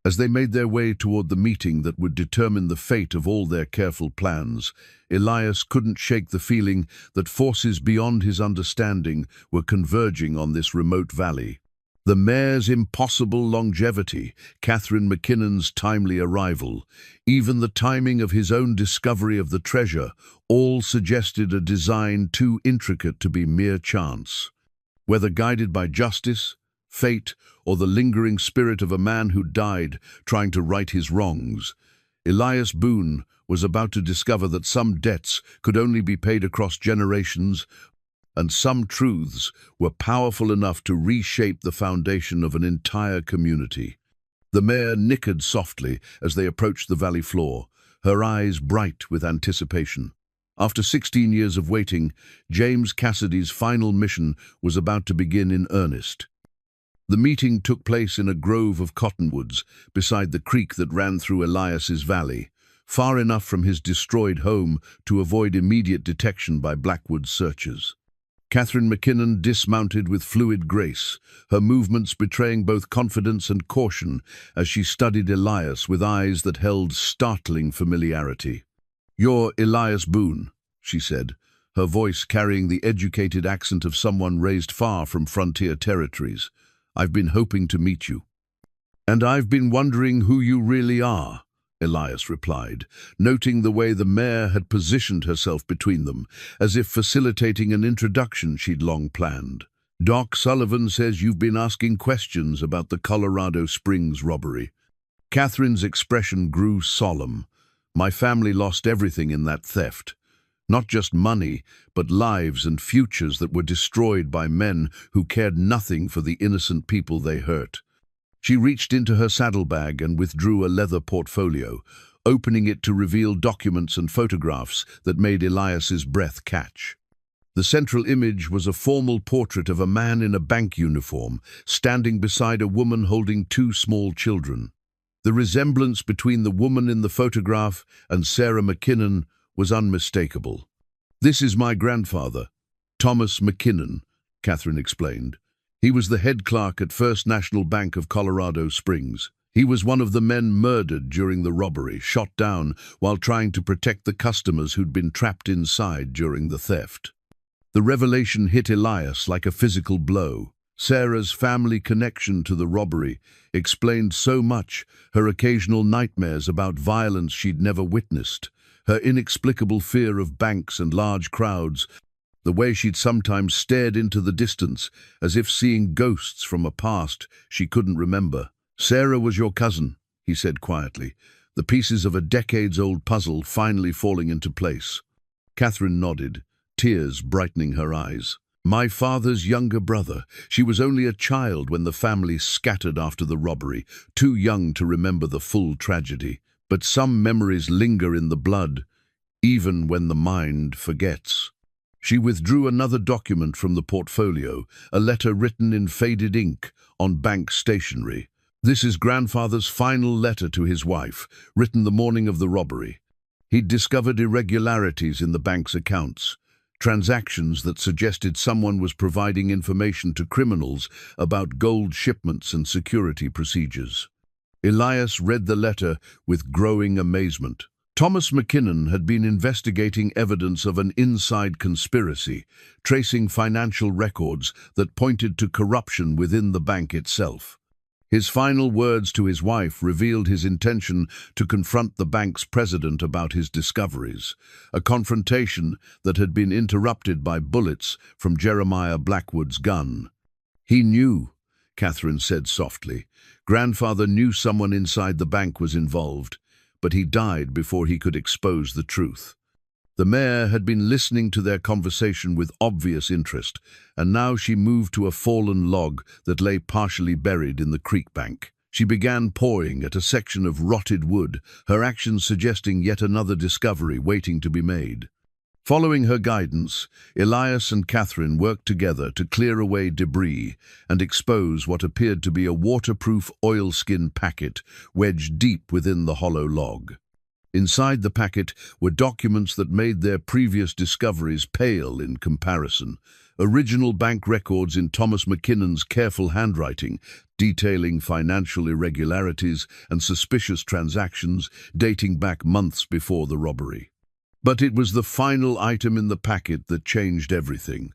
As they made their way toward the meeting that would determine the fate of all their careful plans, Elias couldn't shake the feeling that forces beyond his understanding were converging on this remote valley. The mare's impossible longevity, Catherine McKinnon's timely arrival, even the timing of his own discovery of the treasure, all suggested a design too intricate to be mere chance. Whether guided by justice, fate, or the lingering spirit of a man who died trying to right his wrongs, Elias Boone was about to discover that some debts could only be paid across generations, and some truths were powerful enough to reshape the foundation of an entire community. The mare nickered softly as they approached the valley floor, her eyes bright with anticipation. After 16 years of waiting, James Cassidy's final mission was about to begin in earnest. The meeting took place in a grove of cottonwoods beside the creek that ran through Elias's valley, far enough from his destroyed home to avoid immediate detection by Blackwood's searchers. Catherine McKinnon dismounted with fluid grace, her movements betraying both confidence and caution as she studied Elias with eyes that held startling familiarity. "You're Elias Boone," she said, her voice carrying the educated accent of someone raised far from frontier territories. "I've been hoping to meet you." "And I've been wondering who you really are," Elias replied, noting the way the mayor had positioned herself between them, as if facilitating an introduction she'd long planned. "Doc Sullivan says you've been asking questions about the Colorado Springs robbery." Catherine's expression grew solemn. "My family lost everything in that theft. Not just money, but lives and futures that were destroyed by men who cared nothing for the innocent people they hurt." She reached into her saddlebag and withdrew a leather portfolio, opening it to reveal documents and photographs that made Elias's breath catch. The central image was a formal portrait of a man in a bank uniform, standing beside a woman holding two small children. The resemblance between the woman in the photograph and Sarah McKinnon was unmistakable. "This is my grandfather, Thomas McKinnon," Catherine explained. "He was the head clerk at First National Bank of Colorado Springs. He was one of the men murdered during the robbery, shot down while trying to protect the customers who'd been trapped inside during the theft." The revelation hit Elias like a physical blow. Sarah's family connection to the robbery explained so much: her occasional nightmares about violence she'd never witnessed, her inexplicable fear of banks and large crowds, the way she'd sometimes stared into the distance as if seeing ghosts from a past she couldn't remember. "Sarah was your cousin," he said quietly, the pieces of a decades-old puzzle finally falling into place. Catherine nodded, tears brightening her eyes. "My father's younger brother. She was only a child when the family scattered after the robbery, too young to remember the full tragedy. But some memories linger in the blood, even when the mind forgets." She withdrew another document from the portfolio, a letter written in faded ink on bank stationery. "This is grandfather's final letter to his wife, written the morning of the robbery. He'd discovered irregularities in the bank's accounts, transactions that suggested someone was providing information to criminals about gold shipments and security procedures." Elias read the letter with growing amazement. Thomas McKinnon had been investigating evidence of an inside conspiracy, tracing financial records that pointed to corruption within the bank itself. His final words to his wife revealed his intention to confront the bank's president about his discoveries, a confrontation that had been interrupted by bullets from Jeremiah Blackwood's gun. "He knew," Catherine said softly. "Grandfather knew someone inside the bank was involved, but he died before he could expose the truth." The mayor had been listening to their conversation with obvious interest, and now she moved to a fallen log that lay partially buried in the creek bank. She began pawing at a section of rotted wood, her actions suggesting yet another discovery waiting to be made. Following her guidance, Elias and Catherine worked together to clear away debris and expose what appeared to be a waterproof oilskin packet wedged deep within the hollow log. Inside the packet were documents that made their previous discoveries pale in comparison. Original bank records in Thomas McKinnon's careful handwriting, detailing financial irregularities and suspicious transactions dating back months before the robbery. But it was the final item in the packet that changed everything.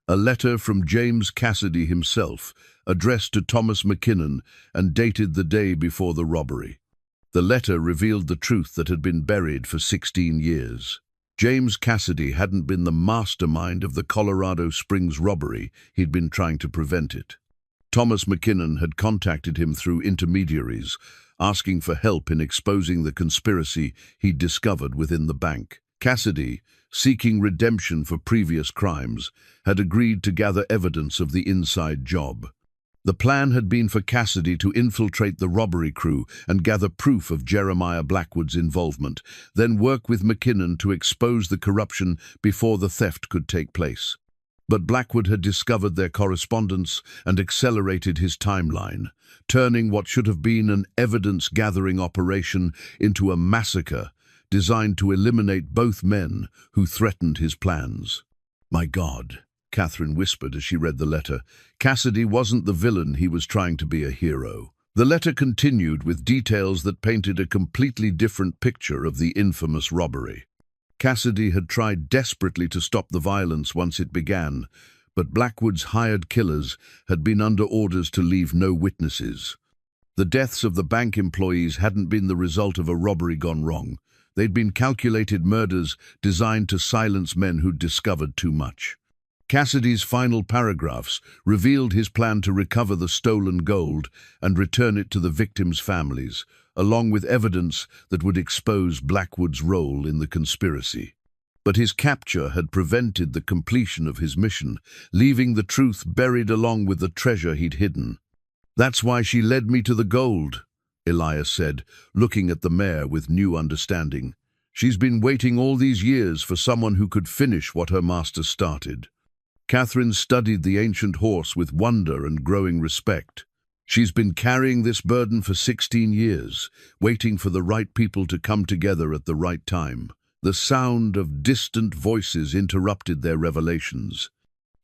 A letter from James Cassidy himself, addressed to Thomas McKinnon and dated the day before the robbery. The letter revealed the truth that had been buried for 16 years. James Cassidy hadn't been the mastermind of the Colorado Springs robbery, he'd been trying to prevent it. Thomas McKinnon had contacted him through intermediaries, asking for help in exposing the conspiracy he'd discovered within the bank. Cassidy, seeking redemption for previous crimes, had agreed to gather evidence of the inside job. The plan had been for Cassidy to infiltrate the robbery crew and gather proof of Jeremiah Blackwood's involvement, then work with McKinnon to expose the corruption before the theft could take place. But Blackwood had discovered their correspondence and accelerated his timeline, turning what should have been an evidence-gathering operation into a massacre designed to eliminate both men who threatened his plans. "My God," Catherine whispered as she read the letter. Cassidy wasn't the villain he was trying to be a hero. The letter continued with details that painted a completely different picture of the infamous robbery. Cassidy had tried desperately to stop the violence once it began, but Blackwood's hired killers had been under orders to leave no witnesses. The deaths of the bank employees hadn't been the result of a robbery gone wrong. They'd been calculated murders designed to silence men who'd discovered too much. Cassidy's final paragraphs revealed his plan to recover the stolen gold and return it to the victims' families, along with evidence that would expose Blackwood's role in the conspiracy. But his capture had prevented the completion of his mission, leaving the truth buried along with the treasure he'd hidden. "That's why she led me to the gold," Elias said, looking at the mare with new understanding. "She's been waiting all these years for someone who could finish what her master started." Catherine studied the ancient horse with wonder and growing respect. She's been carrying this burden for 16 years, waiting for the right people to come together at the right time. The sound of distant voices interrupted their revelations.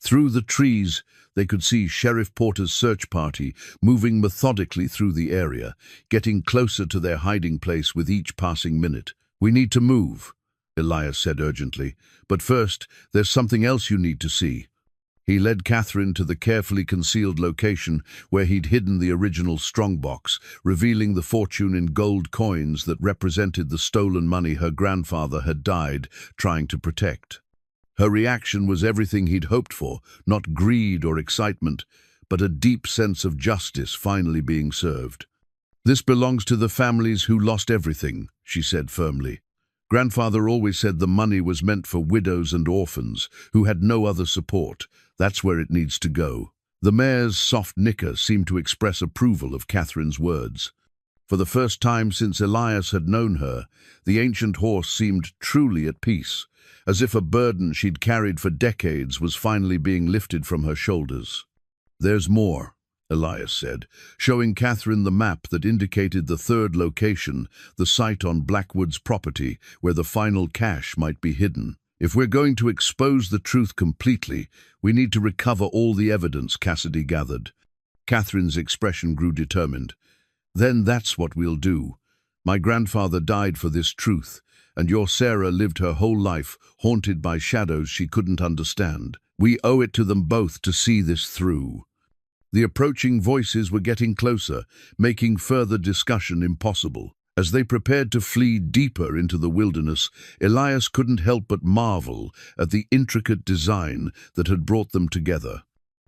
Through the trees, they could see Sheriff Porter's search party moving methodically through the area, getting closer to their hiding place with each passing minute. "We need to move," Elias said urgently. "But first, there's something else you need to see." He led Catherine to the carefully concealed location where he'd hidden the original strongbox, revealing the fortune in gold coins that represented the stolen money her grandfather had died trying to protect. Her reaction was everything he'd hoped for, not greed or excitement, but a deep sense of justice finally being served. "This belongs to the families who lost everything," she said firmly. "Grandfather always said the money was meant for widows and orphans who had no other support. That's where it needs to go." The mare's soft nicker seemed to express approval of Catherine's words. For the first time since Elias had known her, the ancient horse seemed truly at peace, as if a burden she'd carried for decades was finally being lifted from her shoulders. "There's more," Elias said, showing Catherine the map that indicated the third location, the site on Blackwood's property where the final cache might be hidden. "If we're going to expose the truth completely, we need to recover all the evidence Cassidy gathered." Catherine's expression grew determined. "Then that's what we'll do. My grandfather died for this truth, and your Sarah lived her whole life haunted by shadows she couldn't understand. We owe it to them both to see this through." The approaching voices were getting closer, making further discussion impossible. As they prepared to flee deeper into the wilderness, Elias couldn't help but marvel at the intricate design that had brought them together.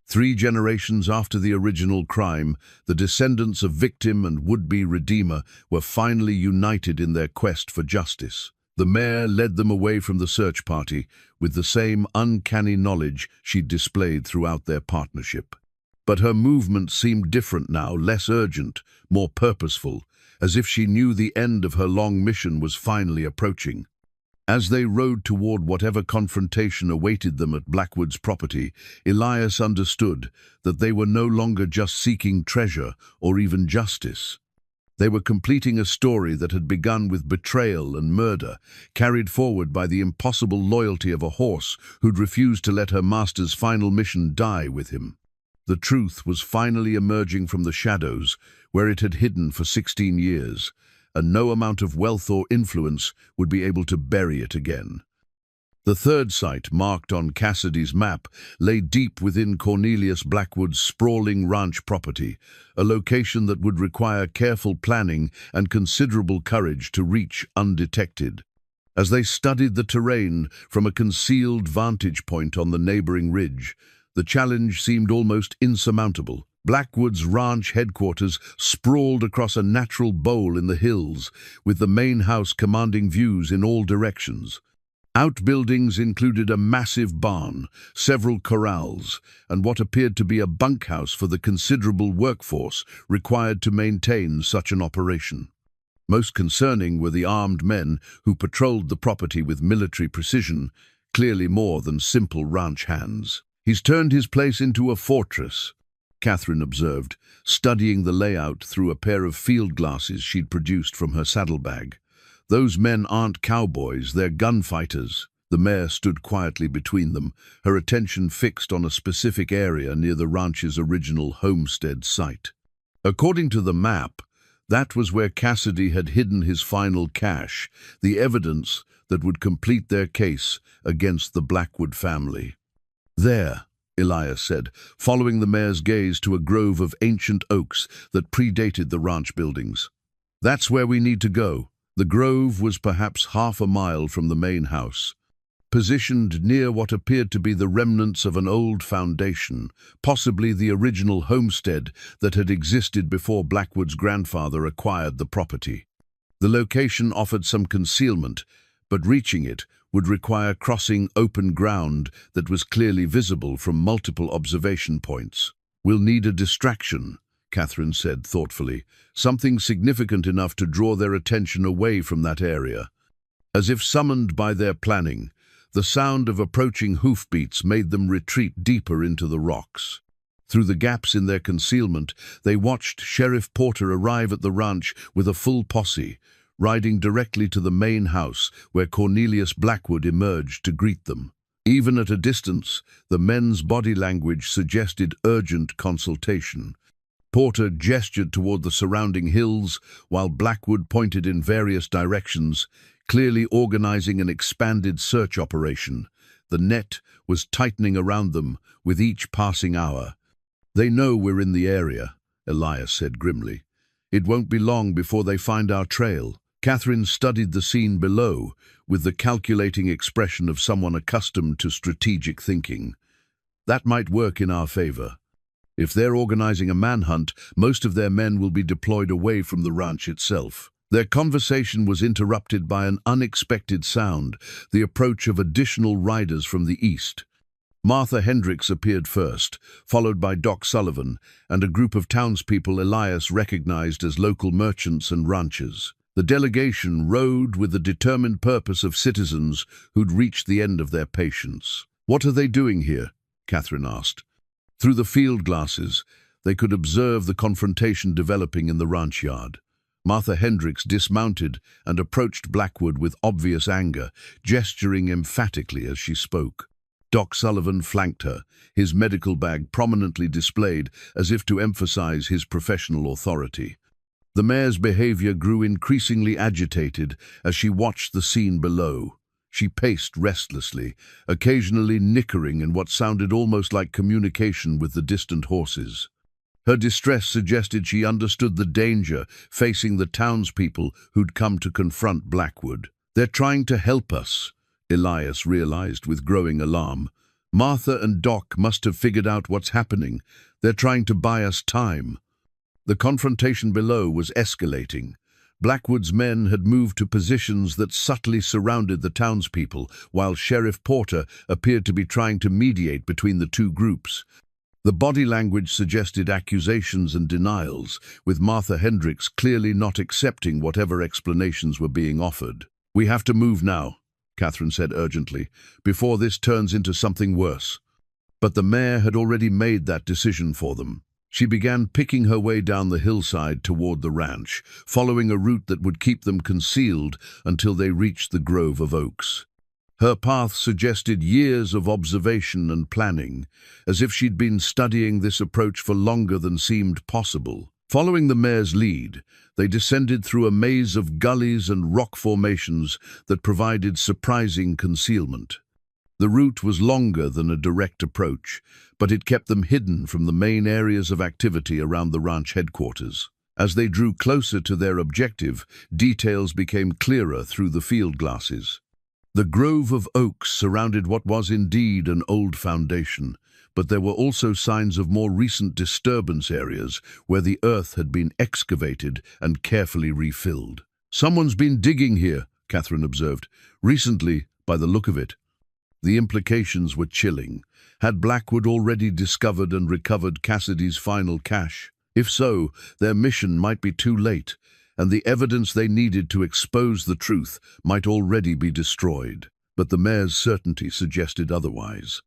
3 generations after the original crime, the descendants of victim and would-be redeemer were finally united in their quest for justice. The mare led them away from the search party with the same uncanny knowledge she'd displayed throughout their partnership. But her movement seemed different now, less urgent, more purposeful, as if she knew the end of her long mission was finally approaching. As they rode toward whatever confrontation awaited them at Blackwood's property, Elias understood that they were no longer just seeking treasure or even justice. They were completing a story that had begun with betrayal and murder, carried forward by the impossible loyalty of a horse who'd refused to let her master's final mission die with him. The truth was finally emerging from the shadows, where it had hidden for 16 years, and no amount of wealth or influence would be able to bury it again. The third site, marked on Cassidy's map, lay deep within Cornelius Blackwood's sprawling ranch property, a location that would require careful planning and considerable courage to reach undetected. As they studied the terrain from a concealed vantage point on the neighboring ridge, the challenge seemed almost insurmountable. Blackwood's ranch headquarters sprawled across a natural bowl in the hills, with the main house commanding views in all directions. Outbuildings included a massive barn, several corrals, and what appeared to be a bunkhouse for the considerable workforce required to maintain such an operation. Most concerning were the armed men who patrolled the property with military precision, clearly more than simple ranch hands. "He's turned his place into a fortress," Catherine observed, studying the layout through a pair of field glasses she'd produced from her saddlebag. "Those men aren't cowboys, they're gunfighters." The mare stood quietly between them, her attention fixed on a specific area near the ranch's original homestead site. According to the map, That was where Cassidy had hidden his final cache, the evidence that would complete their case against the Blackwood family. "There," Elias said, following the mayor's gaze to a grove of ancient oaks that predated the ranch buildings. "That's where we need to go." The grove was perhaps half a mile from the main house, positioned near what appeared to be the remnants of an old foundation, possibly the original homestead that had existed before Blackwood's grandfather acquired the property. The location offered some concealment, but reaching it would require crossing open ground that was clearly visible from multiple observation points. "We'll need a distraction," Catherine said thoughtfully, "something significant enough to draw their attention away from that area." As if summoned by their planning, the sound of approaching hoofbeats made them retreat deeper into the rocks. Through the gaps in their concealment, they watched Sheriff Porter arrive at the ranch with a full posse, riding directly to the main house where Cornelius Blackwood emerged to greet them. Even at a distance, the men's body language suggested urgent consultation. Porter gestured toward the surrounding hills, while Blackwood pointed in various directions, clearly organizing an expanded search operation. The net was tightening around them with each passing hour. "They know we're in the area," Elias said grimly. "It won't be long before they find our trail." Catherine studied the scene below with the calculating expression of someone accustomed to strategic thinking. "That might work in our favor. If they're organizing a manhunt, most of their men will be deployed away from the ranch itself." Their conversation was interrupted by an unexpected sound, the approach of additional riders from the east. Martha Hendricks appeared first, followed by Doc Sullivan and a group of townspeople Elias recognized as local merchants and ranchers. The delegation rode with the determined purpose of citizens who'd reached the end of their patience. "What are they doing here?" Catherine asked. Through the field glasses, they could observe the confrontation developing in the ranch yard. Martha Hendricks dismounted and approached Blackwood with obvious anger, gesturing emphatically as she spoke. Doc Sullivan flanked her, his medical bag prominently displayed as if to emphasize his professional authority. The mayor's behavior grew increasingly agitated as she watched the scene below. She paced restlessly, occasionally nickering in what sounded almost like communication with the distant horses. Her distress suggested she understood the danger facing the townspeople who'd come to confront Blackwood. "They're trying to help us," Elias realized with growing alarm. "Martha and Doc must have figured out what's happening. They're trying to buy us time." The confrontation below was escalating. Blackwood's men had moved to positions that subtly surrounded the townspeople, while Sheriff Porter appeared to be trying to mediate between the two groups. The body language suggested accusations and denials, with Martha Hendricks clearly not accepting whatever explanations were being offered. "We have to move now," Catherine said urgently, "before this turns into something worse." But the mayor had already made that decision for them. She began picking her way down the hillside toward the ranch, following a route that would keep them concealed until they reached the grove of oaks. Her path suggested years of observation and planning, as if she'd been studying this approach for longer than seemed possible. Following the mayor's lead, they descended through a maze of gullies and rock formations that provided surprising concealment. The route was longer than a direct approach, but it kept them hidden from the main areas of activity around the ranch headquarters. As they drew closer to their objective, details became clearer through the field glasses. The grove of oaks surrounded what was indeed an old foundation, but there were also signs of more recent disturbance areas where the earth had been excavated and carefully refilled. "Someone's been digging here," Catherine observed. "Recently, by the look of it." The implications were chilling. Had Blackwood already discovered and recovered Cassidy's final cache? If so, their mission might be too late, and the evidence they needed to expose the truth might already be destroyed. But the mayor's certainty suggested otherwise.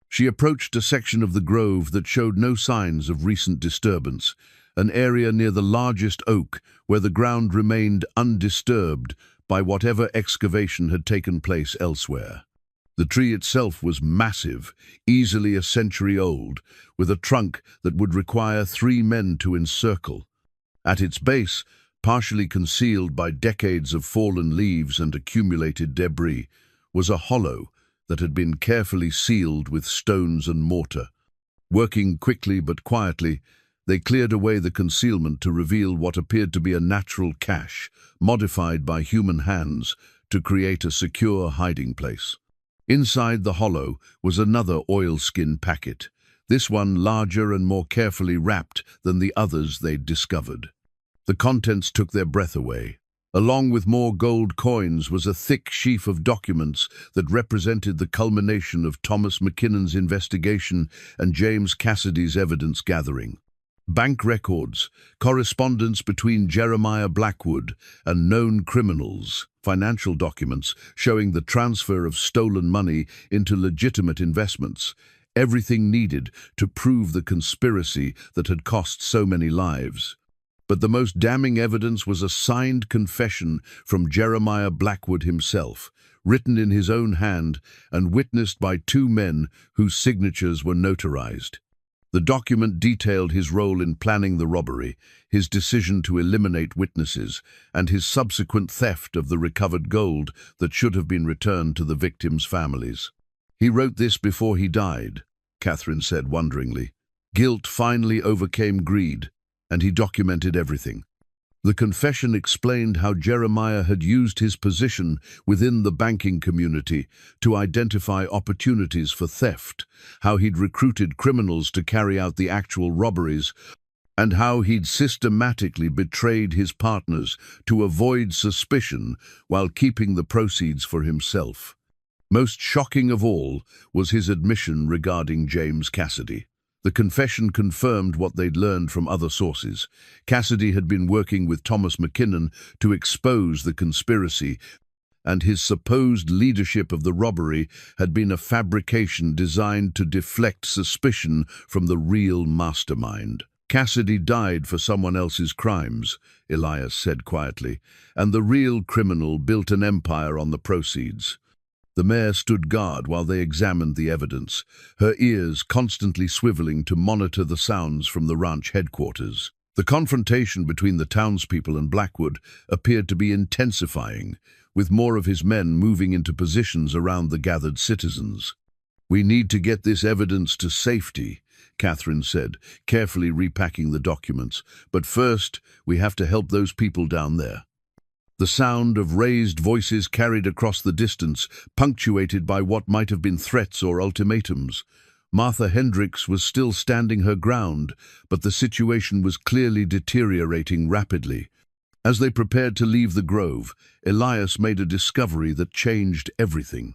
She approached a section of the grove that showed no signs of recent disturbance, an area near the largest oak where the ground remained undisturbed by whatever excavation had taken place elsewhere. The tree itself was massive, easily a century old, with a trunk that would require 3 men to encircle. At its base, partially concealed by decades of fallen leaves and accumulated debris, was a hollow that had been carefully sealed with stones and mortar. Working quickly but quietly, they cleared away the concealment to reveal what appeared to be a natural cache, modified by human hands to create a secure hiding place. Inside the hollow was another oilskin packet, this one larger and more carefully wrapped than the others they'd discovered. The contents took their breath away. Along with more gold coins was a thick sheaf of documents that represented the culmination of Thomas McKinnon's investigation and James Cassidy's evidence gathering. Bank records, correspondence between Jeremiah Blackwood and known criminals, financial documents showing the transfer of stolen money into legitimate investments, everything needed to prove the conspiracy that had cost so many lives. But the most damning evidence was a signed confession from Jeremiah Blackwood himself, written in his own hand and witnessed by two men whose signatures were notarized. The document detailed his role in planning the robbery, his decision to eliminate witnesses, and his subsequent theft of the recovered gold that should have been returned to the victims' families. "He wrote this before he died," Catherine said wonderingly. "Guilt finally overcame greed, and he documented everything." The confession explained how Jeremiah had used his position within the banking community to identify opportunities for theft, how he'd recruited criminals to carry out the actual robberies, and how he'd systematically betrayed his partners to avoid suspicion while keeping the proceeds for himself. Most shocking of all was his admission regarding James Cassidy. The confession confirmed what they'd learned from other sources. Cassidy had been working with Thomas McKinnon to expose the conspiracy, and his supposed leadership of the robbery had been a fabrication designed to deflect suspicion from the real mastermind. "Cassidy died for someone else's crimes," Elias said quietly, "and the real criminal built an empire on the proceeds." The mayor stood guard while they examined the evidence, her ears constantly swiveling to monitor the sounds from the ranch headquarters. The confrontation between the townspeople and Blackwood appeared to be intensifying, with more of his men moving into positions around the gathered citizens. "We need to get this evidence to safety," Catherine said, carefully repacking the documents. "But first, we have to help those people down there." The sound of raised voices carried across the distance, punctuated by what might have been threats or ultimatums. Martha Hendricks was still standing her ground, but the situation was clearly deteriorating rapidly. As they prepared to leave the grove, Elias made a discovery that changed everything.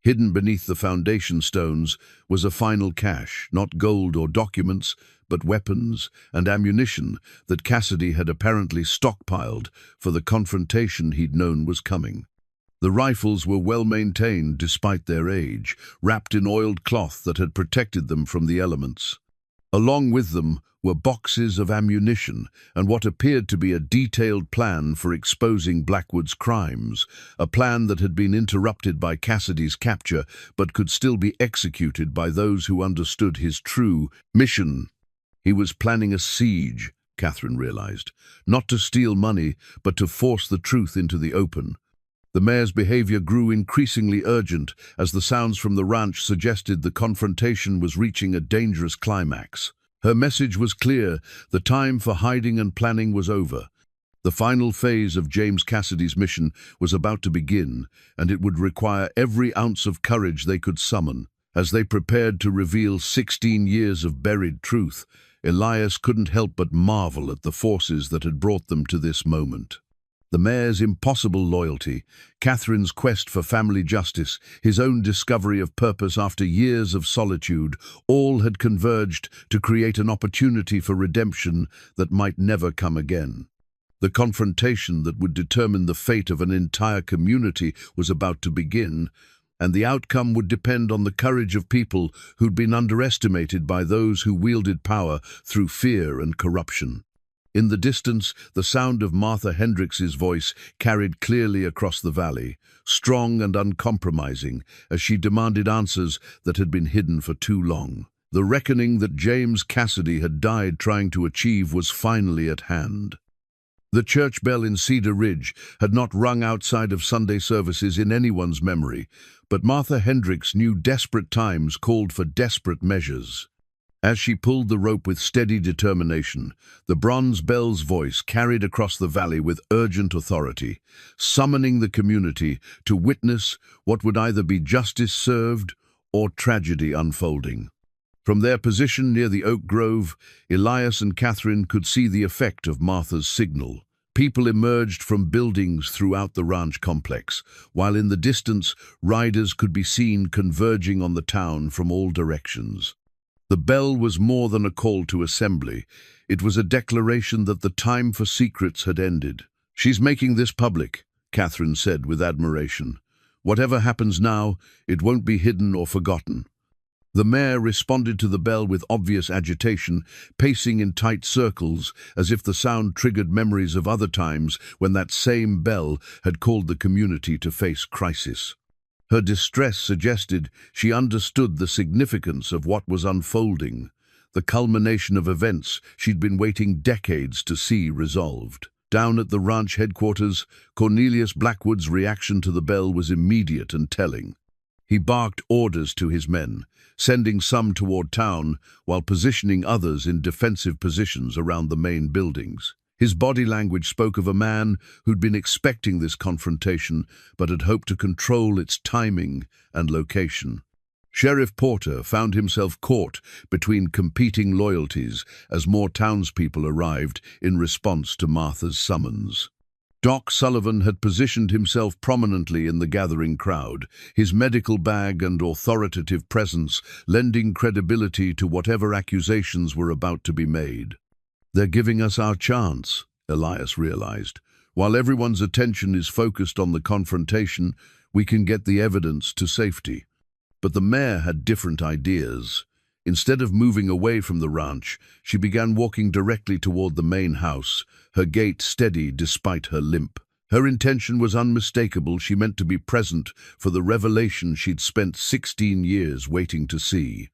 Hidden beneath the foundation stones was a final cache, not gold or documents, but weapons and ammunition that Cassidy had apparently stockpiled for the confrontation he'd known was coming. The rifles were well maintained despite their age, wrapped in oiled cloth that had protected them from the elements. Along with them were boxes of ammunition and what appeared to be a detailed plan for exposing Blackwood's crimes, a plan that had been interrupted by Cassidy's capture but could still be executed by those who understood his true mission. He was planning a siege, Catherine realized, not to steal money, but to force the truth into the open. The mayor's behavior grew increasingly urgent as the sounds from the ranch suggested the confrontation was reaching a dangerous climax. Her message was clear: the time for hiding and planning was over. The final phase of James Cassidy's mission was about to begin, and it would require every ounce of courage they could summon. As they prepared to reveal 16 years of buried truth, Elias couldn't help but marvel at the forces that had brought them to this moment. The mayor's impossible loyalty, Catherine's quest for family justice, his own discovery of purpose after years of solitude, all had converged to create an opportunity for redemption that might never come again. The confrontation that would determine the fate of an entire community was about to begin, and the outcome would depend on the courage of people who'd been underestimated by those who wielded power through fear and corruption. In the distance, the sound of Martha Hendricks's voice carried clearly across the valley, strong and uncompromising, as she demanded answers that had been hidden for too long. The reckoning that James Cassidy had died trying to achieve was finally at hand. The church bell in Cedar Ridge had not rung outside of Sunday services in anyone's memory, but Martha Hendricks knew desperate times called for desperate measures. As she pulled the rope with steady determination, the bronze bell's voice carried across the valley with urgent authority, summoning the community to witness what would either be justice served or tragedy unfolding. From their position near the oak grove, Elias and Catherine could see the effect of Martha's signal. People emerged from buildings throughout the ranch complex, while in the distance, riders could be seen converging on the town from all directions. The bell was more than a call to assembly. It was a declaration that the time for secrets had ended. "She's making this public," Catherine said with admiration. "Whatever happens now, it won't be hidden or forgotten." The mayor responded to the bell with obvious agitation, pacing in tight circles as if the sound triggered memories of other times when that same bell had called the community to face crisis. Her distress suggested she understood the significance of what was unfolding, the culmination of events she'd been waiting decades to see resolved. Down at the ranch headquarters, Cornelius Blackwood's reaction to the bell was immediate and telling. He barked orders to his men, sending some toward town while positioning others in defensive positions around the main buildings. His body language spoke of a man who'd been expecting this confrontation but had hoped to control its timing and location. Sheriff Porter found himself caught between competing loyalties as more townspeople arrived in response to Martha's summons. Doc Sullivan had positioned himself prominently in the gathering crowd, his medical bag and authoritative presence lending credibility to whatever accusations were about to be made. "They're giving us our chance," Elias realized. "While everyone's attention is focused on the confrontation, we can get the evidence to safety." But the mayor had different ideas. Instead of moving away from the ranch, she began walking directly toward the main house, her gait steady despite her limp. Her intention was unmistakable. She meant to be present for the revelation she'd spent 16 years waiting to see.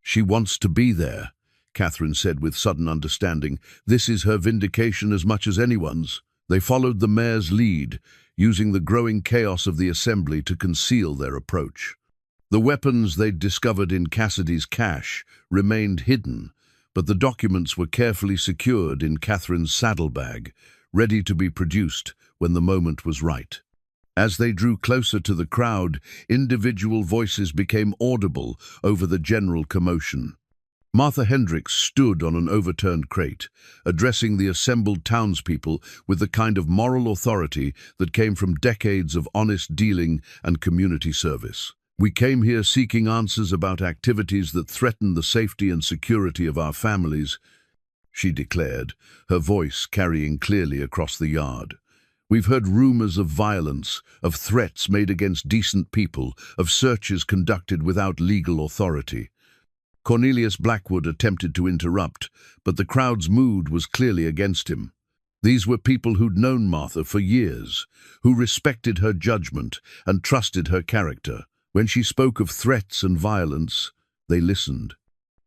"She wants to be there," Catherine said with sudden understanding. "This is her vindication as much as anyone's." They followed the mayor's lead, using the growing chaos of the assembly to conceal their approach. The weapons they'd discovered in Cassidy's cache remained hidden, but the documents were carefully secured in Catherine's saddlebag, ready to be produced when the moment was right. As they drew closer to the crowd, individual voices became audible over the general commotion. Martha Hendricks stood on an overturned crate, addressing the assembled townspeople with the kind of moral authority that came from decades of honest dealing and community service. "We came here seeking answers about activities that threaten the safety and security of our families," she declared, her voice carrying clearly across the yard. "We've heard rumors of violence, of threats made against decent people, of searches conducted without legal authority." Cornelius Blackwood attempted to interrupt, but the crowd's mood was clearly against him. These were people who'd known Martha for years, who respected her judgment and trusted her character. When she spoke of threats and violence, they listened.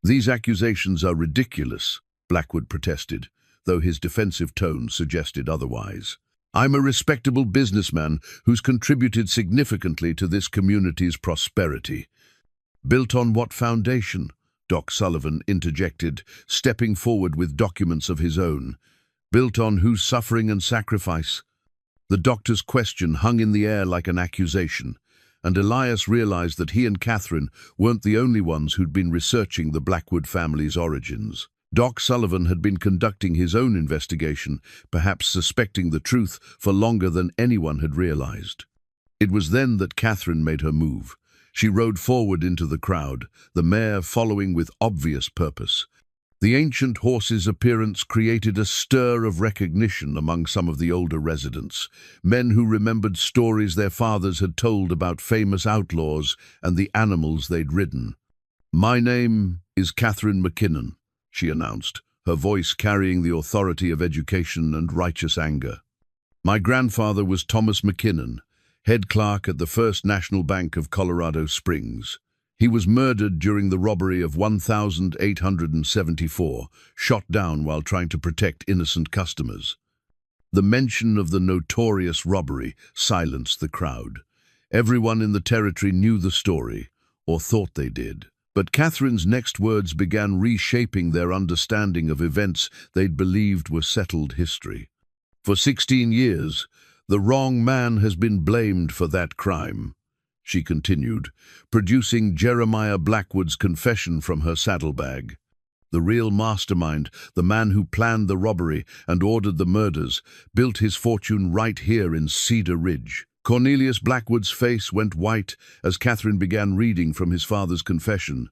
"These accusations are ridiculous," Blackwood protested, though his defensive tone suggested otherwise. "I'm a respectable businessman who's contributed significantly to this community's prosperity." "Built on what foundation?" Doc Sullivan interjected, stepping forward with documents of his own. "Built on whose suffering and sacrifice?" The doctor's question hung in the air like an accusation, and Elias realized that he and Catherine weren't the only ones who'd been researching the Blackwood family's origins. Doc Sullivan had been conducting his own investigation, perhaps suspecting the truth for longer than anyone had realized. It was then that Catherine made her move. She rode forward into the crowd, the mare following with obvious purpose. The ancient horse's appearance created a stir of recognition among some of the older residents, men who remembered stories their fathers had told about famous outlaws and the animals they'd ridden. "My name is Catherine McKinnon," she announced, her voice carrying the authority of education and righteous anger. "My grandfather was Thomas McKinnon, head clerk at the First National Bank of Colorado Springs. He was murdered during the robbery of 1874, shot down while trying to protect innocent customers." The mention of the notorious robbery silenced the crowd. Everyone in the territory knew the story, or thought they did. But Catherine's next words began reshaping their understanding of events they'd believed were settled history. For 16 years, the wrong man has been blamed for that crime, she continued, producing Jeremiah Blackwood's confession from her saddlebag. The real mastermind, the man who planned the robbery and ordered the murders, built his fortune right here in Cedar Ridge. Cornelius Blackwood's face went white as Catherine began reading from his father's confession.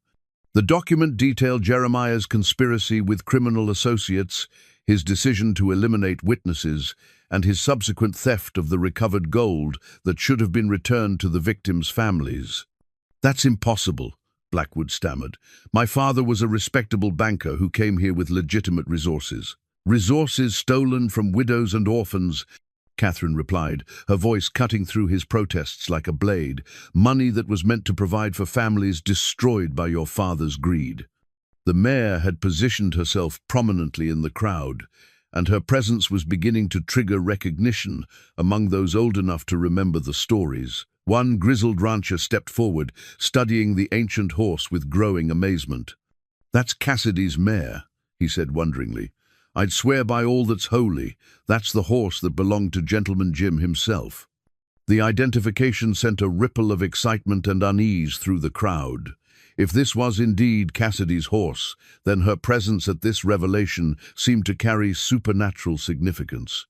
The document detailed Jeremiah's conspiracy with criminal associates, his decision to eliminate witnesses, and his subsequent theft of the recovered gold that should have been returned to the victims' families. "That's impossible," Blackwood stammered. "My father was a respectable banker who came here with legitimate resources." "Resources stolen from widows and orphans," Catherine replied, her voice cutting through his protests like a blade. "Money that was meant to provide for families destroyed by your father's greed." The mayor had positioned herself prominently in the crowd, and her presence was beginning to trigger recognition among those old enough to remember the stories. One grizzled rancher stepped forward, studying the ancient horse with growing amazement. "That's Cassidy's mare," he said wonderingly. "I'd swear by all that's holy, that's the horse that belonged to Gentleman Jim himself." The identification sent a ripple of excitement and unease through the crowd. If this was indeed Cassidy's horse, then her presence at this revelation seemed to carry supernatural significance.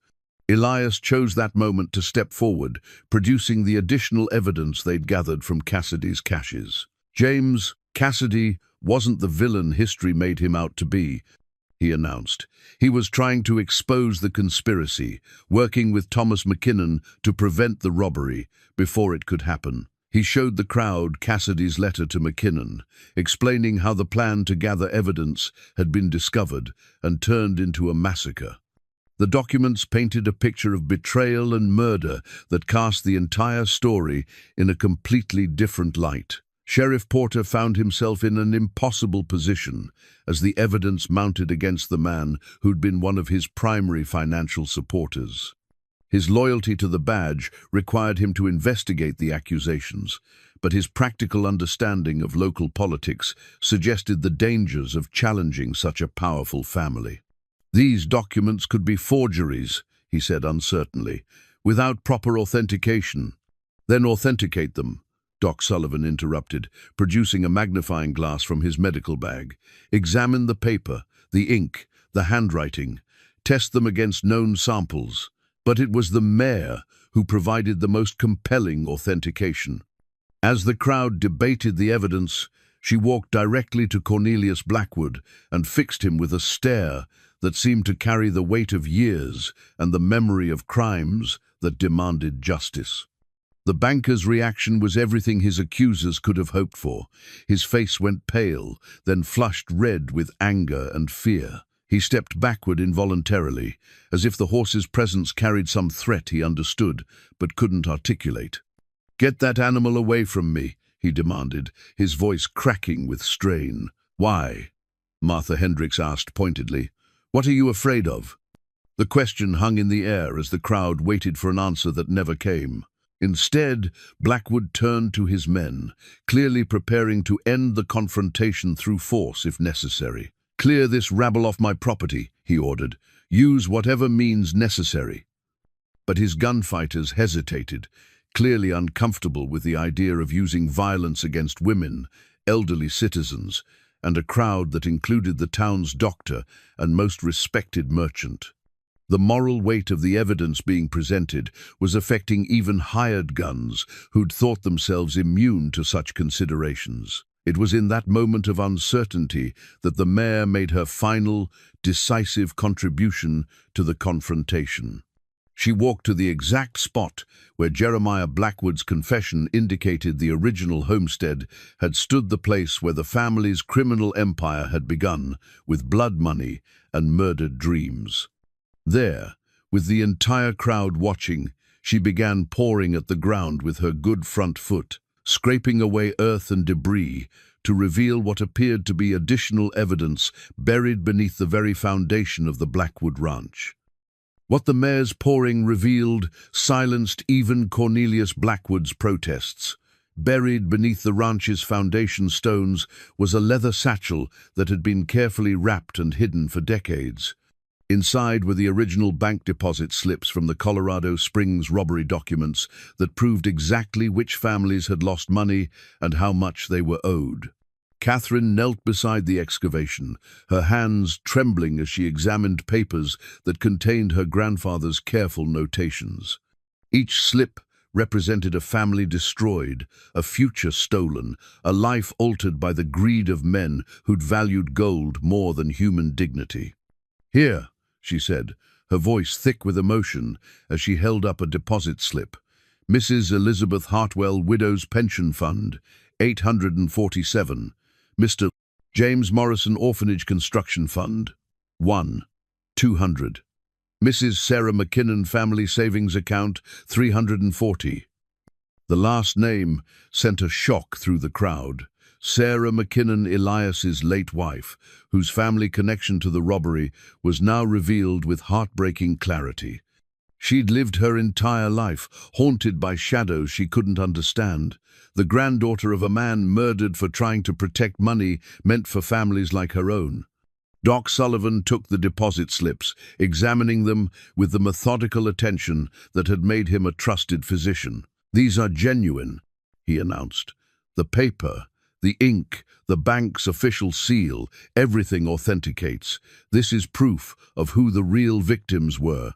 Elias chose that moment to step forward, producing the additional evidence they'd gathered from Cassidy's caches. "James, Cassidy wasn't the villain history made him out to be," he announced. "He was trying to expose the conspiracy, working with Thomas McKinnon to prevent the robbery before it could happen." He showed the crowd Cassidy's letter to McKinnon, explaining how the plan to gather evidence had been discovered and turned into a massacre. The documents painted a picture of betrayal and murder that cast the entire story in a completely different light. Sheriff Porter found himself in an impossible position as the evidence mounted against the man who'd been one of his primary financial supporters. His loyalty to the badge required him to investigate the accusations, but his practical understanding of local politics suggested the dangers of challenging such a powerful family. "These documents could be forgeries," he said uncertainly, "without proper authentication." "Then authenticate them," Doc Sullivan interrupted, producing a magnifying glass from his medical bag. "Examine the paper, the ink, the handwriting. Test them against known samples." But it was the mayor who provided the most compelling authentication. As the crowd debated the evidence, she walked directly to Cornelius Blackwood and fixed him with a stare that seemed to carry the weight of years and the memory of crimes that demanded justice. The banker's reaction was everything his accusers could have hoped for. His face went pale, then flushed red with anger and fear. He stepped backward involuntarily, as if the horse's presence carried some threat he understood, but couldn't articulate. "Get that animal away from me," he demanded, his voice cracking with strain. "Why?" Martha Hendricks asked pointedly. "What are you afraid of?" The question hung in the air as the crowd waited for an answer that never came. Instead, Blackwood turned to his men, clearly preparing to end the confrontation through force if necessary. "Clear this rabble off my property," he ordered. "Use whatever means necessary." But his gunfighters hesitated, clearly uncomfortable with the idea of using violence against women, elderly citizens, and a crowd that included the town's doctor and most respected merchant. The moral weight of the evidence being presented was affecting even hired guns who'd thought themselves immune to such considerations. It was in that moment of uncertainty that the mayor made her final, decisive contribution to the confrontation. She walked to the exact spot where Jeremiah Blackwood's confession indicated the original homestead had stood, the place where the family's criminal empire had begun, with blood money and murdered dreams. There, with the entire crowd watching, she began pouring at the ground with her good front foot, scraping away earth and debris to reveal what appeared to be additional evidence buried beneath the very foundation of the Blackwood Ranch. What the mayor's pouring revealed silenced even Cornelius Blackwood's protests. Buried beneath the ranch's foundation stones was a leather satchel that had been carefully wrapped and hidden for decades. Inside were the original bank deposit slips from the Colorado Springs robbery documents that proved exactly which families had lost money and how much they were owed. Catherine knelt beside the excavation, her hands trembling as she examined papers that contained her grandfather's careful notations. Each slip represented a family destroyed, a future stolen, a life altered by the greed of men who'd valued gold more than human dignity. "Here," she said, her voice thick with emotion as she held up a deposit slip. "Mrs. Elizabeth Hartwell Widow's Pension Fund, 847. Mr. James Morrison Orphanage Construction Fund, 1, 200. Mrs. Sarah McKinnon Family Savings Account, 340. The last name sent a shock through the crowd. Sarah McKinnon, Elias's late wife, whose family connection to the robbery was now revealed with heartbreaking clarity. She'd lived her entire life, haunted by shadows she couldn't understand. The granddaughter of a man murdered for trying to protect money meant for families like her own. Doc Sullivan took the deposit slips, examining them with the methodical attention that had made him a trusted physician. "These are genuine," he announced. "The paper, the ink, the bank's official seal, everything authenticates. This is proof of who the real victims were."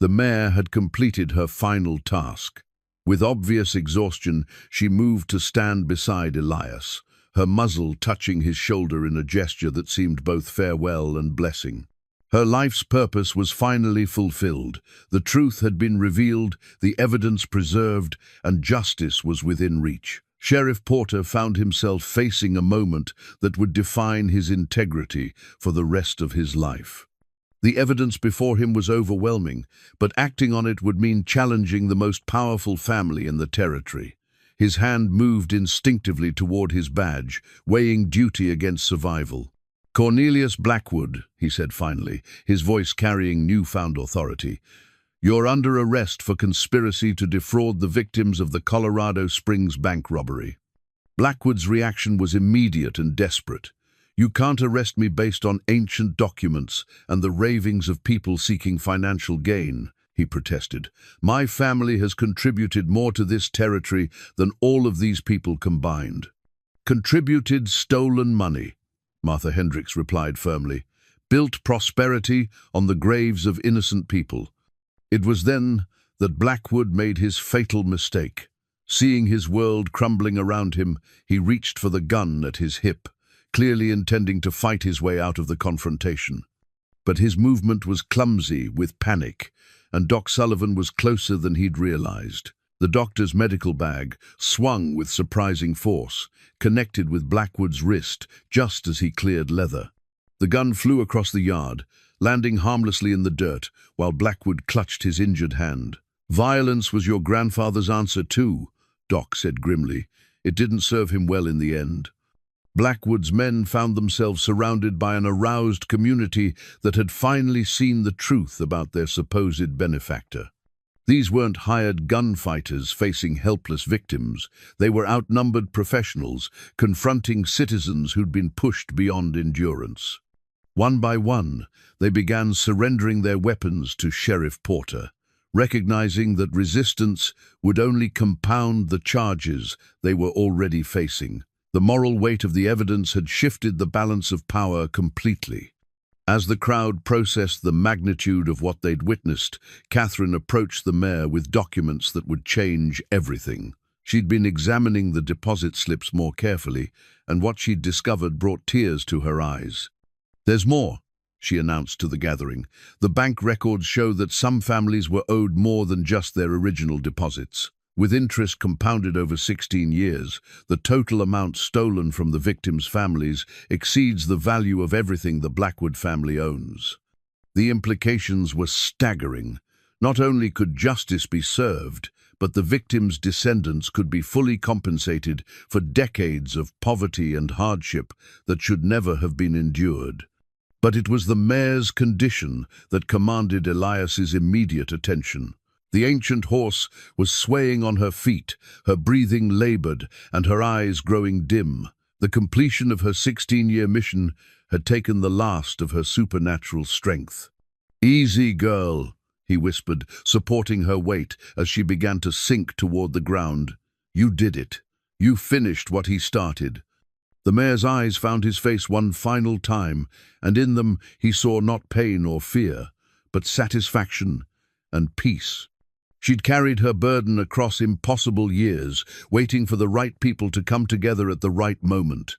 The mayor had completed her final task. With obvious exhaustion, she moved to stand beside Elias, her muzzle touching his shoulder in a gesture that seemed both farewell and blessing. Her life's purpose was finally fulfilled. The truth had been revealed, the evidence preserved, and justice was within reach. Sheriff Porter found himself facing a moment that would define his integrity for the rest of his life. The evidence before him was overwhelming, but acting on it would mean challenging the most powerful family in the territory. His hand moved instinctively toward his badge, weighing duty against survival. "Cornelius Blackwood," he said finally, his voice carrying newfound authority, "you're under arrest for conspiracy to defraud the victims of the Colorado Springs bank robbery." Blackwood's reaction was immediate and desperate. "You can't arrest me based on ancient documents and the ravings of people seeking financial gain," he protested. "My family has contributed more to this territory than all of these people combined." "Contributed stolen money," Martha Hendricks replied firmly. "Built prosperity on the graves of innocent people." It was then that Blackwood made his fatal mistake. Seeing his world crumbling around him, he reached for the gun at his hip, clearly intending to fight his way out of the confrontation. But his movement was clumsy with panic, and Doc Sullivan was closer than he'd realized. The doctor's medical bag swung with surprising force, connected with Blackwood's wrist just as he cleared leather. The gun flew across the yard, landing harmlessly in the dirt, while Blackwood clutched his injured hand. "Violence was your grandfather's answer too," Doc said grimly. "It didn't serve him well in the end." Blackwood's men found themselves surrounded by an aroused community that had finally seen the truth about their supposed benefactor. These weren't hired gunfighters facing helpless victims. They were outnumbered professionals, confronting citizens who'd been pushed beyond endurance. One by one, they began surrendering their weapons to Sheriff Porter, recognizing that resistance would only compound the charges they were already facing. The moral weight of the evidence had shifted the balance of power completely. As the crowd processed the magnitude of what they'd witnessed, Catherine approached the mayor with documents that would change everything. She'd been examining the deposit slips more carefully, and what she'd discovered brought tears to her eyes. "There's more," she announced to the gathering. "The bank records show that some families were owed more than just their original deposits. With interest compounded over 16 years, the total amount stolen from the victims' families exceeds the value of everything the Blackwood family owns." The implications were staggering. Not only could justice be served, but the victims' descendants could be fully compensated for decades of poverty and hardship that should never have been endured. But it was the mare's condition that commanded Elias's immediate attention. The ancient horse was swaying on her feet, her breathing labored, and her eyes growing dim. The completion of her 16-year mission had taken the last of her supernatural strength. "Easy, girl," he whispered, supporting her weight as she began to sink toward the ground. "You did it. You finished what he started." The mare's eyes found his face one final time, and in them he saw not pain or fear, but satisfaction and peace. She'd carried her burden across impossible years, waiting for the right people to come together at the right moment.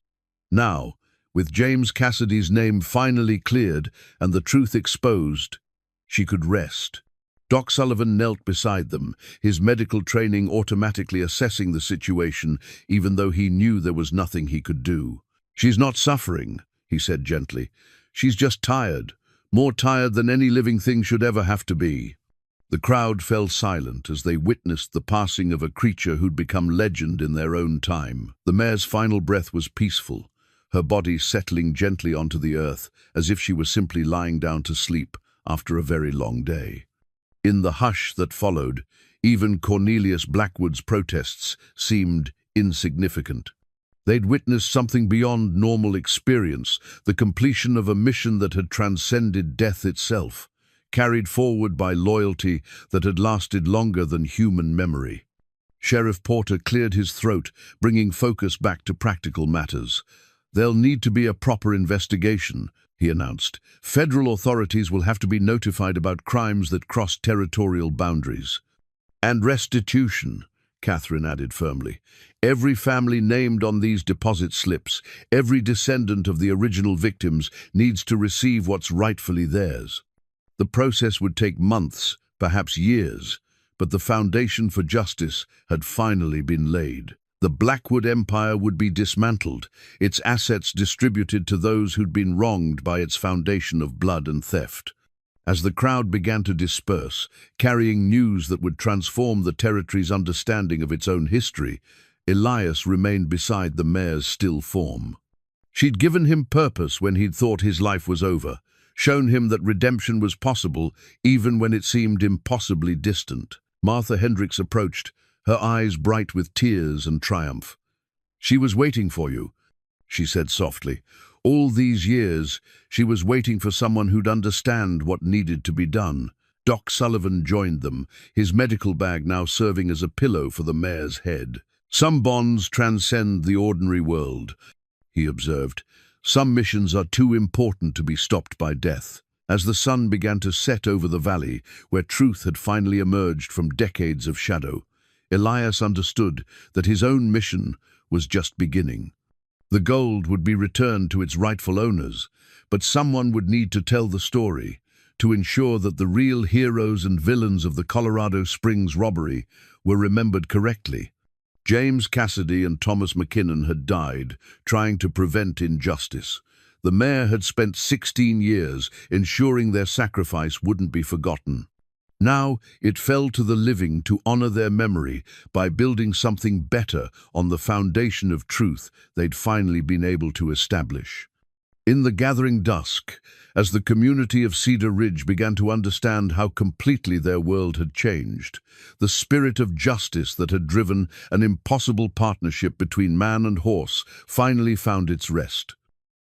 Now, with James Cassidy's name finally cleared and the truth exposed, she could rest. Doc Sullivan knelt beside them, his medical training automatically assessing the situation, even though he knew there was nothing he could do. "She's not suffering," he said gently. "She's just tired, more tired than any living thing should ever have to be." The crowd fell silent as they witnessed the passing of a creature who'd become legend in their own time. The mare's final breath was peaceful, her body settling gently onto the earth, as if she was simply lying down to sleep after a very long day. In the hush that followed, even Cornelius Blackwood's protests seemed insignificant. They'd witnessed something beyond normal experience, the completion of a mission that had transcended death itself, carried forward by loyalty that had lasted longer than human memory. Sheriff Porter cleared his throat, bringing focus back to practical matters. "There'll need to be a proper investigation," he announced. "Federal authorities will have to be notified about crimes that cross territorial boundaries." "And restitution," Catherine added firmly. "Every family named on these deposit slips, every descendant of the original victims needs to receive what's rightfully theirs." The process would take months, perhaps years, but the foundation for justice had finally been laid. The Blackwood Empire would be dismantled, its assets distributed to those who'd been wronged by its foundation of blood and theft. As the crowd began to disperse, carrying news that would transform the territory's understanding of its own history, Elias remained beside the mare's still form. She'd given him purpose when he'd thought his life was over, shown him that redemption was possible even when it seemed impossibly distant. Martha Hendricks approached, her eyes bright with tears and triumph. "She was waiting for you," she said softly. "All these years, she was waiting for someone who'd understand what needed to be done." Doc Sullivan joined them, his medical bag now serving as a pillow for the mare's head. "Some bonds transcend the ordinary world," he observed. "Some missions are too important to be stopped by death." As the sun began to set over the valley, where truth had finally emerged from decades of shadow, Elias understood that his own mission was just beginning. The gold would be returned to its rightful owners, but someone would need to tell the story, to ensure that the real heroes and villains of the Colorado Springs robbery were remembered correctly. James Cassidy and Thomas McKinnon had died, trying to prevent injustice. The mayor had spent 16 years ensuring their sacrifice wouldn't be forgotten. Now it fell to the living to honor their memory by building something better on the foundation of truth they'd finally been able to establish. In the gathering dusk, as the community of Cedar Ridge began to understand how completely their world had changed, the spirit of justice that had driven an impossible partnership between man and horse finally found its rest.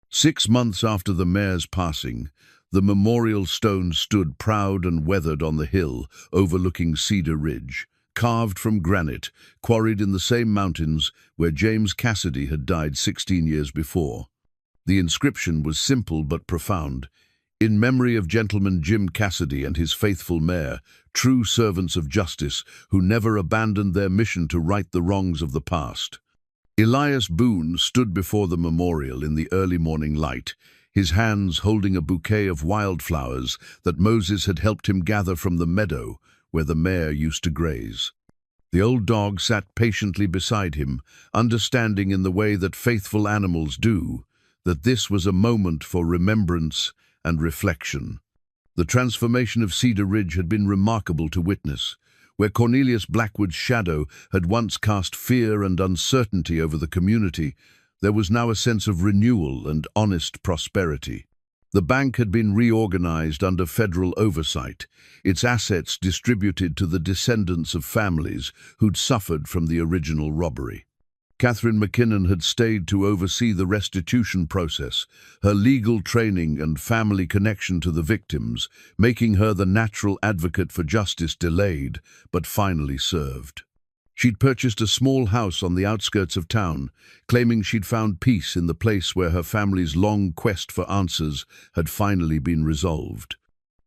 6 months after the mayor's passing, the memorial stone stood proud and weathered on the hill overlooking Cedar Ridge, carved from granite, quarried in the same mountains where James Cassidy had died 16 years before. The inscription was simple but profound. "In memory of Gentleman Jim Cassidy and his faithful mare, true servants of justice who never abandoned their mission to right the wrongs of the past." Elias Boone stood before the memorial in the early morning light, his hands holding a bouquet of wildflowers that Moses had helped him gather from the meadow where the mare used to graze. The old dog sat patiently beside him, understanding in the way that faithful animals do, that this was a moment for remembrance and reflection. The transformation of Cedar Ridge had been remarkable to witness. Where Cornelius Blackwood's shadow had once cast fear and uncertainty over the community, there was now a sense of renewal and honest prosperity. The bank had been reorganized under federal oversight, its assets distributed to the descendants of families who'd suffered from the original robbery. Catherine McKinnon had stayed to oversee the restitution process, her legal training and family connection to the victims, making her the natural advocate for justice delayed, but finally served. She'd purchased a small house on the outskirts of town, claiming she'd found peace in the place where her family's long quest for answers had finally been resolved.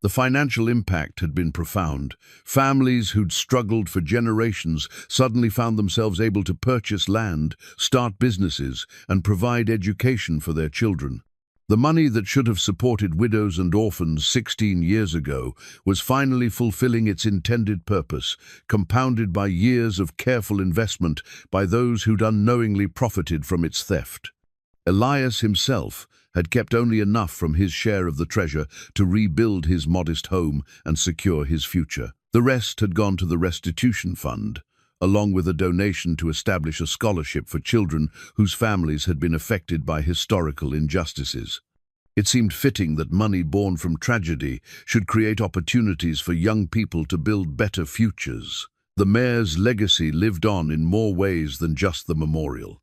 The financial impact had been profound. Families who'd struggled for generations suddenly found themselves able to purchase land, start businesses, and provide education for their children. The money that should have supported widows and orphans 16 years ago was finally fulfilling its intended purpose, compounded by years of careful investment by those who'd unknowingly profited from its theft. Elias himself had kept only enough from his share of the treasure to rebuild his modest home and secure his future. The rest had gone to the restitution fund, along with a donation to establish a scholarship for children whose families had been affected by historical injustices. It seemed fitting that money born from tragedy should create opportunities for young people to build better futures. The mayor's legacy lived on in more ways than just the memorial.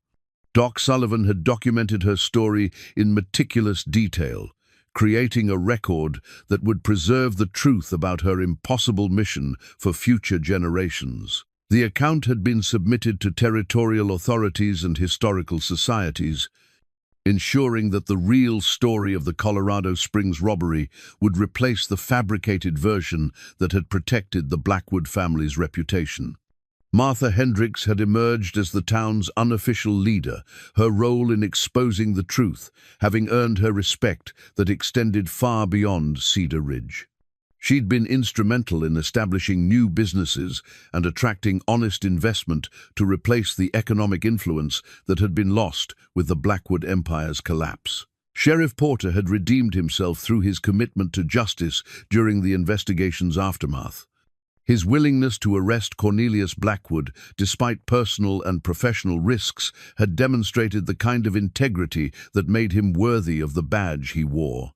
Doc Sullivan had documented her story in meticulous detail, creating a record that would preserve the truth about her impossible mission for future generations. The account had been submitted to territorial authorities and historical societies, ensuring that the real story of the Colorado Springs robbery would replace the fabricated version that had protected the Blackwood family's reputation. Martha Hendricks had emerged as the town's unofficial leader, her role in exposing the truth, having earned her respect that extended far beyond Cedar Ridge. She'd been instrumental in establishing new businesses and attracting honest investment to replace the economic influence that had been lost with the Blackwood Empire's collapse. Sheriff Porter had redeemed himself through his commitment to justice during the investigation's aftermath. His willingness to arrest Cornelius Blackwood, despite personal and professional risks, had demonstrated the kind of integrity that made him worthy of the badge he wore.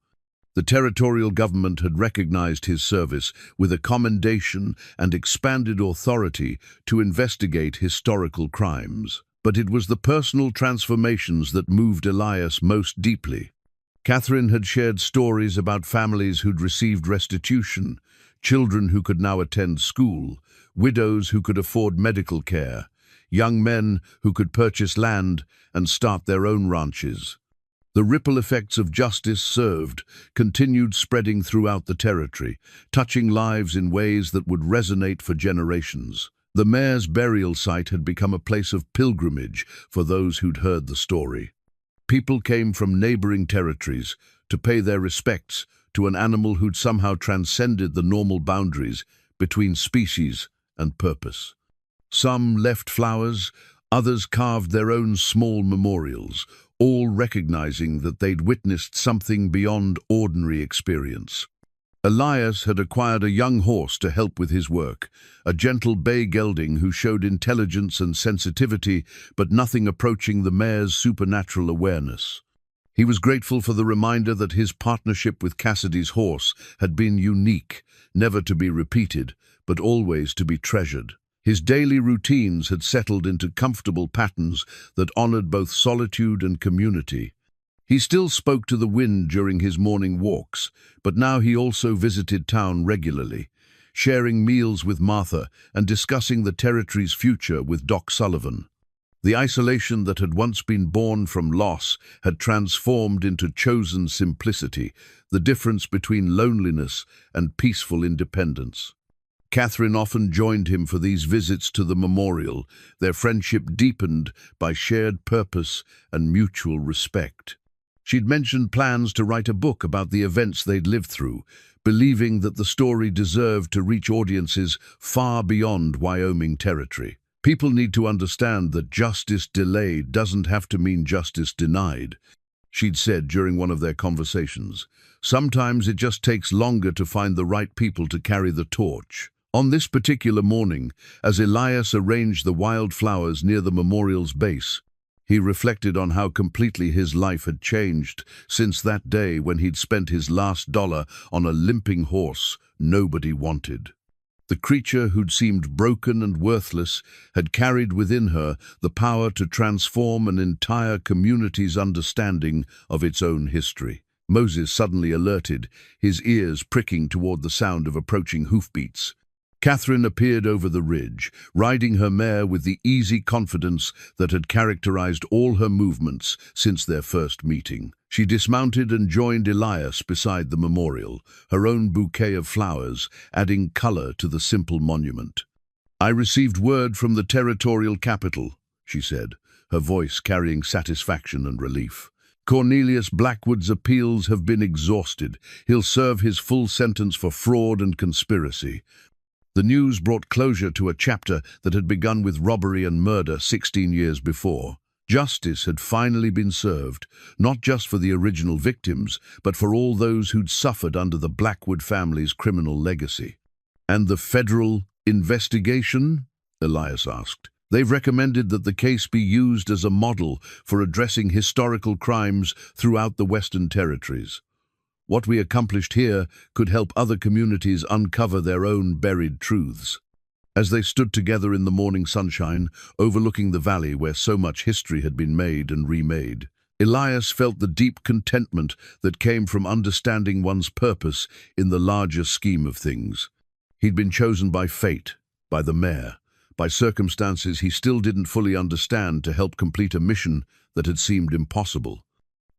The territorial government had recognized his service with a commendation and expanded authority to investigate historical crimes. But it was the personal transformations that moved Elias most deeply. Catherine had shared stories about families who'd received restitution, children who could now attend school, widows who could afford medical care, young men who could purchase land and start their own ranches. The ripple effects of justice served continued spreading throughout the territory, touching lives in ways that would resonate for generations. The mayor's burial site had become a place of pilgrimage for those who'd heard the story. People came from neighboring territories to pay their respects to an animal who'd somehow transcended the normal boundaries between species and purpose. Some left flowers, others carved their own small memorials, all recognizing that they'd witnessed something beyond ordinary experience. Elias had acquired a young horse to help with his work, a gentle bay gelding who showed intelligence and sensitivity, but nothing approaching the mare's supernatural awareness. He was grateful for the reminder that his partnership with Cassidy's horse had been unique, never to be repeated, but always to be treasured. His daily routines had settled into comfortable patterns that honored both solitude and community. He still spoke to the wind during his morning walks, but now he also visited town regularly, sharing meals with Martha and discussing the territory's future with Doc Sullivan. The isolation that had once been born from loss had transformed into chosen simplicity, the difference between loneliness and peaceful independence. Catherine often joined him for these visits to the memorial, their friendship deepened by shared purpose and mutual respect. She'd mentioned plans to write a book about the events they'd lived through, believing that the story deserved to reach audiences far beyond Wyoming territory. People need to understand that justice delayed doesn't have to mean justice denied, she'd said during one of their conversations. Sometimes it just takes longer to find the right people to carry the torch. On this particular morning, as Elias arranged the wildflowers near the memorial's base, He reflected on how completely his life had changed since that day when he'd spent his last dollar on a limping horse nobody wanted. The creature who'd seemed broken and worthless had carried within her the power to transform an entire community's understanding of its own history. Moses suddenly alerted, his ears pricking toward the sound of approaching hoofbeats. Catherine appeared over the ridge, riding her mare with the easy confidence that had characterized all her movements since their first meeting. She dismounted and joined Elias beside the memorial, her own bouquet of flowers adding color to the simple monument. "I received word from the territorial capital," she said, her voice carrying satisfaction and relief. "Cornelius Blackwood's appeals have been exhausted. He'll serve his full sentence for fraud and conspiracy." The news brought closure to a chapter that had begun with robbery and murder 16 years before. Justice had finally been served, not just for the original victims, but for all those who'd suffered under the Blackwood family's criminal legacy. "And the federal investigation?" Elias asked. "They've recommended that the case be used as a model for addressing historical crimes throughout the Western Territories. What we accomplished here could help other communities uncover their own buried truths." As they stood together in the morning sunshine, overlooking the valley where so much history had been made and remade, Elias felt the deep contentment that came from understanding one's purpose in the larger scheme of things. He'd been chosen by fate, by the mayor, by circumstances he still didn't fully understand to help complete a mission that had seemed impossible.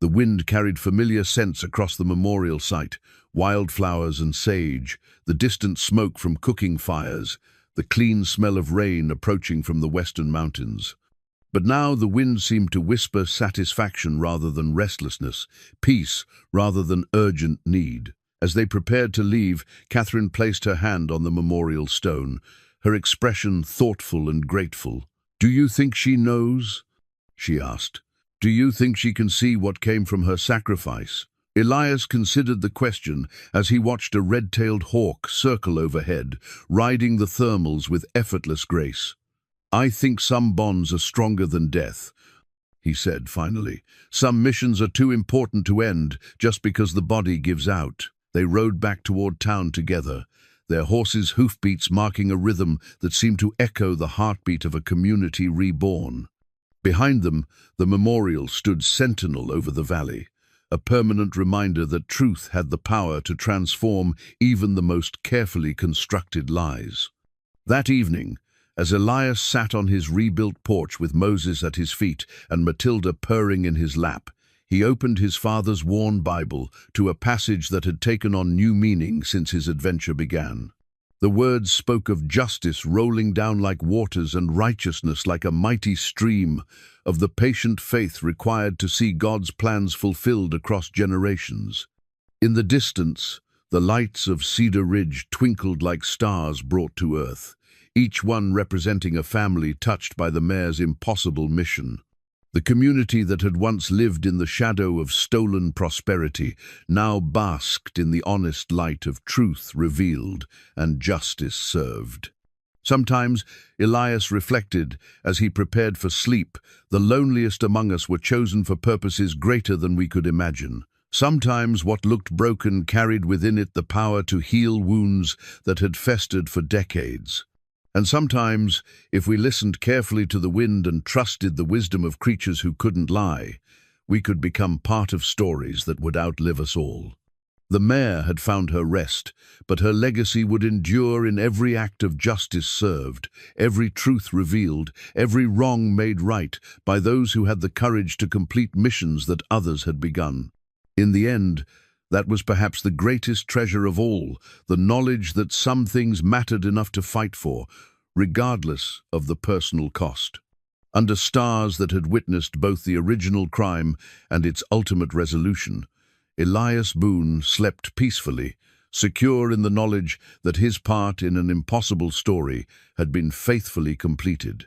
The wind carried familiar scents across the memorial site, wildflowers and sage, the distant smoke from cooking fires, the clean smell of rain approaching from the western mountains. But now the wind seemed to whisper satisfaction rather than restlessness, peace rather than urgent need. As they prepared to leave, Catherine placed her hand on the memorial stone, her expression thoughtful and grateful. "Do you think she knows?" she asked. "Do you think she can see what came from her sacrifice?" Elias considered the question as he watched a red-tailed hawk circle overhead, riding the thermals with effortless grace. "I think some bonds are stronger than death," he said finally. "Some missions are too important to end just because the body gives out." They rode back toward town together, their horses' hoofbeats marking a rhythm that seemed to echo the heartbeat of a community reborn. Behind them, the memorial stood sentinel over the valley, a permanent reminder that truth had the power to transform even the most carefully constructed lies. That evening, as Elias sat on his rebuilt porch with Moses at his feet and Matilda purring in his lap, he opened his father's worn Bible to a passage that had taken on new meaning since his adventure began. The words spoke of justice rolling down like waters and righteousness like a mighty stream, of the patient faith required to see God's plans fulfilled across generations. In the distance, the lights of Cedar Ridge twinkled like stars brought to earth, each one representing a family touched by the mayor's impossible mission. The community that had once lived in the shadow of stolen prosperity now basked in the honest light of truth revealed and justice served. Sometimes, Elias reflected, as he prepared for sleep, the loneliest among us were chosen for purposes greater than we could imagine. Sometimes what looked broken carried within it the power to heal wounds that had festered for decades. And sometimes, if we listened carefully to the wind and trusted the wisdom of creatures who couldn't lie, we could become part of stories that would outlive us all. The mayor had found her rest, but her legacy would endure in every act of justice served, every truth revealed, every wrong made right by those who had the courage to complete missions that others had begun. In the end, that was perhaps the greatest treasure of all, the knowledge that some things mattered enough to fight for, regardless of the personal cost. Under stars that had witnessed both the original crime and its ultimate resolution, Elias Boone slept peacefully, secure in the knowledge that his part in an impossible story had been faithfully completed.